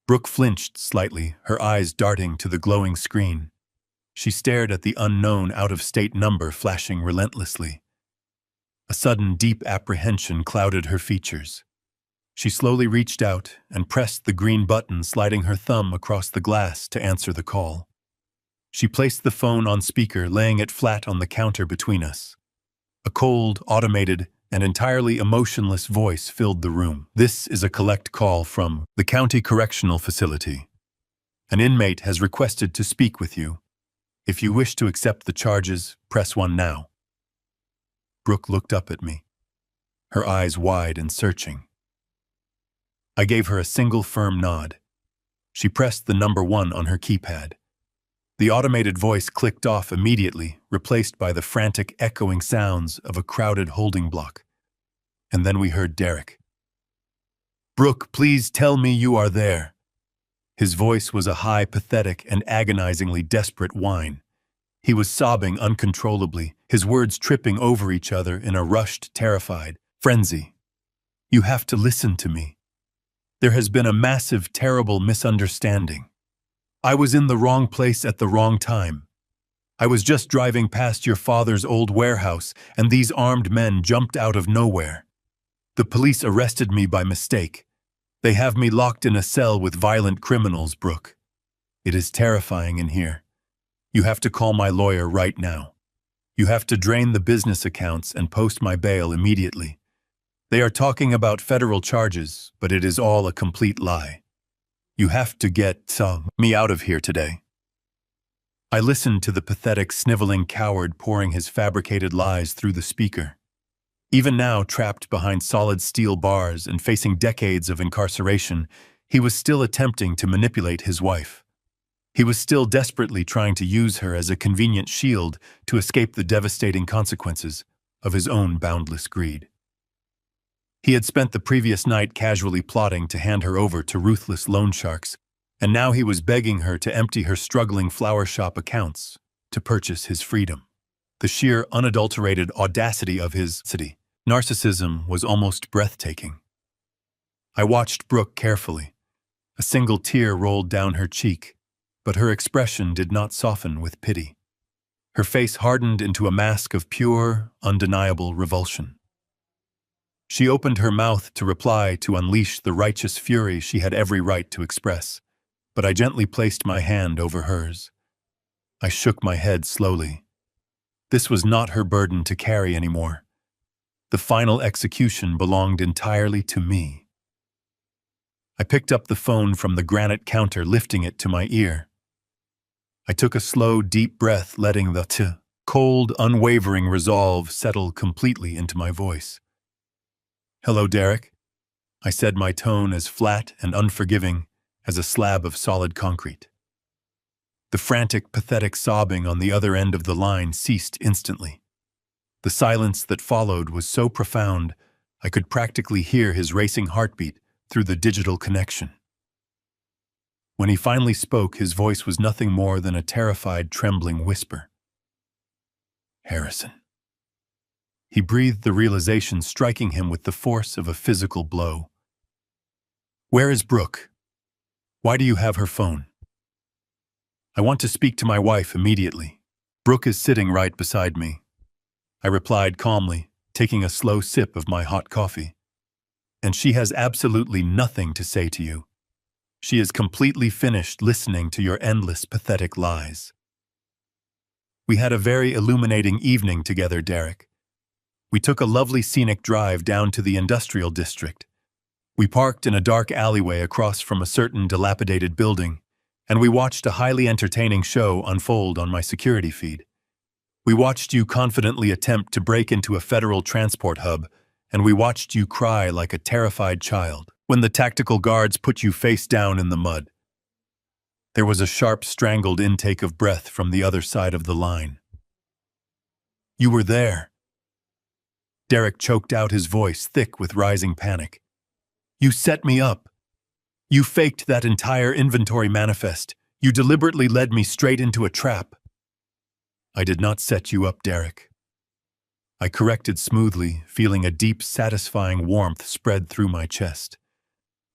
Brooke flinched slightly, her eyes darting to the glowing screen. She stared at the unknown out-of-state number flashing relentlessly. A sudden, deep apprehension clouded her features. She slowly reached out and pressed the green button, sliding her thumb across the glass to answer the call. She placed the phone on speaker, laying it flat on the counter between us. A cold, automated, and entirely emotionless voice filled the room. "This is a collect call from the County Correctional Facility. An inmate has requested to speak with you. If you wish to accept the charges, press 1 now." Brooke looked up at me, her eyes wide and searching. I gave her a single firm nod. She pressed the number 1 on her keypad. The automated voice clicked off immediately, replaced by the frantic, echoing sounds of a crowded holding block. And then we heard Derek. "Brooke, please tell me you are there." His voice was a high, pathetic, and agonizingly desperate whine. He was sobbing uncontrollably, his words tripping over each other in a rushed, terrified frenzy. "You have to listen to me. There has been a massive, terrible misunderstanding. I was in the wrong place at the wrong time. I was just driving past your father's old warehouse, and these armed men jumped out of nowhere. The police arrested me by mistake. They have me locked in a cell with violent criminals, Brooke. It is terrifying in here. You have to call my lawyer right now. You have to drain the business accounts and post my bail immediately. They are talking about federal charges, but it is all a complete lie. You have to get me out of here today." I listened to the pathetic, sniveling coward pouring his fabricated lies through the speaker. Even now, trapped behind solid steel bars and facing decades of incarceration, he was still attempting to manipulate his wife. He was still desperately trying to use her as a convenient shield to escape the devastating consequences of his own boundless greed. He had spent the previous night casually plotting to hand her over to ruthless loan sharks, and now he was begging her to empty her struggling flower shop accounts to purchase his freedom. The sheer, unadulterated audacity of his narcissism was almost breathtaking. I watched Brooke carefully. A single tear rolled down her cheek, but her expression did not soften with pity. Her face hardened into a mask of pure, undeniable revulsion. She opened her mouth to reply, to unleash the righteous fury she had every right to express, but I gently placed my hand over hers. I shook my head slowly. This was not her burden to carry anymore. The final execution belonged entirely to me. I picked up the phone from the granite counter, lifting it to my ear. I took a slow, deep breath, letting the cold, unwavering resolve settle completely into my voice. "Hello, Derek," I said, my tone as flat and unforgiving as a slab of solid concrete. The frantic, pathetic sobbing on the other end of the line ceased instantly. The silence that followed was so profound, I could practically hear his racing heartbeat through the digital connection. When he finally spoke, his voice was nothing more than a terrified, trembling whisper. Harrison. He breathed, the realization striking him with the force of a physical blow. Where is Brooke? Why do you have her phone? I want to speak to my wife immediately. Brooke is sitting right beside me. I replied calmly, taking a slow sip of my hot coffee. And she has absolutely nothing to say to you. She is completely finished listening to your endless, pathetic lies. We had a very illuminating evening together, Derek. We took a lovely scenic drive down to the industrial district. We parked in a dark alleyway across from a certain dilapidated building, and we watched a highly entertaining show unfold on my security feed. We watched you confidently attempt to break into a federal transport hub, and we watched you cry like a terrified child when the tactical guards put you face down in the mud. There was a sharp, strangled intake of breath from the other side of the line. You were there. Derek choked out, his voice thick with rising panic. You set me up. You faked that entire inventory manifest. You deliberately led me straight into a trap. I did not set you up, Derek. I corrected smoothly, feeling a deep, satisfying warmth spread through my chest.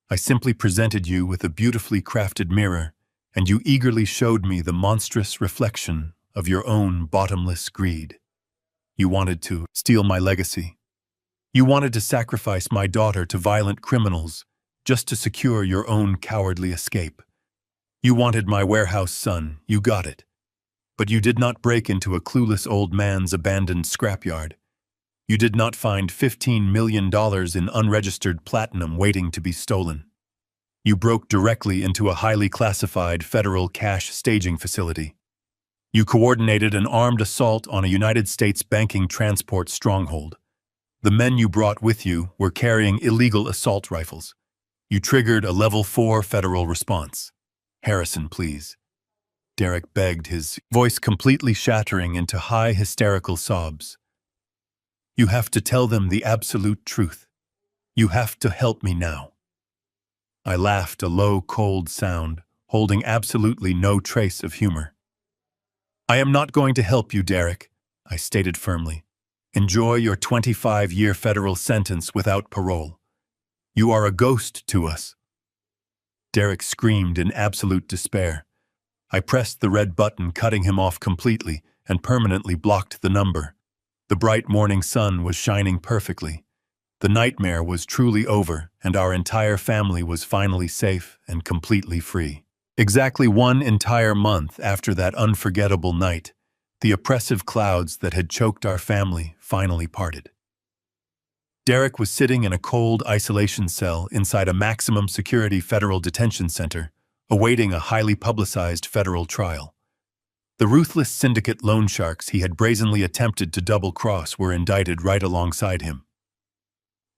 I simply presented you with a beautifully crafted mirror, and you eagerly showed me the monstrous reflection of your own bottomless greed. You wanted to steal my legacy. You wanted to sacrifice my daughter to violent criminals just to secure your own cowardly escape. You wanted my warehouse son, you got it. But you did not break into a clueless old man's abandoned scrapyard. You did not find $15 million in unregistered platinum waiting to be stolen. You broke directly into a highly classified federal cash staging facility. You coordinated an armed assault on a United States banking transport stronghold. The men you brought with you were carrying illegal assault rifles. You triggered a level 4 federal response. Harrison, please. Derek begged, his voice completely shattering into high hysterical sobs. You have to tell them the absolute truth. You have to help me now. I laughed, a low, cold sound, holding absolutely no trace of humor. I am not going to help you, Derek, I stated firmly. Enjoy your 25-year federal sentence without parole. You are a ghost to us. Derek screamed in absolute despair. I pressed the red button, cutting him off completely, and permanently blocked the number. The bright morning sun was shining perfectly. The nightmare was truly over, and our entire family was finally safe and completely free. Exactly 1 entire month after that unforgettable night, the oppressive clouds that had choked our family finally parted. Derek was sitting in a cold isolation cell inside a maximum security federal detention center, awaiting a highly publicized federal trial. The ruthless syndicate loan sharks he had brazenly attempted to double-cross were indicted right alongside him.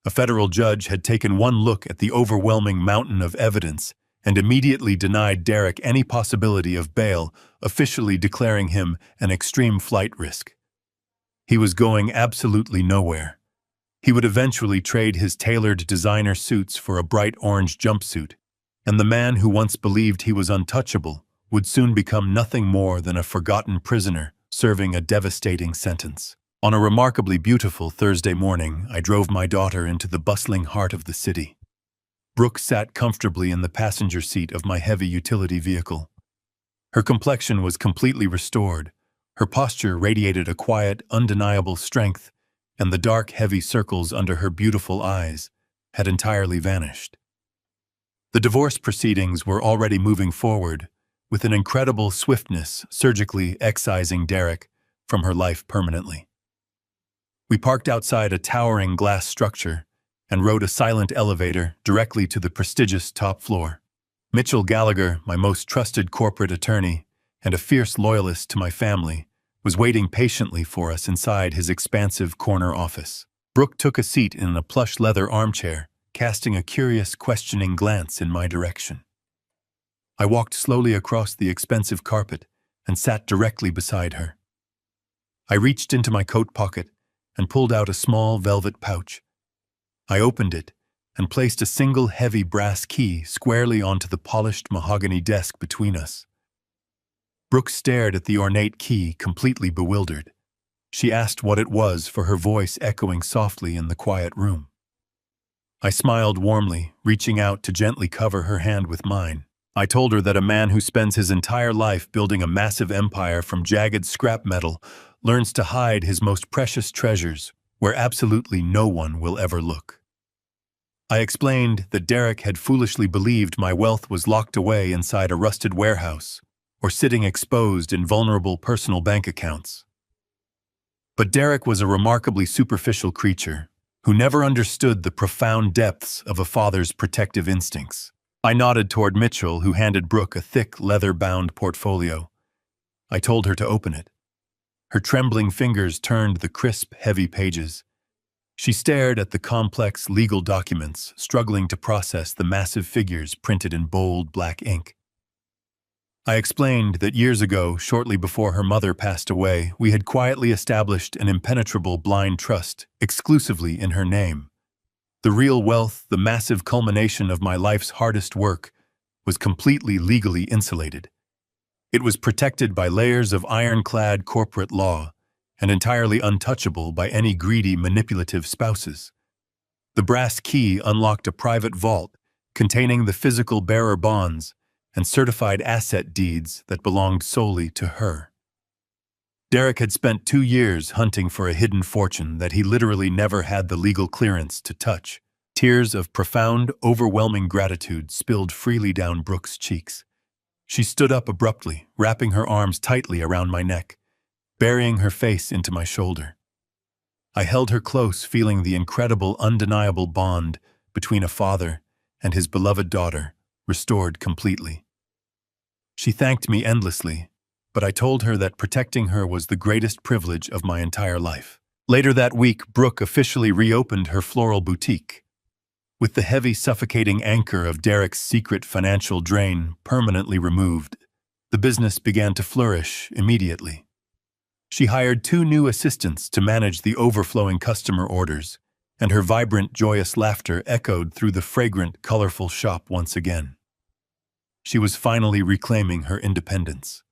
A federal judge had taken one look at the overwhelming mountain of evidence and immediately denied Derek any possibility of bail, officially declaring him an extreme flight risk. He was going absolutely nowhere. He would eventually trade his tailored designer suits for a bright orange jumpsuit, and the man who once believed he was untouchable would soon become nothing more than a forgotten prisoner serving a devastating sentence. On a remarkably beautiful Thursday morning, I drove my daughter into the bustling heart of the city. Brooke sat comfortably in the passenger seat of my heavy utility vehicle. Her complexion was completely restored. Her posture radiated a quiet, undeniable strength, and the dark, heavy circles under her beautiful eyes had entirely vanished. The divorce proceedings were already moving forward, with an incredible swiftness surgically excising Derek from her life permanently. We parked outside a towering glass structure and rode a silent elevator directly to the prestigious top floor. Mitchell Gallagher, my most trusted corporate attorney and a fierce loyalist to my family, was waiting patiently for us inside his expansive corner office. Brooke took a seat in a plush leather armchair, casting a curious, questioning glance in my direction. I walked slowly across the expensive carpet and sat directly beside her. I reached into my coat pocket and pulled out a small velvet pouch. I opened it and placed a single heavy brass key squarely onto the polished mahogany desk between us. Brooke stared at the ornate key, completely bewildered. She asked what it was, for her voice echoing softly in the quiet room. I smiled warmly, reaching out to gently cover her hand with mine. I told her that a man who spends his entire life building a massive empire from jagged scrap metal learns to hide his most precious treasures where absolutely no one will ever look. I explained that Derek had foolishly believed my wealth was locked away inside a rusted warehouse or sitting exposed in vulnerable personal bank accounts. But Derek was a remarkably superficial creature who never understood the profound depths of a father's protective instincts. I nodded toward Mitchell, who handed Brooke a thick, leather-bound portfolio. I told her to open it. Her trembling fingers turned the crisp, heavy pages. She stared at the complex legal documents, struggling to process the massive figures printed in bold, black ink. I explained that years ago, shortly before her mother passed away, we had quietly established an impenetrable blind trust exclusively in her name. The real wealth, the massive culmination of my life's hardest work, was completely legally insulated. It was protected by layers of ironclad corporate law and entirely untouchable by any greedy, manipulative spouses. The brass key unlocked a private vault containing the physical bearer bonds and certified asset deeds that belonged solely to her. Derek had spent 2 years hunting for a hidden fortune that he literally never had the legal clearance to touch. Tears of profound, overwhelming gratitude spilled freely down Brooke's cheeks. She stood up abruptly, wrapping her arms tightly around my neck, burying her face into my shoulder. I held her close, feeling the incredible, undeniable bond between a father and his beloved daughter restored completely. She thanked me endlessly, but I told her that protecting her was the greatest privilege of my entire life. Later that week, Brooke officially reopened her floral boutique. With the heavy, suffocating anchor of Derek's secret financial drain permanently removed, the business began to flourish immediately. She hired 2 new assistants to manage the overflowing customer orders, and her vibrant, joyous laughter echoed through the fragrant, colorful shop once again. She was finally reclaiming her independence.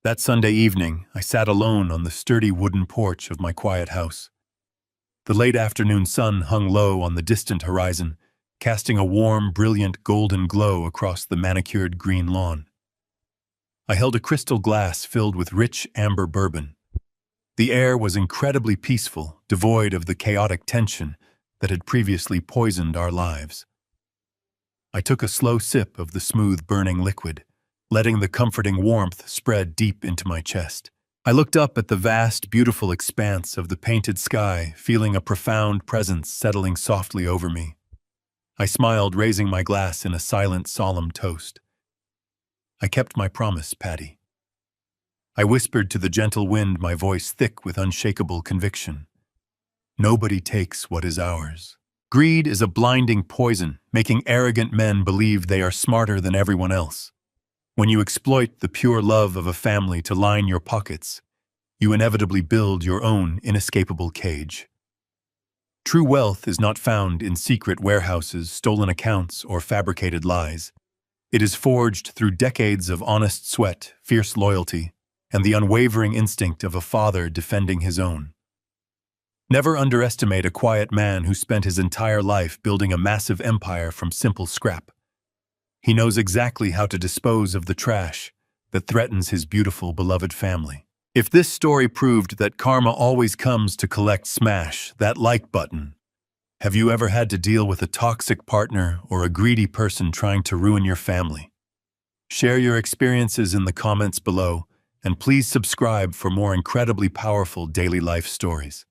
That Sunday evening, I sat alone on the sturdy wooden porch of my quiet house. The late afternoon sun hung low on the distant horizon, casting a warm, brilliant golden glow across the manicured green lawn. I held a crystal glass filled with rich amber bourbon. The air was incredibly peaceful, devoid of the chaotic tension that had previously poisoned our lives. I took a slow sip of the smooth, burning liquid, letting the comforting warmth spread deep into my chest. I looked up at the vast, beautiful expanse of the painted sky, feeling a profound presence settling softly over me. I smiled, raising my glass in a silent, solemn toast. I kept my promise, Patty. I whispered to the gentle wind, my voice thick with unshakable conviction. Nobody takes what is ours. Greed is a blinding poison, making arrogant men believe they are smarter than everyone else. When you exploit the pure love of a family to line your pockets, you inevitably build your own inescapable cage. True wealth is not found in secret warehouses, stolen accounts, or fabricated lies. It is forged through decades of honest sweat, fierce loyalty, and the unwavering instinct of a father defending his own. Never underestimate a quiet man who spent his entire life building a massive empire from simple scrap. He knows exactly how to dispose of the trash that threatens his beautiful, beloved family. If this story proved that karma always comes to collect, smash that like button. Have you ever had to deal with a toxic partner or a greedy person trying to ruin your family? Share your experiences in the comments below, and please subscribe for more incredibly powerful daily life stories.